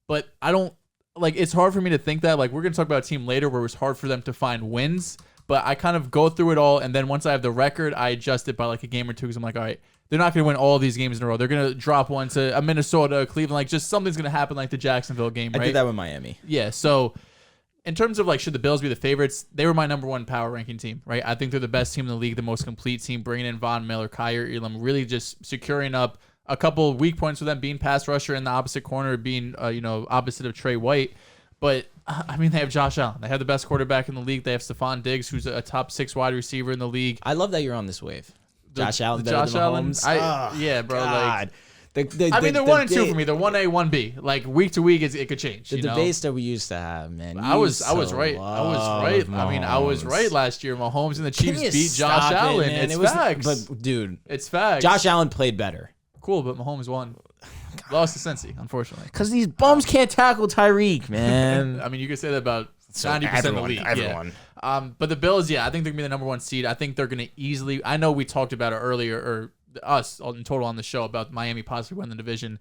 But I don't. Like, it's hard for me to think that. Like, we're going to talk about a team later where it was hard for them to find wins. But I kind of go through it all, and then once I have the record, I adjust it by like a game or two because I'm like, all right, they're not going to win all of these games in a row. They're going to drop one to a Minnesota, Cleveland. Like, just something's going to happen like the Jacksonville game, right? I did that with Miami. Yeah, so in terms of, like, should the Bills be the favorites, they were my number 1 power ranking team, right? I think they're the best team in the league, the most complete team, bringing in Von Miller, Kyer Elam, really just securing up a couple of weak points for them, being pass rusher in the opposite corner, being, opposite of Trey White. But, I mean, they have Josh Allen. They have the best quarterback in the league. They have Stephon Diggs, who's a top 6 wide receiver in the league. I love that you're on this wave. Josh Allen, Josh Allen. Yeah, bro. God. Like, they're 1 and 2 for me. They're 1A, 1B. Like, week to week, it could change. The debates that we used to have, man. I was right. I was right last year. Mahomes and the Chiefs beat Josh Allen. It's facts. But, dude, it's facts. Josh Allen played better. Cool, but Mahomes won. Lost to Cincy, unfortunately. Because these bums can't tackle Tyreek, man. I mean, you could say that about 90% of the league. Everyone. Yeah. But the Bills, I think they're going to be the number 1 seed. I think they're going to easily. I know we talked about it earlier, or us in total on the show, about Miami possibly winning the division.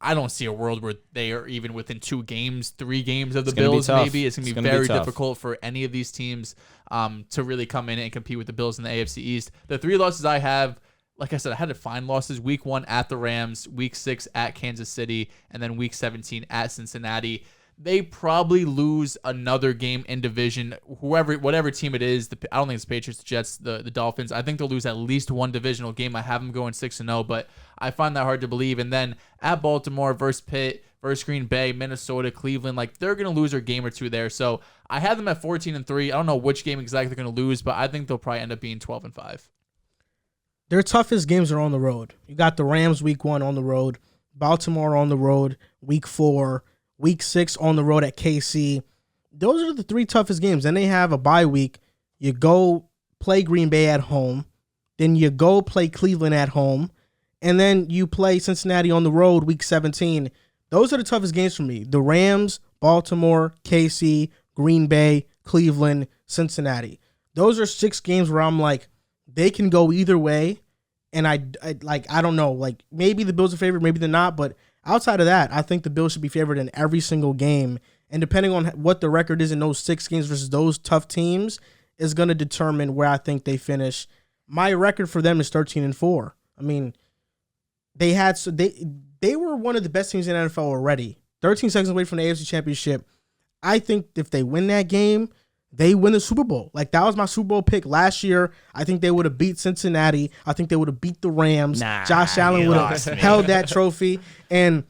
I don't see a world where they are even within 2 games, 3 games of the Bills. Maybe it's going to be very difficult for any of these teams to really come in and compete with the Bills in the AFC East. The 3 losses I have, like I said, I had to find losses. Week 1 at the Rams, Week 6 at Kansas City, and then Week 17 at Cincinnati. They probably lose another game in division. Whatever team it is, I don't think it's the Patriots, the Jets, the Dolphins. I think they'll lose at least 1 divisional game. I have them going 6-0, but I find that hard to believe. And then at Baltimore versus Pitt, versus Green Bay, Minnesota, Cleveland, like they're going to lose a game or 2 there. So I have them at 14-3. I don't know which game exactly they're going to lose, but I think they'll probably end up being 12-5. Their toughest games are on the road. You got the Rams week 1 on the road, Baltimore on the road, week 4, week 6 on the road at KC. Those are the 3 toughest games. Then they have a bye week. You go play Green Bay at home. Then you go play Cleveland at home. And then you play Cincinnati on the road week 17. Those are the toughest games for me. The Rams, Baltimore, KC, Green Bay, Cleveland, Cincinnati. Those are 6 games where I'm like, they can go either way, and I don't know. Like, maybe the Bills are favored, maybe they're not, but outside of that, I think the Bills should be favored in every single game, and depending on what the record is in those 6 games versus those tough teams is going to determine where I think they finish. My record for them is 13-4. I mean, they were one of the best teams in the NFL already. 13 seconds away from the AFC Championship. I think if they win that game, they win the Super Bowl. Like, that was my Super Bowl pick last year. I think they would have beat Cincinnati. I think they would have beat the Rams. Josh Allen would have held that trophy. And,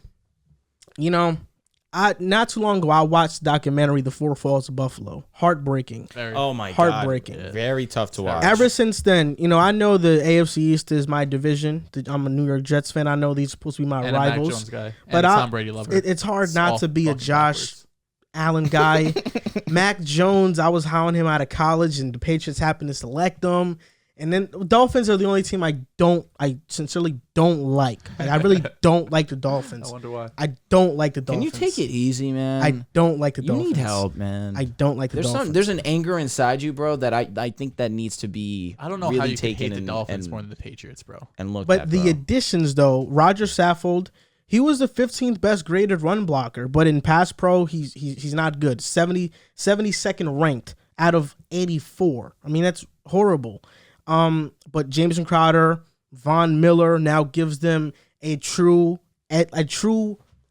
Not too long ago, I watched the documentary The Four Falls of Buffalo. Heartbreaking. Oh my Heartbreaking. God. Very tough to watch. Ever since then, I know the AFC East is my division. I'm a New York Jets fan. I know these are supposed to be my And a Mac rivals. Jones guy. But And a Tom Brady lover. It's hard not to be a fucking Josh backwards. Allen guy. Mac Jones, I was hounding him out of college, and the Patriots happened to select him. And then Dolphins are the only team I sincerely don't like. I really don't like the Dolphins. I wonder why. I don't like the Can Dolphins. you take it easy, man? I don't like the You Dolphins. need help, man. I don't like the Dolphins. There's an anger inside you, bro, that I think that needs to be I don't know really how you can taken hate the and, Dolphins and, more than the Patriots, bro. and looked But at, the bro. additions, though, Roger Saffold, he was the 15th best graded run blocker, but in pass pro, he's not good. 72nd ranked out of 84. I mean, that's horrible. But Jameson Crowder, Von Miller now gives them a true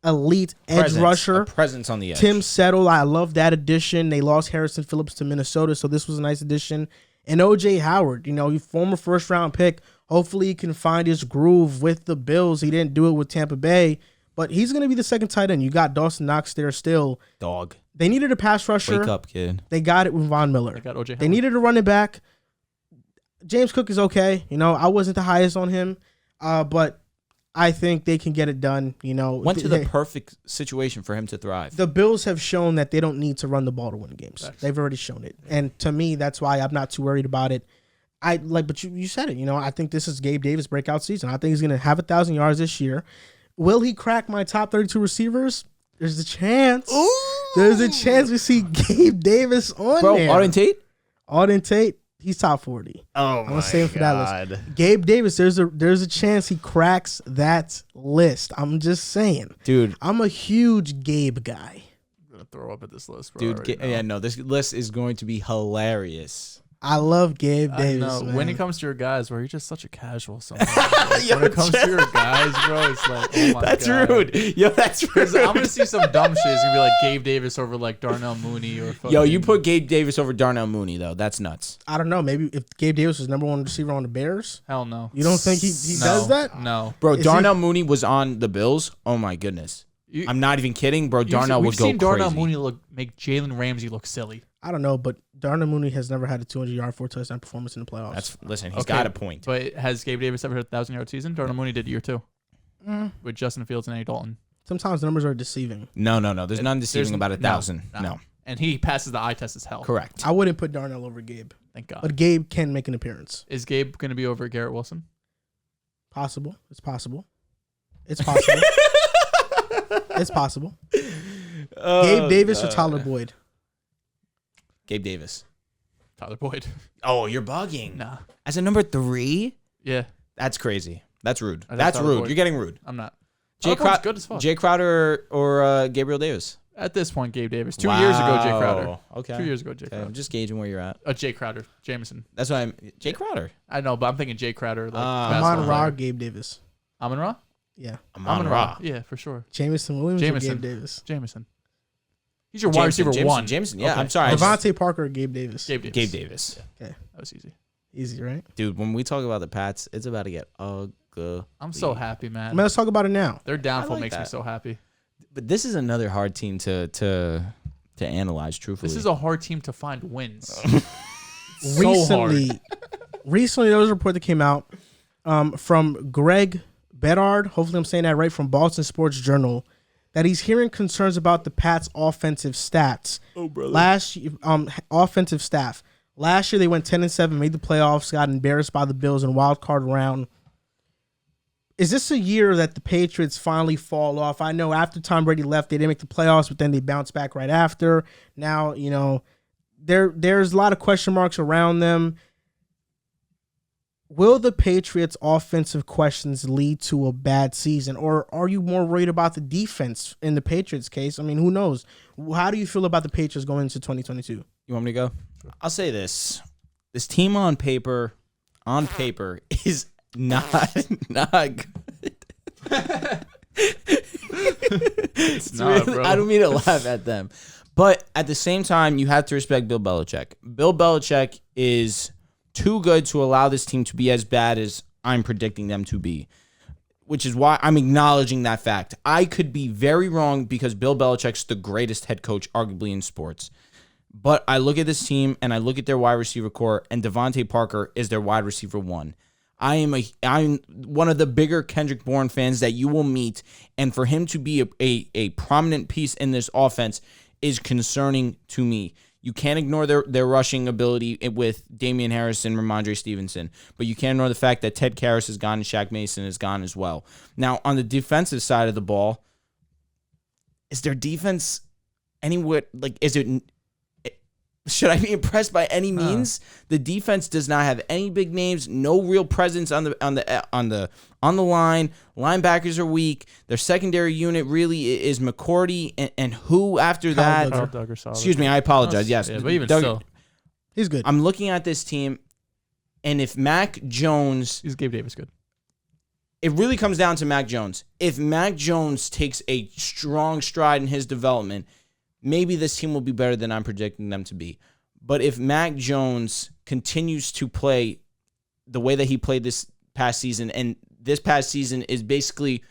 elite edge rusher. A presence on the edge. Tim Settle, I love that addition. They lost Harrison Phillips to Minnesota, so this was a nice addition. And OJ Howard, former first round pick. Hopefully he can find his groove with the Bills. He didn't do it with Tampa Bay, but he's going to be the second tight end. You got Dawson Knox there still. Dog. They needed a pass rusher. Wake up, kid. They got it with Von Miller. They got OJ They Howard. needed a running back. James Cook is okay. I wasn't the highest on him, but I think they can get it done. Went to the perfect situation for him to thrive. The Bills have shown that they don't need to run the ball to win games. Facts. They've already shown it. And to me, that's why I'm not too worried about it. But you said it, I think this is Gabe Davis' breakout season. I think he's going to have 1,000 yards this year. Will he crack my top 32 receivers? There's a chance. Ooh. There's a chance we see Gabe Davis on there. Auden Tate, he's top 40. Oh, I'm going to save him for that list. Gabe Davis, there's a chance he cracks that list. I'm just saying. Dude. I'm a huge Gabe guy. I'm going to throw up at this list, bro. Dude, this list is going to be hilarious. I love Gabe I Davis. know. Man. When it comes to your guys, bro, you're just such a casual sometimes. When it comes to your guys, bro, it's like, oh my That's God. rude. Yo, that's rude. Because I'm going to see some dumb shit. It's going to be like Gabe Davis over like Darnell Mooney or fucking. Yo, you put Gabe Davis over Darnell Mooney, though. That's nuts. I don't know. Maybe if Gabe Davis was number one receiver on the Bears, Hell no. you don't think he does that? No. Bro, Is Darnell Mooney was on the Bills. Oh, my goodness. I'm not even kidding, bro. Darnell would go crazy. We've seen Darnell Mooney make Jalen Ramsey look silly. I don't know, but Darnell Mooney has never had a 200-yard, 4-touchdown performance in the playoffs. Listen, he's Okay, got a point. But has Gabe Davis ever had a 1,000-yard season? Darnell Mooney did year two with Justin Fields and Andy Dalton. Sometimes the numbers are deceiving. No. There's none deceiving about 1,000. No. And he passes the eye test as hell. Correct. I wouldn't put Darnell over Gabe, Thank God. but Gabe can make an appearance. Is Gabe going to be over Garrett Wilson? Possible. It's possible. It's possible. It's possible. Gabe Davis or Tyler Boyd? Gabe Davis. Tyler Boyd. Oh, you're bugging. Nah. As a number 3? Yeah, That's crazy. That's rude. I think That's Tyler rude. Boyd. You're getting rude. I'm not. Jay Tyler Boyd's good as fuck. Jay Crowder or Gabriel Davis? At this point, Gabe Davis. 2 years ago, Jay Crowder. Wow. Okay. 2 years ago, Jay Okay, Crowder. I'm just gauging where you're at. Jay Crowder. Jameson. That's why Jay Crowder. I know, but I'm thinking Jay Crowder. Like Amon Ra, Gabe Davis. Amon Ra? Yeah. Amon Ra. Yeah, for sure. Jamison Williams Jameson. or Gabe Davis? Jameson. He's your wide receiver one. Jameson. Yeah, Okay. I'm sorry. Devontae Parker or Gabe Davis? Gabe Davis. Gabe Davis. Okay. That was easy. Easy, right? Dude, when we talk about the Pats, it's about to get ugly. I'm so happy, man. I mean, let's talk about it now. Their downfall like makes me that. so happy. But this is another hard team to analyze, truthfully. This is a hard team to find wins. So hard. Recently, there was a report that came out from Greg Bedard, hopefully I'm saying that right, from Boston Sports Journal, that he's hearing concerns about the Pats' offensive stats. Oh, brother. Offensive staff. Last year, they went 10-7, made the playoffs, got embarrassed by the Bills in wild card round. Is this a year that the Patriots finally fall off? I know after Tom Brady left, they didn't make the playoffs, but then they bounced back right after. Now, there's a lot of question marks around them. Will the Patriots' offensive questions lead to a bad season, or are you more worried about the defense in the Patriots' case? I mean, who knows? How do you feel about the Patriots going into 2022? You want me to go? I'll say this. This team on paper is not good. It's not, bro. I don't mean to laugh at them. But at the same time, you have to respect Bill Belichick. Bill Belichick is too good to allow this team to be as bad as I'm predicting them to be. which is why I'm acknowledging that fact. I could be very wrong because Bill Belichick's the greatest head coach, arguably, in sports. But I look at this team and I look at their wide receiver core, and Devontae Parker is their wide receiver 1. I'm one of the bigger Kendrick Bourne fans that you will meet, and for him to be a prominent piece in this offense is concerning to me. You can't ignore their rushing ability with Damian Harris and Ramondre Stevenson, but you can't ignore the fact that Ted Karras is gone and Shaq Mason is gone as well. Now, on the defensive side of the ball, is their defense anywhere, like, should I be impressed by any means? The defense does not have any big names, no real presence on the line. Linebackers are weak. Their secondary unit really is McCourty and who after that? Excuse me, I apologize. Yes, yeah, but even Doug, still, he's good. I'm looking at this team, and if Mac Jones, is Gabe Davis good? it really comes down to Mac Jones. If Mac Jones takes a strong stride in his development, maybe this team will be better than I'm predicting them to be. But if Mac Jones continues to play the way that he played this past season, and this past season is basically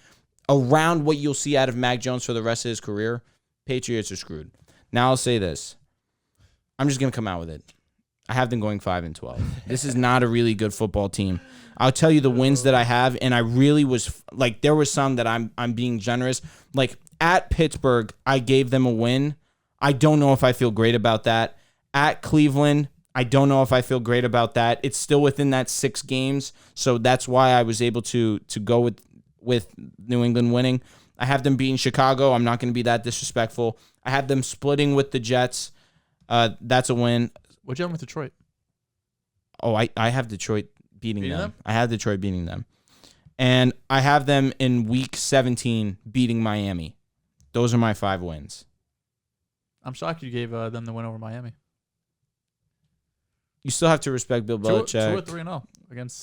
around what you'll see out of Mac Jones for the rest of his career, Patriots are screwed. Now I'll say this. I'm just going to come out with it. I have them going 5-12. This is not a really good football team. I'll tell you the wins that I have, and I really was like, there was some that I'm being generous. Like at Pittsburgh, I gave them a win. I don't know if I feel great about that. At Cleveland, I don't know if I feel great about that. It's still within that 6 games, so that's why I was able to go with New England winning. I have them beating Chicago. I'm not going to be that disrespectful. I have them splitting with the Jets. That's a win. What'd you have with Detroit? Oh, I have Detroit beating them. I have Detroit beating them. And I have them in Week 17 beating Miami. Those are my 5 wins. I'm shocked you gave them the win over Miami. You still have to respect Bill Belichick. 2 or 3-0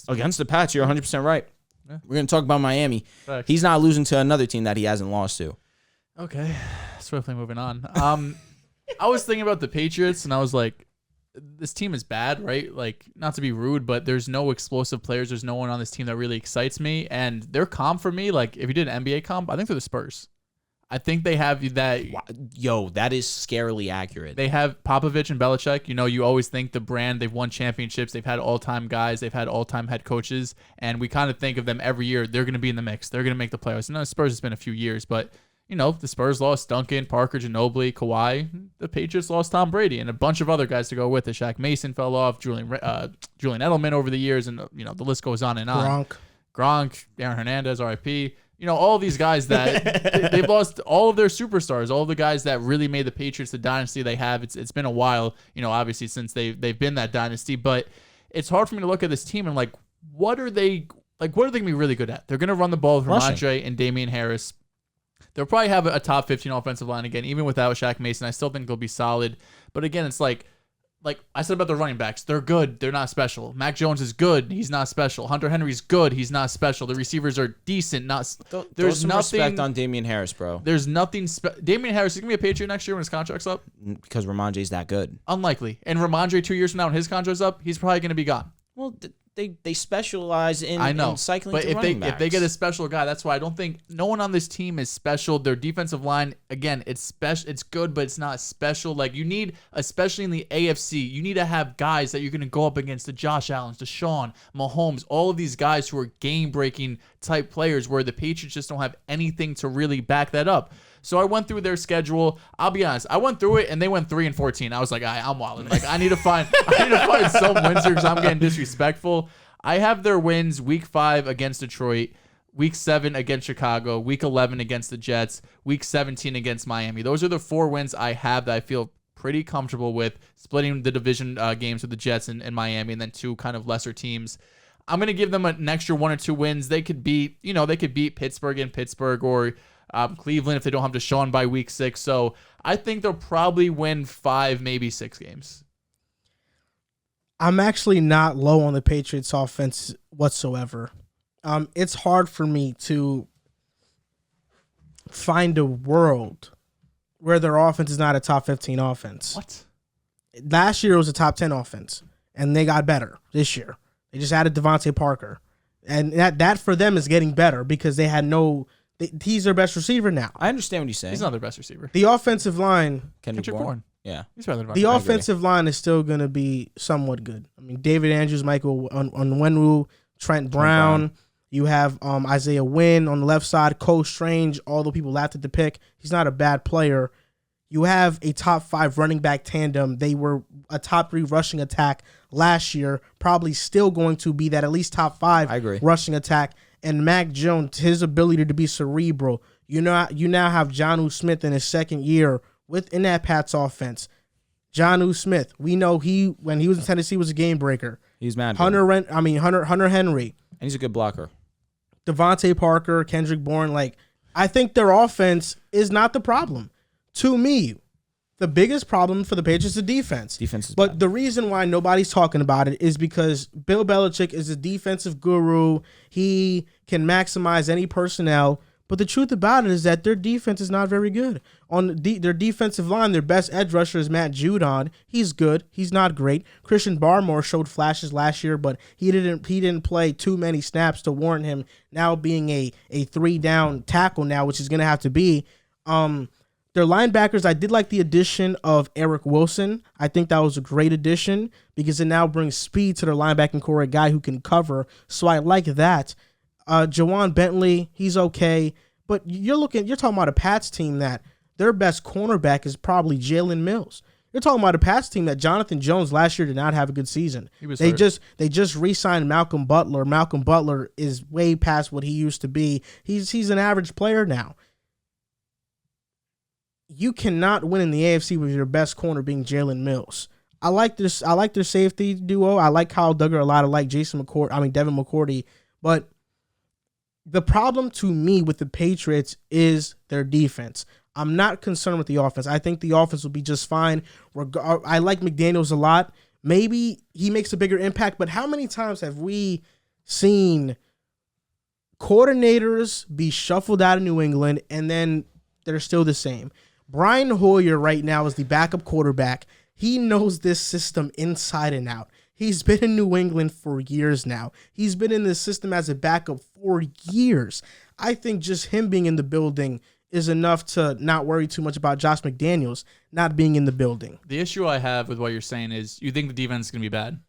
Against the Pats. You're 100% right. Yeah. We're going to talk about Miami. Facts. He's not losing to another team that he hasn't lost to. Okay, swiftly moving on. I was thinking about the Patriots, and I was like, this team is bad, right? Like, not to be rude, but there's no explosive players. There's no one on this team that really excites me. And their comp for me, like, if you did an NBA comp, I think they're the Spurs. I think they have that. Yo, that is scarily accurate. They have Popovich and Belichick. You know, you always think the brand, they've won championships. They've had all-time guys. They've had all-time head coaches. And we kind of think of them every year. They're going to be in the mix. They're going to make the playoffs. And the Spurs, it's been a few years. But, you know, the Spurs lost Duncan, Parker, Ginobili, Kawhi. The Patriots lost Tom Brady and a bunch of other guys to go with it. Shaq Mason fell off. Julian Edelman over the years. And, you know, the list goes on and on. Gronk, Aaron Hernandez, RIP. You know, all these guys that they've lost all of their superstars, all of the guys that really made the Patriots the dynasty they have. It's been a while, you know, obviously since they've been that dynasty, but it's hard for me to look at this team and like, what are they going to be really good at? They're going to run the ball with Ramondre and Damian Harris. They'll probably have a top 15 offensive line again, even without Shaq Mason. I still think they'll be solid. But again, it's like I said about the running backs, they're good. They're not special. Mac Jones is good. He's not special. Hunter Henry's good. He's not special. The receivers are decent. There's some nothing. Respect on Damian Harris, bro. There's nothing. Damian Harris is gonna be a Patriot next year when his contract's up. Because Ramondre's that good. Unlikely. And Ramondre 2 years from now when his contract's up, he's probably gonna be gone. Well, they specialize in cycling. But if they get a special guy, that's why I don't think no one on this team is special. Their defensive line, again, it's special. It's good, but it's not special. Like you need, especially in the AFC, you need to have guys that you're going to go up against: the Josh Allens, the Sean, Mahomes, all of these guys who are game-breaking type players. Where the Patriots just don't have anything to really back that up. So I went through their schedule. I'll be honest. I went through it, and they went 3-14. I was like, I'm wilding. Like I need to find some wins here because I'm getting disrespectful. I have their wins: Week 5 against Detroit, Week 7 against Chicago, Week 11 against the Jets, Week 17 against Miami. Those are the 4 wins I have that I feel pretty comfortable with. Splitting the division games with the Jets and Miami, and then 2 kind of lesser teams. I'm gonna give them an extra 1 or 2 wins. They could beat Pittsburgh in Pittsburgh or Cleveland if they don't have Deshaun by Week 6. So I think they'll probably win 5, maybe 6 games. I'm actually not low on the Patriots offense whatsoever. It's hard for me to find a world where their offense is not a top 15 offense. What? Last year it was a top 10 offense, and they got better this year. They just added Devontae Parker. And that for them is getting better because they had he's their best receiver now. I understand what you're saying. He's not their best receiver. The offensive line, Kendrick Bourne. Yeah. He's better than the offensive line is still going to be somewhat good. I mean, David Andrews, Michael Onwenu, Trent Brown. You have Isaiah Wynn on the left side, Cole Strange, although people laughed at the pick. He's not a bad player. You have a top 5 running back tandem. They were a top 3 rushing attack last year, probably still going to be that at least top 5 rushing attack. And Mac Jones, his ability to be cerebral. You now have Jonnu Smith in his second year within that Pats offense. Jonnu Smith, we know when he was in Tennessee was a game breaker. He's mad. Hunter Henry. And he's a good blocker. Devontae Parker, Kendrick Bourne. I think their offense is not the problem. To me, the biggest problem for the Patriots is the defense. Defense is But bad. the reason why nobody's talking about it is because Bill Belichick is a defensive guru. He can maximize any personnel. But the truth about it is that their defense is not very good. On their defensive line, their best edge rusher is Matt Judon. He's good. He's not great. Christian Barmore showed flashes last year, but he didn't play too many snaps to warrant him now being a 3-down tackle now, which is going to have to be. Their linebackers, I did like the addition of Eric Wilson. I think that was a great addition because it now brings speed to their linebacking core, a guy who can cover. So I like that. Jawan Bentley, he's okay. But you're talking about a Pats team that their best cornerback is probably Jalen Mills. You're talking about a Pats team that Jonathan Jones last year did not have a good season. They just re-signed Malcolm Butler. Malcolm Butler is way past what he used to be. He's an average player now. You cannot win in the AFC with your best corner being Jalen Mills. I like their safety duo. I like Kyle Duggar a lot. I like Devin McCourty. But the problem to me with the Patriots is their defense. I'm not concerned with the offense. I think the offense will be just fine. I like McDaniels a lot. Maybe he makes a bigger impact, but how many times have we seen coordinators be shuffled out of New England and then they're still the same? Brian Hoyer right now is the backup quarterback. He knows this system inside and out. He's been in New England for years now. He's been in this system as a backup for years. I think just him being in the building is enough to not worry too much about Josh McDaniels not being in the building. The issue I have with what you're saying is you think the defense is going to be bad.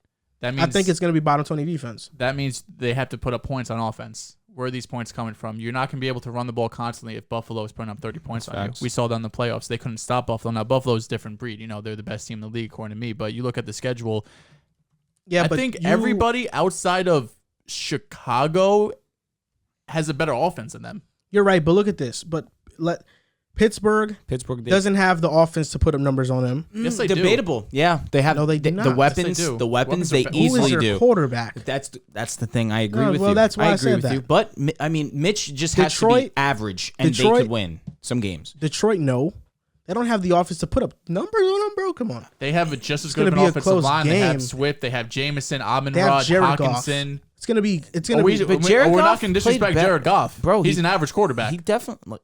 That means I think it's going to be bottom 20 defense. That means they have to put up points on offense. Where are these points coming from? You're not going to be able to run the ball constantly if Buffalo is putting up 30 points on you. We saw that in the playoffs. They couldn't stop Buffalo. Now, Buffalo's a different breed. You know, they're the best team in the league, according to me. But you look at the schedule. Yeah, I think everybody outside of Chicago has a better offense than them. You're right, but look at this. But Pittsburgh doesn't have the offense to put up numbers on them. Yes, they do. Debatable. Yeah, they have. No, they do not. The weapons. Yes, they do. The weapons Who they is easily their do. quarterback? That's the thing. I agree with you. Well, that's why I agree said with that. you. But I mean, Mitch just has to be average, and they could win some games. Detroit, no. They don't have the offense to put up numbers on them, bro. Come on. They have just as It's good of gonna an be a offensive close line. They game. have Swift. They have Jameson, They have Amon-Ra, Jared Goff. Hawkinson. It's gonna be. But Jared we're not Goff going to disrespect played Jared Goff, bro. He's an average quarterback. He definitely.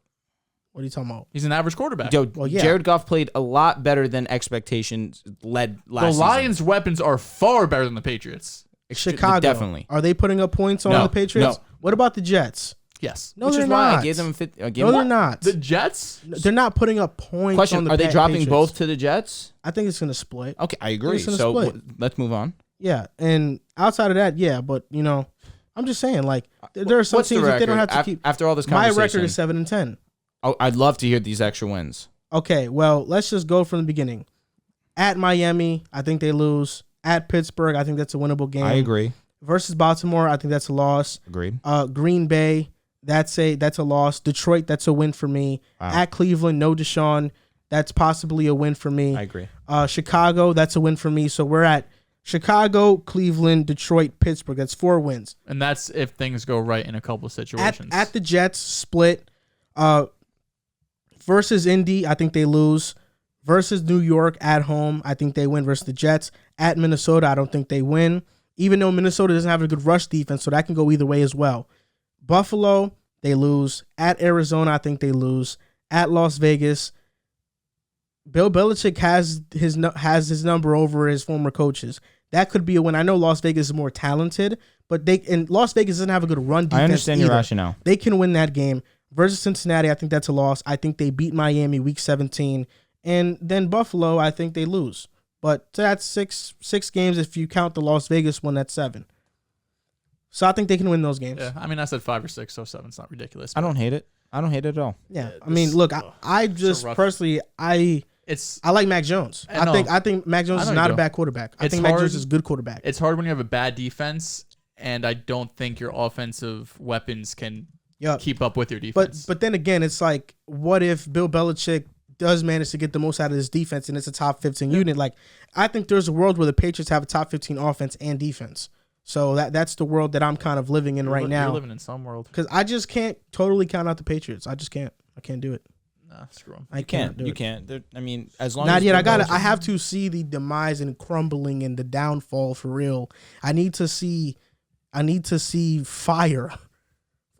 What are you talking about? He's an average quarterback. Yo, Well, yeah. Jared Goff played a lot better than expectations led last The season. Lions' weapons are far better than the Patriots. Chicago. Definitely. Are they putting up points on No, the Patriots? no. What about the Jets? Yes. No, Which they're is why not. I gave them No, they're not. The Jets? They're not putting up points on Question: the Are they dropping Patriots. both to the Jets? I think it's going to split. Okay, I agree. It's gonna So split. let's move on. Yeah, and outside of that, yeah, but I'm just saying, like, there are some What's the teams that they don't have record? to keep. After all this My conversation, record is 7-10. Oh, I'd love to hear these extra wins. Okay, well, let's just go from the beginning. At Miami, I think they lose. At Pittsburgh, I think that's a winnable game. I agree. Versus Baltimore, I think that's a loss. Agreed. Green Bay, that's a loss. Detroit, that's a win for me. Wow. At Cleveland, no Deshaun, that's possibly a win for me. I agree. Chicago, that's a win for me. So we're at Chicago, Cleveland, Detroit, Pittsburgh. That's 4 wins. And that's if things go right in a couple of situations. At the Jets, split. Versus Indy, I think they lose. Versus New York at home, I think they win versus the Jets. At Minnesota, I don't think they win. Even though Minnesota doesn't have a good rush defense, so that can go either way as well. Buffalo, they lose. At Arizona, I think they lose. At Las Vegas, Bill Belichick has his number over his former coaches. That could be a win. I know Las Vegas is more talented, but Las Vegas doesn't have a good run defense. I understand your either. rationale. They can win that game. Versus Cincinnati, I think that's a loss. I think they beat Miami week 17. And then Buffalo, I think they lose. But that's six games. If you count the Las Vegas one, that's 7. So I think they can win those games. Yeah, I mean, I said 5 or 6, so 7's not ridiculous. I don't hate it. I don't hate it at all. Yeah, I mean, look, I just personally, I like Mac Jones. I think Mac Jones is not a bad quarterback. I think Mac Jones is a good quarterback. It's hard when you have a bad defense, and I don't think your offensive weapons can keep up with your defense. But then again, it's like, what if Bill Belichick does manage to get the most out of his defense and it's a top 15 unit? Like, I think there's a world where the Patriots have a top 15 offense and defense. So that's the world that I'm kind of living in right now. You're living in some world. Because I just can't totally count out the Patriots. I just can't. I can't do it. Nah, screw them. I can't. You can't. I mean, as long not as yet. I have to see the demise and crumbling and the downfall for real. I need to see fire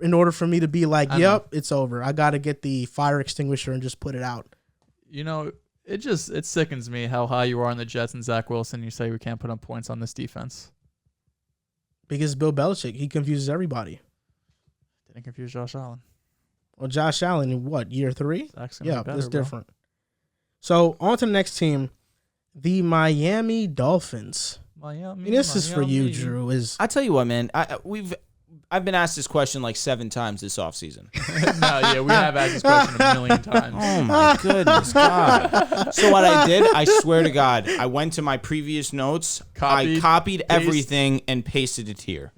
in order for me to be like, yep, it's over. I got to get the fire extinguisher and just put it out. You know, it sickens me how high you are on the Jets and Zach Wilson. You say we can't put up points on this defense. Because Bill Belichick, he confuses everybody. Didn't confuse Josh Allen. Well, Josh Allen in what, year 3? Yeah, better, that's different. So on to the next team, the Miami Dolphins. This is for you, Drew. I tell you what, man. I've been asked this question like 7 times this offseason. We have asked this question a million times. Oh, my goodness, God. So what I did, I swear to God, I went to my previous notes. I copied everything and pasted it here.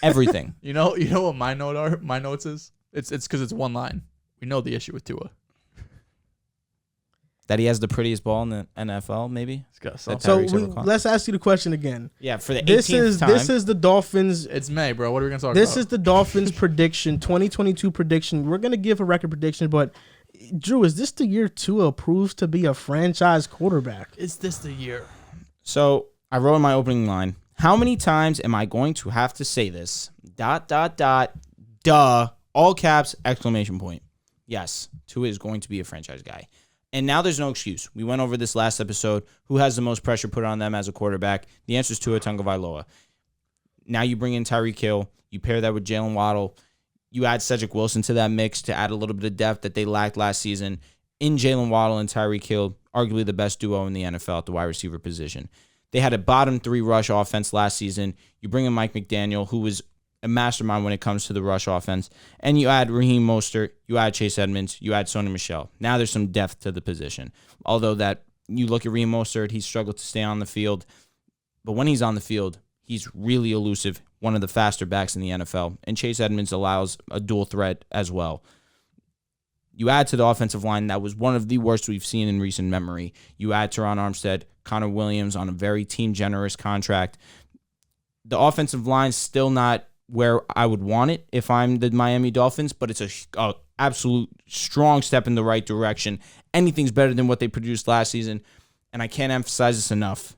Everything. You know what my notes is? It's because it's one line. We know the issue with Tua. That he has the prettiest ball in the NFL, maybe? So let's ask you the question again. Yeah, for the 18th time. This is the Dolphins. It's May, bro. What are we going to talk about? This is the Dolphins prediction, 2022 prediction. We're going to give a record prediction, but Drew, is this the year Tua proves to be a franchise quarterback? Is this the year? So I wrote in my opening line, how many times am I going to have to say this? ... Duh. All caps, exclamation point. Yes, Tua is going to be a franchise guy. And now there's no excuse. We went over this last episode. Who has the most pressure put on them as a quarterback? The answer is Tua Tagovailoa. Now you bring in Tyreek Hill. You pair that with Jalen Waddle. You add Cedric Wilson to that mix to add a little bit of depth that they lacked last season. In Jalen Waddle and Tyreek Hill, arguably the best duo in the NFL at the wide receiver position. They had a bottom 3 rush offense last season. You bring in Mike McDaniel, who was a mastermind when it comes to the rush offense. And you add Raheem Mostert, you add Chase Edmonds, you add Sony Michel. Now there's some depth to the position. Although that you look at Raheem Mostert, he's struggled to stay on the field. But when he's on the field, he's really elusive, one of the faster backs in the NFL. And Chase Edmonds allows a dual threat as well. You add to the offensive line, that was one of the worst we've seen in recent memory. You add Teron Armstead, Connor Williams on a very team-generous contract. The offensive line's still not where I would want it if I'm the Miami Dolphins, but it's a absolute strong step in the right direction. Anything's better than what they produced last season, and I can't emphasize this enough.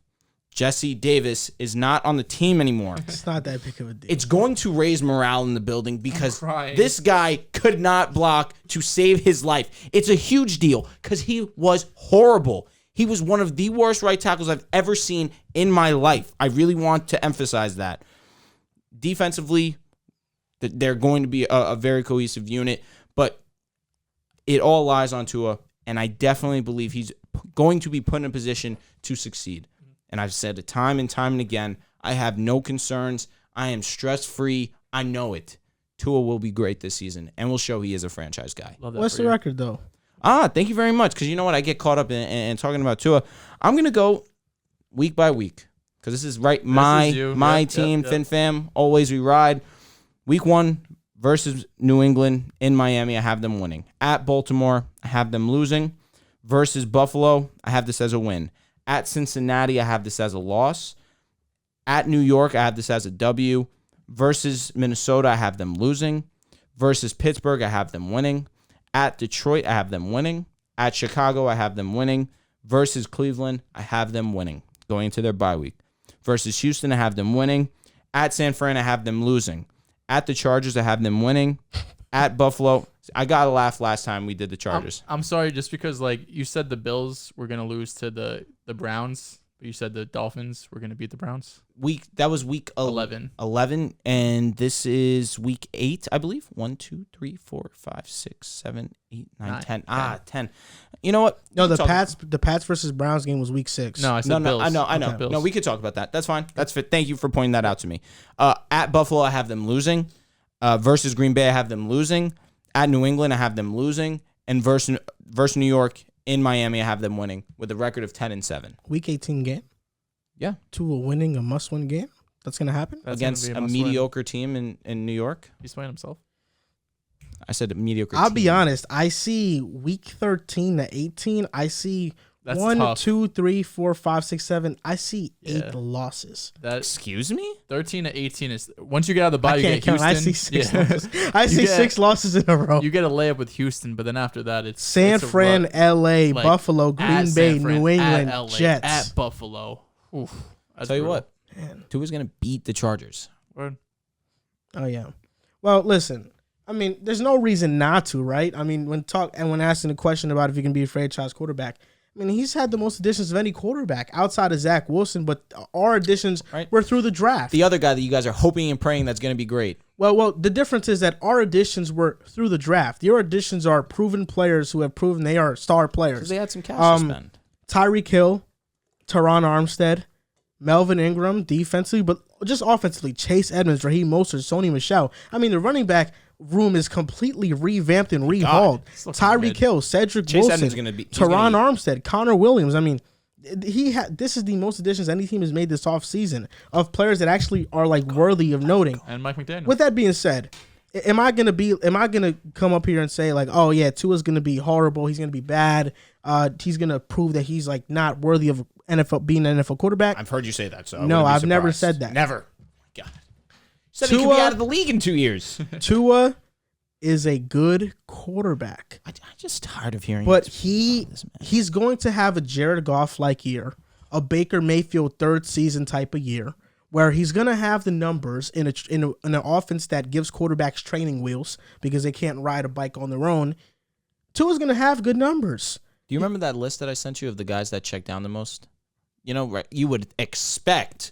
Jesse Davis is not on the team anymore. It's not that big of a deal. It's going to raise morale in the building because this guy could not block to save his life. It's a huge deal because he was horrible. He was one of the worst right tackles I've ever seen in my life. I really want to emphasize that. Defensively, they're going to be a very cohesive unit, but it all lies on Tua, and I definitely believe he's going to be put in a position to succeed. And I've said it time and time and again, I have no concerns. I am stress-free. I know it. Tua will be great this season, and will show he is a franchise guy. What's the record, though? Thank you very much, because you know what? I get caught up in talking about Tua. I'm going to go week by week. Because this is my team, FinFam. Always we ride. Week 1 versus New England in Miami, I have them winning. At Baltimore, I have them losing. Versus Buffalo, I have this as a win. At Cincinnati, I have this as a loss. At New York, I have this as a W. Versus Minnesota, I have them losing. Versus Pittsburgh, I have them winning. At Detroit, I have them winning. At Chicago, I have them winning. Versus Cleveland, I have them winning, going into their bye week. Versus Houston, I have them winning. At San Fran, I have them losing. At the Chargers, I have them winning. At Buffalo, I got to laugh last time we did the Chargers. I'm sorry, just because like you said the Bills were going to lose to the Browns You said the Dolphins were going to beat the Browns. That was week 11. 11, and this is week 8, I believe. 1, 2, 3, 4, 5, 6, 7, 8, 9, 10. 10. You know what? No, the Pats versus Browns game was week 6. No, I said Bills. I know. Okay. No, we could talk about that. That's fine. That's fit. Thank you for pointing that out to me. At Buffalo, I have them losing. Versus Green Bay, I have them losing. At New England, I have them losing. And versus New York in Miami, I have them winning with a record of 10-7. Week 18 game? Yeah. Tua winning a must-win game? That's going to happen? That's against gonna a be mediocre team in New York. He's playing himself. I said a mediocre I'll team. be honest. I see week 13 to 18. I see That's 1, tough. 2, 3, 4, 5, 6, 7. I see 8 Yeah. losses. Excuse me? 13 to 18 is once you get out of the bye, I you can't get count. Houston. I see 6 Yeah. losses. I see get- 6 losses in a row. You get a layup with Houston, but then after that, it's San it's a Fran, rut. LA, Like, Buffalo, at Green San Bay, Fran, New England, at LA, Jets. at Buffalo. Oof. That's Tell you brutal. what, Man. Tua's going to beat the Chargers. Word. Oh yeah. Well, listen. I mean, there's no reason not to, right? I mean, when asking the question about if he can be a franchise quarterback, I mean, he's had the most additions of any quarterback outside of Zach Wilson, but our additions Right. were through the draft. The other guy that you guys are hoping and praying that's going to be great. Well, the difference is that our additions were through the draft. Your additions are proven players who have proven they are star Because players. they had some cash to spend. Tyreek Hill, Teron Armstead, Melvin Ingram defensively, but just offensively, Chase Edmonds, Raheem Mostert, Sony Michel. I mean, the running back room is completely revamped and rehauled. it's looking Tyreek good. Hill, Cedric Chase Wilson, Edmonds is gonna be- he's Teron gonna Armstead, Connor Williams. I mean, this is the most additions any team has made this offseason of players that actually are like worthy of noting. And Mike McDaniel. With that being said, am I gonna come up here and say like, oh yeah, Tua's gonna be horrible, he's gonna be bad, he's gonna prove that he's like not worthy of being an NFL quarterback? I've heard you say that, so I No, wouldn't be I've never surprised. said that. Never. God. Said he could be Tua- out of the league in 2 years. Tua is a good quarterback, I'm just tired of hearing but this. he's going to have a Jared Goff like year, a Baker Mayfield third season type of year, where he's going to have the numbers in an offense that gives quarterbacks training wheels because they can't ride a bike on their own. Tua's going to have good numbers. Do you remember that list that I sent you of the guys that check down the most? You know, right? You would expect,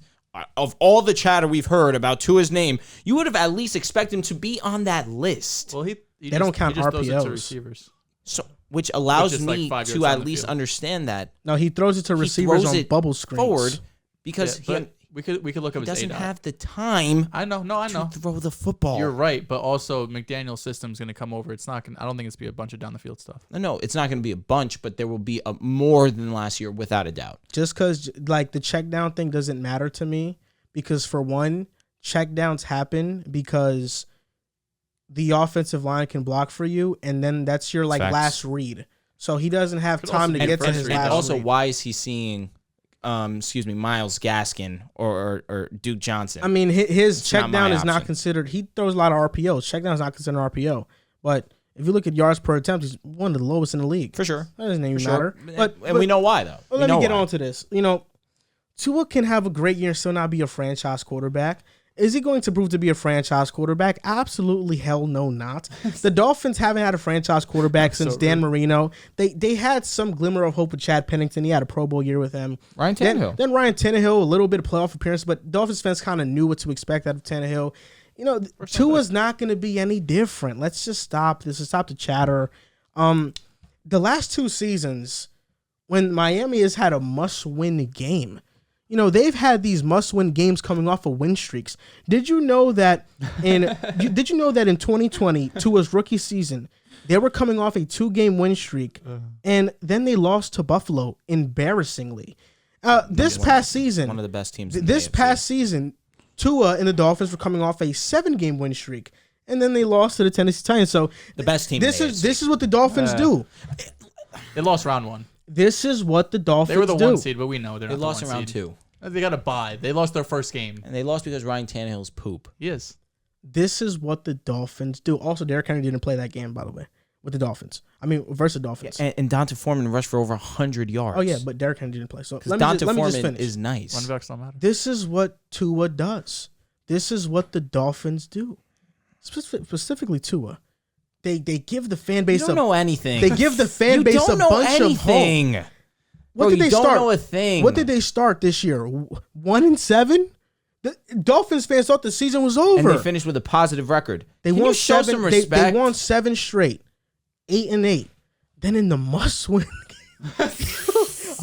of all the chatter we've heard about Tua's name, you would have at least expected him to be on that list. Well, They don't count he just throws it to RPOs. receivers. So, which allows Which is like me 5 yards to on at the least field. understand that No, he throws it to he receivers throws on it bubble screens. forward because Yeah, but we could look up he his doesn't ADOT. have the time I know. No, I know. to throw the football. You're right, but also McDaniel's system's going to come over. It's not going. I don't think it's be a bunch of down the field stuff. No, it's not going to be a bunch, but there will be more than last year without a doubt. Just because like the check down thing doesn't matter to me, because for one, check downs happen because the offensive line can block for you, and then that's your like Facts. last read. So he doesn't have Could time also to be get to first his read, last And also, read. why is he seeing, Miles Gaskin or Duke Johnson? I mean, his It's check not my down is not option. considered. He throws a lot of RPOs. Check down is not considered an RPO. But if you look at yards per attempt, he's one of the lowest in the league. for sure. That doesn't even For sure. matter. But and we know why, though. Well, We let me know get why. on to this. You know, Tua can have a great year and still not be a franchise quarterback. Is he going to prove to be a franchise quarterback? Absolutely hell no, not. The Dolphins haven't had a franchise quarterback since Dan Marino. They had some glimmer of hope with Chad Pennington. He had a Pro Bowl year with him. Ryan Then, Tannehill. then Ryan Tannehill, a little bit of playoff appearance, but Dolphins fans kind of knew what to expect out of Tannehill. You know, Tua's not going to be any different. Let's just stop this and stop the chatter. The last 2 seasons, when Miami has had a must-win game, you know, they've had these must-win games coming off of win streaks. Did you know that in 2020, Tua's rookie season, they were coming off a 2-game win streak, and then they lost to Buffalo embarrassingly. This past season, One of the best teams. In this the AFC. past season, Tua and the Dolphins were coming off a 7-game win streak, and then they lost to the Tennessee Titans. So The best team. this in the is AFC. this is what the Dolphins do. They lost round 1. This is what the Dolphins They were the do. 1 seed, but we know they're They not the lost 1 in round seed. 2, They got a bye. They lost their first game. and they lost because Ryan Tannehill's poop. Yes. This is what the Dolphins do. Also, Derrick Henry didn't play that game, by the way, with the Dolphins. I mean, versus the Dolphins. And Donta Foreman rushed for over 100 yards. Oh yeah, but Derrick Henry didn't play. So because let me Donta just Foreman finish. is nice. Running backs don't matter. This is what Tua does. This is what the Dolphins do. Specifically Tua. They give the fan You base don't know anything. They give the fan You base don't a know bunch of hope. anything. What Bro, did you they don't start? know a thing. What did they start this year? 1-7. The Dolphins fans thought the season was over. And they finished with a positive record. They Can won you show 7. some respect? They won 7 straight, 8-8. Then in the must-win.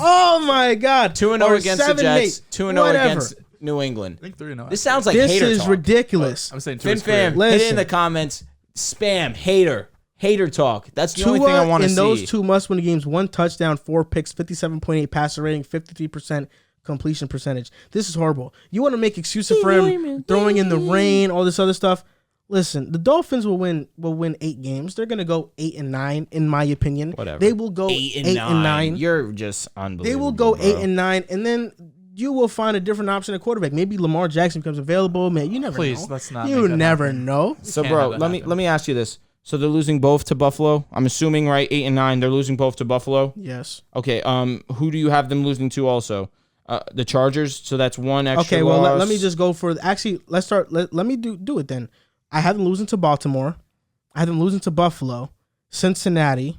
Oh my God! 2-0 against the Jets. 2-0 Whatever. against New England. I think 3-0. This sounds like This hater is talk. ridiculous. I'm saying Fin Tua's career. fam, hit it in Listen. the comments. Spam hater talk. That's the only thing I want to in see. those 2 must-win games, 1 touchdown, 4 picks, 57.8 passer rating, 53% completion percentage. This is horrible. You want to make excuses for him throwing in the rain, all this other stuff. Listen, the Dolphins will win 8 games. They're gonna go 8-9, in my opinion. Whatever. They will go 8-9. You're just unbelievable. They will go bro. 8-9, and then you will find a different option at quarterback. Maybe Lamar Jackson becomes available. Man, you never Please, know. let's not You make that never happen. know. So, Can't bro, have that let happen. me ask you this. So they're losing both to Buffalo. I'm assuming, right? 8-9. They're losing both to Buffalo. Yes. Okay. Who do you have them losing to also? The Chargers. So that's 1 extra. Okay. Well, loss. let me just go for. Actually, let's start. Let me do it then. I have them losing to Baltimore. I have them losing to Buffalo, Cincinnati.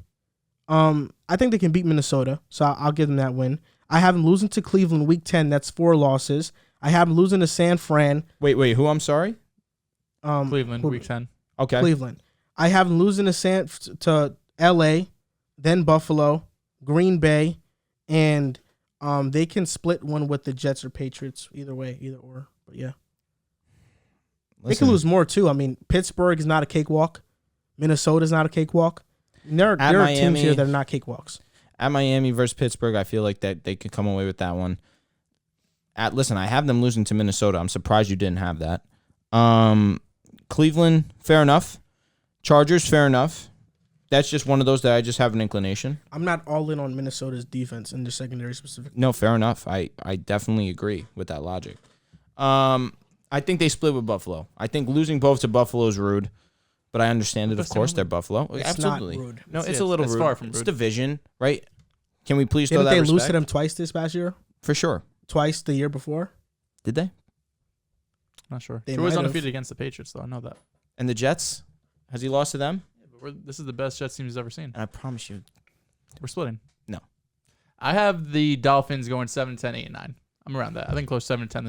I think they can beat Minnesota, so I'll give them that win. I have them losing to Cleveland week 10. That's 4 losses. I have them losing to San Fran. Wait. Who? I'm sorry. Cleveland, week 10. Okay. Cleveland. I have them losing to LA, then Buffalo, Green Bay, and they can split one with the Jets or Patriots. Either way, either or. But yeah. They Listen, can lose more too. I mean, Pittsburgh is not a cakewalk. Minnesota's not a cakewalk. There are teams Miami- here that are not cakewalks. At Miami versus Pittsburgh, I feel like that they could come away with that one. Listen, I have them losing to Minnesota. I'm surprised you didn't have that. Cleveland, fair enough. Chargers, fair enough. That's just one of those that I just have an inclination. I'm not all in on Minnesota's defense and the secondary specifically. No, fair enough. I definitely agree with that logic. I think they split with Buffalo. I think losing both to Buffalo is rude, but I understand it. Of course, they're Buffalo. It's Absolutely. not rude. No, it's Yeah, a little it's rude. far from It's rude. division, right? Can we please Didn't throw that they respect? lose to them twice this past year? For sure. Twice the year before? Did they? Not sure. They Tua was might have. undefeated against the Patriots, though. I know that. And the Jets? Has he lost to them? But this is the best Jets team he's ever seen. And I promise you, We're splitting. No. I have the Dolphins going 7-10, 8-9. I'm around that. I think close 7-10 to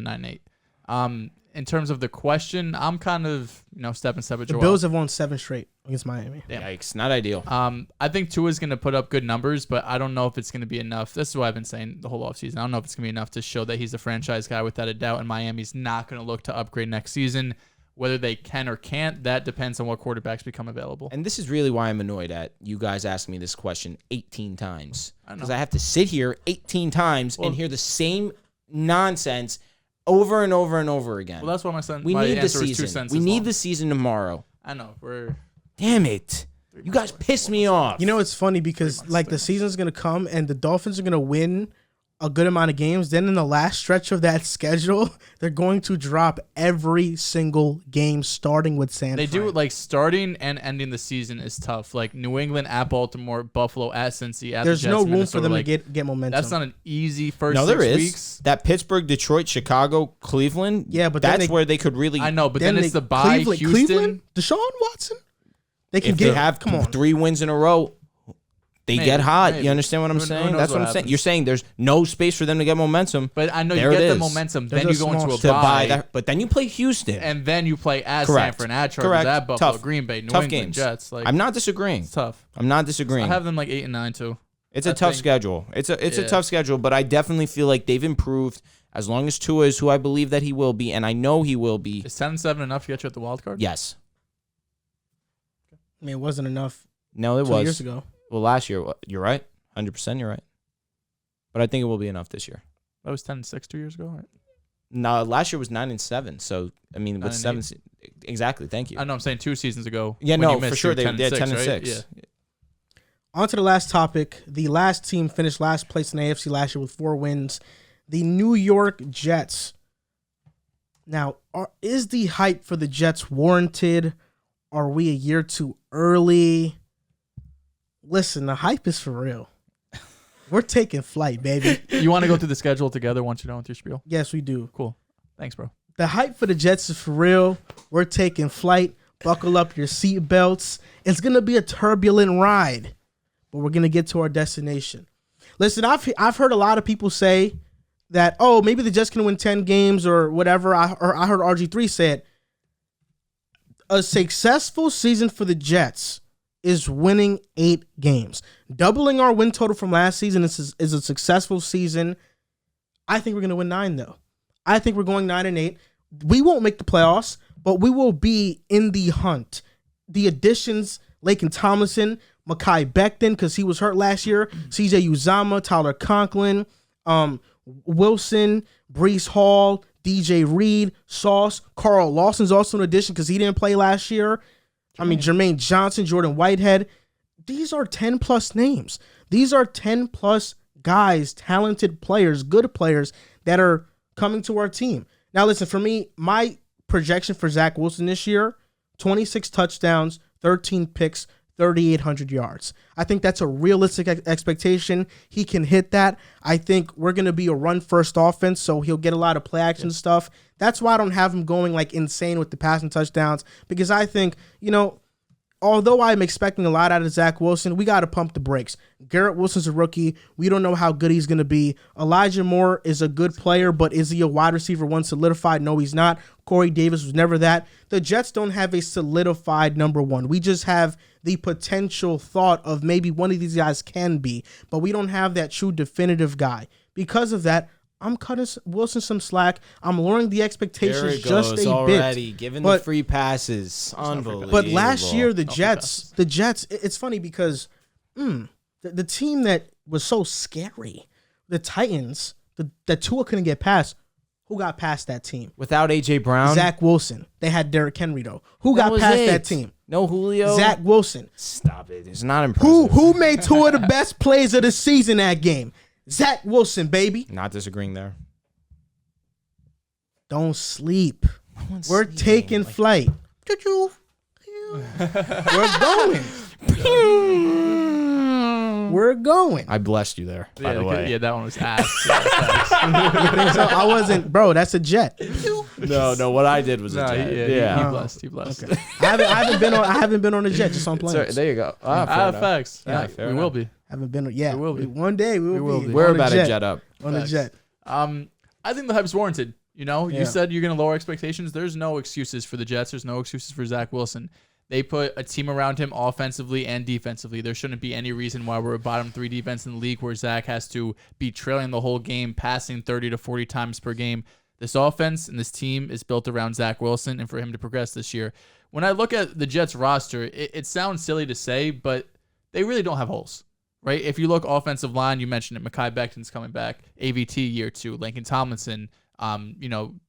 9-8. In terms of the question, I'm kind of, step with The Joel. Bills have won 7 straight against Miami. Damn. yikes, not ideal. I think Tua's going to put up good numbers, but I don't know if it's going to be enough. This is what I've been saying the whole offseason. I don't know if it's going to be enough to show that he's the franchise guy without a doubt, and Miami's not going to look to upgrade next season. Whether they can or can't, that depends on what quarterbacks become available. And this is really why I'm annoyed at you guys asking me this question 18 times. I know. Because I have to sit here 18 times Well- and hear the same nonsense over and over and over again. Well, that's why we my need the answer was 2 season. cents. We is need long. the season tomorrow. I know. We're Damn it. You guys piss me off. You know, it's funny because the season's going to come and the Dolphins are going to win a good amount of games. Then in the last stretch of that schedule, they're going to drop every single game starting with San They Fran. do starting and ending the season is tough. Like New England at Baltimore, Buffalo at Cincy, at There's the Jets, no room Minnesota, for them to get momentum. That's not an easy first No, 6 there is. weeks. That Pittsburgh, Detroit, Chicago, Cleveland. Yeah, but then that's they- where they could really. I know, but then it's the bye. Houston. Cleveland, Deshaun Watson. They can If get they have come on. 3 wins in a row, they Maybe, get hot. maybe. You understand what I'm Who saying? knows That's what what I'm saying. happens. You're saying there's no space for them to get momentum. But I know There you it get the is. momentum. There's Then a you go into small a To bye, buy that, but then you play Houston. and then you play at Correct. San Fran, at Chargers, Correct. at Buffalo, Tough. Green Bay, New Tough England, games. Jets. I'm not disagreeing. It's tough. I'm not disagreeing. I have them 8 and 9 too. It's a I tough think- schedule. It's a Yeah. tough schedule, but I definitely feel like they've improved as long as Tua is who I believe that he will be, and I know he will be. Is 10-7 enough to get you at the wild card? Yes. I mean, it wasn't enough No, it 2 was. years ago. Well, last year, you're right. 100% you're right. But I think it will be enough this year. That was 10-6 2 years ago, right? No, last year was 9-7. So, I mean, 9 with and 7. Exactly. Thank you. I know. I'm saying 2 seasons ago. Yeah, when no, you for missed sure. your They 10 had 10 and right? 6. Yeah. On to the last topic. The last team finished last place in the AFC last year with 4 wins. The New York Jets. Now, is the hype for the Jets warranted? Are we a year too early? Listen, the hype is for real. We're taking flight, baby. You want to go through the schedule together once you're done with your spiel? Yes, we do. Cool. Thanks, bro. The hype for the Jets is for real. We're taking flight. Buckle up your seat belts. It's going to be a turbulent ride, but we're going to get to our destination. Listen, I've heard a lot of people say that, oh, maybe the Jets can win 10 games or whatever. I heard RG3 say it. A successful season for the Jets is winning 8 games. Doubling our win total from last season is a successful season. I think we're going to win 9, though. I think we're going 9-8. We won't make the playoffs, but we will be in the hunt. The additions, Laken Tomlinson, Mekhi Becton, because he was hurt last year, CJ Uzomah, Tyler Conklin, Wilson, Breece Hall, DJ Reed, Sauce, Carl Lawson's also an addition because he didn't play last year. Jermaine Johnson, Jordan Whitehead. These are 10-plus names. These are 10-plus guys, talented players, good players that are coming to our team. Now, listen, for me, my projection for Zach Wilson this year, 26 touchdowns, 13 picks, 3,800 yards. I think that's a realistic expectation. He can hit that. I think we're going to be a run-first offense, so he'll get a lot of play action stuff. That's why I don't have him going like insane with the passing touchdowns, because I think, although I'm expecting a lot out of Zach Wilson, we got to pump the brakes. Garrett Wilson's a rookie. We don't know how good he's going to be. Elijah Moore is a good player, but is he a wide receiver one solidified? No, he's not. Corey Davis was never that. The Jets don't have a solidified number one. We just have the potential thought of maybe one of these guys can be, but we don't have that true definitive guy. Because of that, I'm cutting Wilson some slack. I'm lowering the expectations just a already, bit. Giving the free passes. Unbelievable. But last year, the Jets, it's funny because the team that was so scary, the Titans, that Tua couldn't get past, who got past that team? Without A.J. Brown? Zach Wilson. They had Derrick Henry, though. Who got past that team? No Julio? Zach Wilson. Stop it. It's not impressive. Who made two of the best plays of the season that game? Zach Wilson, baby. Not disagreeing there. Don't sleep. We're taking flight. We're going. We're going. I blessed you there, by the way. Yeah, that one was ass. So I wasn't, bro. That's a jet. No. What I did was a jet. Yeah. He blessed. Okay. I haven't been on a jet. Just on planes. Sorry, there you go. Facts. Yeah, we will be. Haven't been. Yeah, we will be. One day we will be. We're about to jet up on a jet. I think the hype's warranted. You said you're going to lower expectations. There's no excuses for the Jets. There's no excuses for Zach Wilson. They put a team around him offensively and defensively. There shouldn't be any reason why we're a bottom 3 defense in the league where Zach has to be trailing the whole game, passing 30 to 40 times per game. This offense and this team is built around Zach Wilson and for him to progress this year. When I look at the Jets roster, it sounds silly to say, but they really don't have holes, right? If you look offensive line, you mentioned it, Mekhi Becton's coming back, AVT year 2, Laken Tomlinson,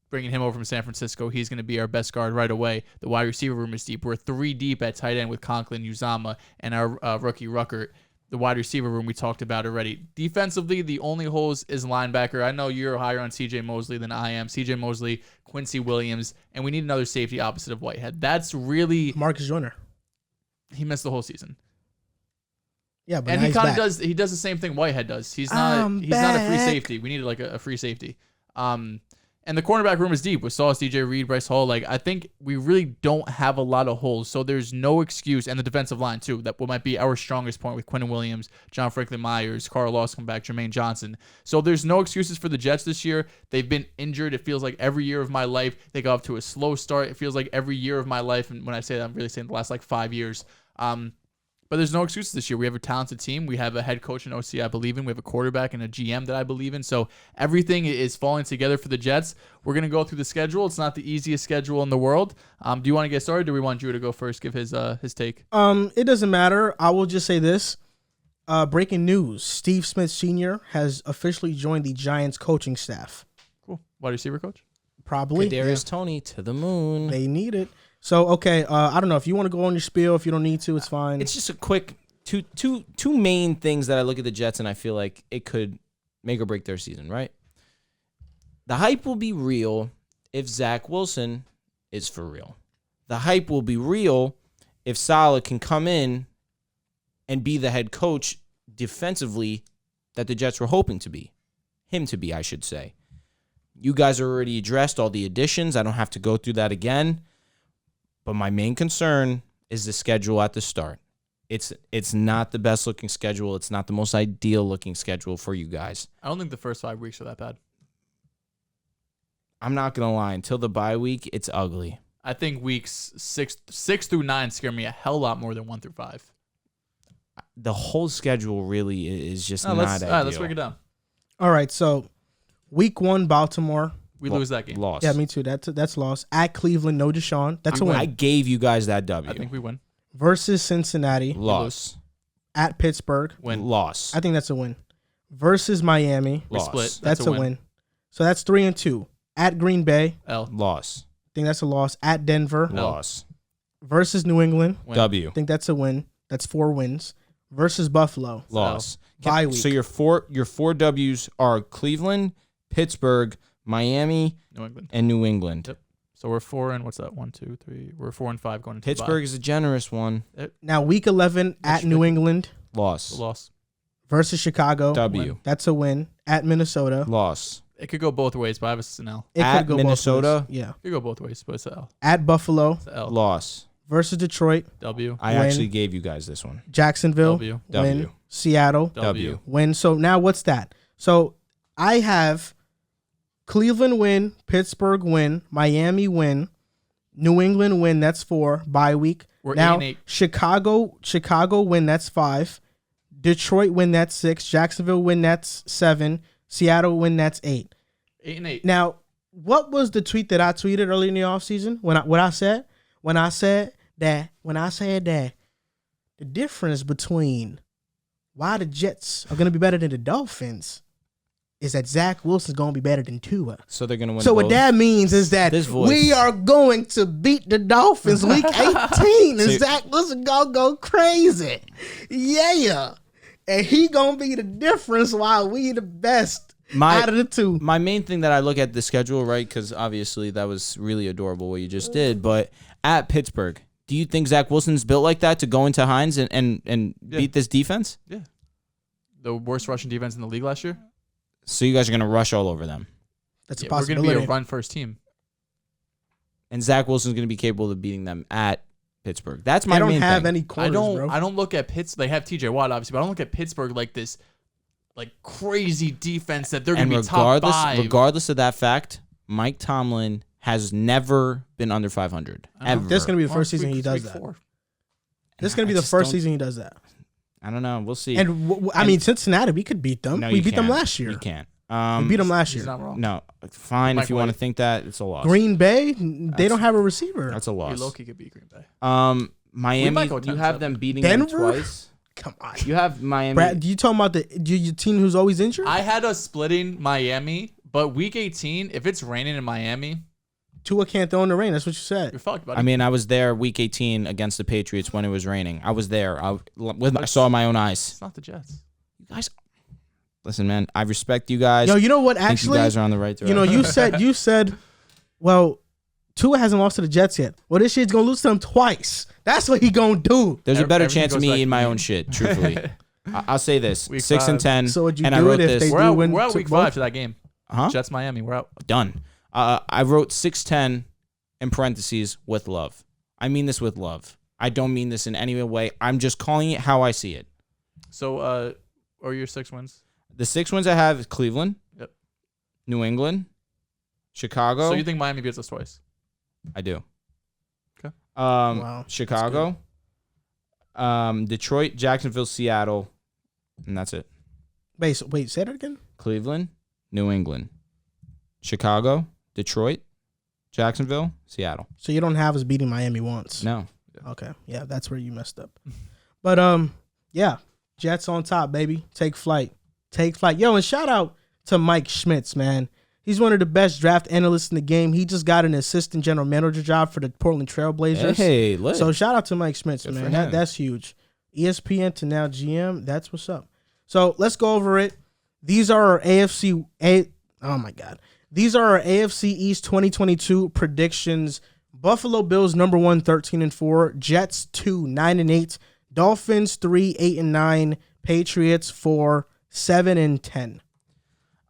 bringing him over from San Francisco, he's going to be our best guard right away. The wide receiver room is deep. We're 3 deep at tight end with Conklin, Uzomah, and our rookie Ruckert. The wide receiver room we talked about already. Defensively, the only holes is linebacker. I know you're higher on CJ Mosley than I am. CJ Mosley, Quincy Williams, and we need another safety opposite of Whitehead. That's really... Marcus Joyner. He missed the whole season. Yeah, but and he kind of does. He does the same thing Whitehead does. He's not a free safety. We needed like a free safety. And the cornerback room is deep with Sauce, DJ Reed, Bryce Hall. I think we really don't have a lot of holes, so there's no excuse. And the defensive line, too. That might be our strongest point with Quinnen Williams, John Franklin Myers, Carl Lawson come back, Jermaine Johnson. So there's no excuses for the Jets this year. They've been injured. It feels like every year of my life. They got off to a slow start. It feels like every year of my life. And when I say that, I'm really saying the last 5 years. But there's no excuses this year. We have a talented team. We have a head coach and OC I believe in. We have a quarterback and a GM that I believe in. So everything is falling together for the Jets. We're going to go through the schedule. It's not the easiest schedule in the world. Do you want to get started, or do we want Drew to go first, give his take? It doesn't matter. I will just say this. Breaking news. Steve Smith Sr. has officially joined the Giants coaching staff. Cool. Wide receiver coach? Probably. Kadarius Toney to the moon. They need it. So, okay, I don't know. If you want to go on your spiel, if you don't need to, it's fine. It's just a quick two main things that I look at the Jets and I feel like it could make or break their season, right? The hype will be real if Zach Wilson is for real. The hype will be real if Saleh can come in and be the head coach defensively that the Jets were hoping to be. Him to be, I should say. You guys already addressed all the additions. I don't have to go through that again. But my main concern is the schedule at the start. It's not the best looking schedule. It's not the most ideal looking schedule for you guys. I don't think the first 5 weeks are that bad. I'm not gonna lie. Until the bye week, it's ugly. I think weeks 6 through 9 scare me a hell lot more than 1 through 5. The whole schedule really is just not ideal. All right, let's break it down. All right, so week 1, Baltimore. We lose that game. Loss. Yeah, me too. That's loss. At Cleveland, no Deshaun. That's a win. I gave you guys that W. I think we win. Versus Cincinnati. Loss. At Pittsburgh. Win. Loss. I think that's a win. Versus Miami. We Loss. split. That's a win. So that's 3-2. At Green Bay. L. Loss. I think that's a loss. At Denver. Loss. Versus New England. Win. W. I think that's a win. That's 4 wins. Versus Buffalo. Loss. Bye week. So your four W's are Cleveland, Pittsburgh, Miami, New England. and New England. Yep. So we're 4 and what's that? 1, 2, 3. We're 4 and 5 going into Pittsburgh is a generous one. Now, week 11 at New England Loss. Loss. versus Chicago. W. That's a win. At Minnesota. Loss. It could go both ways, but I have an L. It At could go both Minnesota? ways. Yeah. It could go both ways, but it's an L. At Buffalo It's an L. Loss. versus Detroit. W. I Win. actually gave you guys this one. Jacksonville. W. Win. W. Seattle. W. Win. So now what's that? So I have Cleveland win, Pittsburgh win, Miami win, New England win. That's 4. Bye week. We're Now 8-8. Chicago win. That's 5. Detroit win. That's 6. Jacksonville win. That's 7. Seattle win. That's 8. 8-8. Now, what was the tweet that I tweeted early in the offseason? What I said that the difference between why the Jets are going to be better than the Dolphins is that Zach Wilson's going to be better than Tua. So they're going to win So what both. that means is that This voice. we are going to beat the Dolphins week 18, and See- Zach Wilson going to go crazy. Yeah. And he going to be the difference while we the best out of the two. My main thing that I look at the schedule, right, because obviously that was really adorable what you just did, but at Pittsburgh, do you think Zach Wilson's built like that to go into Hines and beat this defense? Yeah. The worst rushing defense in the league last year? So you guys are going to rush all over them. That's a Yeah, we're going to possibility. be a run-first team. And Zach Wilson's going to be capable of beating them at Pittsburgh. That's my They don't main have thing. any corners, bro. I don't look at Pittsburgh. They have TJ Watt, obviously, but I don't look at Pittsburgh like this crazy defense that they're going And to be top 5. regardless of that fact, Mike Tomlin has never been under 500. I know. Ever. This is going to be the first season Week- he does week that. 4. This is going to be I the just first don't- season he does that. I don't know. We'll see. And I mean, Cincinnati, we could beat them. No, we you beat them can't. last year. You can't. We beat them last He's year. not wrong. No, fine. Mike If you want to White. think that, it's a loss. Green Bay, they don't have a receiver. That's a He loss. low-key could beat Green Bay. Miami, might go you have 10-7. them beating Denver? them twice. Come on. You have Miami. Brad, do you talking about your team who's always injured? I had us splitting Miami, but week 18, if it's raining in Miami, Tua can't throw in the rain. That's what you said. you're fucked, buddy. I mean, I was there week 18 against the Patriots when it was raining. I was there. I saw my own eyes. It's not the Jets. You guys, listen, man. I respect you guys. Yo, you know what? I think Actually, you guys are on the right direction. you said, well, Tua hasn't lost to the Jets yet. Well, this year's gonna lose to them twice. That's what he gonna do. There's a better Everything chance of goes me back eating to my me. own shit. Truthfully, I'll say this: Week 6 and 5. 10. So would you and I do wrote it if this. they We're do out, win? we're out to week both? 5 to that game. Huh? Jets Miami. We're out. Done. I wrote 6-10 in parentheses with love. I mean this with love. I don't mean this in any way. I'm just calling it how I see it. So, or your 6 wins? The 6 wins I have is Cleveland, Yep. New England, Chicago. So you think Miami beats us twice? I do. Okay. Wow, Chicago, Detroit, Jacksonville, Seattle, and that's it. Wait, say that again. Cleveland, New England, Chicago, Detroit, Jacksonville, Seattle. So you don't have us beating Miami once. No. Okay, yeah, that's where you messed up. But yeah, Jets on top, baby. Take flight. Yo, and shout out to Mike Schmitz, man. He's one of the best draft analysts in the game. He just got an assistant general manager job for the Portland Trailblazers. Hey, look. So shout out to Mike Schmitz, Good for man. him. That's huge. ESPN to now GM. That's what's up. So let's go over it. These are our AFC East 2022 predictions. Buffalo Bills number 1, 13-4. Jets 2, 9-8. Dolphins 3, 8-9. Patriots 4, 7-10.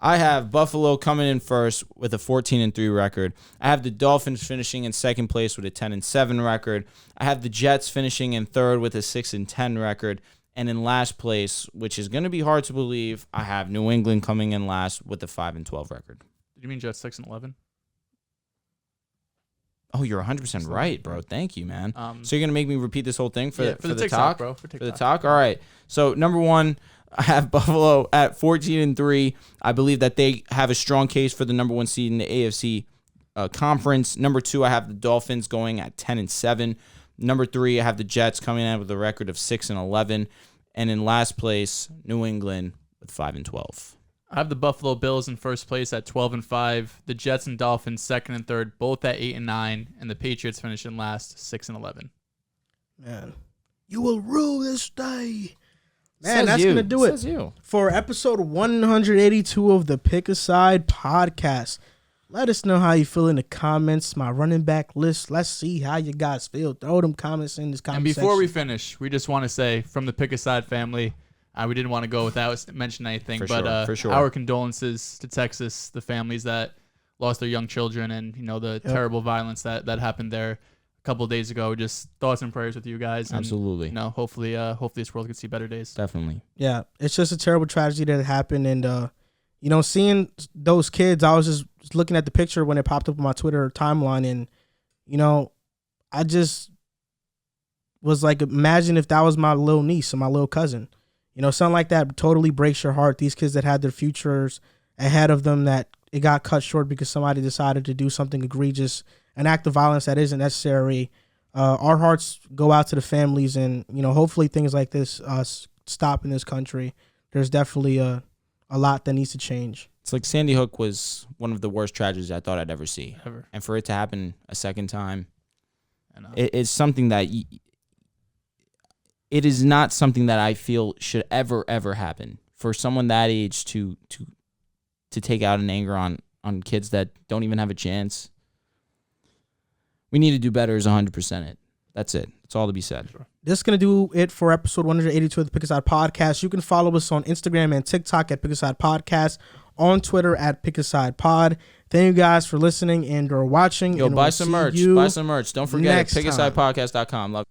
I have Buffalo coming in first with a 14-3 record. I have the Dolphins finishing in second place with a 10-7 record. I have the Jets finishing in third with a 6-10 record. And in last place, which is going to be hard to believe, I have New England coming in last with a 5-12 record. Did you mean Jets 6-11? Oh, you're 100% right, bro. Thank you, man. So you're going to make me repeat this whole thing for the TikTok, talk? bro. For the talk? All right. So, number one, I have Buffalo at 14-3. I believe that they have a strong case for the number one seed in the AFC conference. Number two, I have the Dolphins going at 10-7. Number three, I have the Jets coming in with a record of 6-11. And in last place, New England with 5-12. I have the Buffalo Bills in first place at 12-5. The Jets and Dolphins second and third, both at 8-9, and the Patriots finish in last 6-11. Man, you will rule this day. Man, Says that's you. gonna do it Says you. for episode 182 of the Pick a Side podcast. Let us know how you feel in the comments. My running back list. Let's see how you guys feel. Throw them comments in this comment And before we section. finish, we just want to say from the Pick a Side family, we didn't want to go without mentioning anything, For sure. our condolences to Texas, the families that lost their young children, and the terrible violence that happened there a couple of days ago. Just thoughts and prayers with you guys. And, Absolutely. hopefully this world can see better days. Definitely. Yeah, it's just a terrible tragedy that happened, and seeing those kids, I was just looking at the picture when it popped up on my Twitter timeline, and I just was like, imagine if that was my little niece or my little cousin. Something like that totally breaks your heart. These kids that had their futures ahead of them, that it got cut short because somebody decided to do something egregious, an act of violence that isn't necessary. Our hearts go out to the families, and hopefully things like this stop in this country. There's definitely a lot that needs to change. It's like Sandy Hook was one of the worst tragedies I thought I'd ever see. Ever. And for it to happen a second time, And, it's something that it is not something that I feel should ever happen. For someone that age to take out an anger on kids that don't even have a chance. We need to do better is 100% it. That's it. That's all to be said. Sure. This is going to do it for episode 182 of the Pick a Side podcast. You can follow us on Instagram and TikTok at Pick a Side Podcast, on Twitter at Pick a Side Pod. Thank you guys for listening and or watching. Yo, and buy we'll some see merch. you Buy some merch. Don't forget next it. PickAsidePodcast.com. Love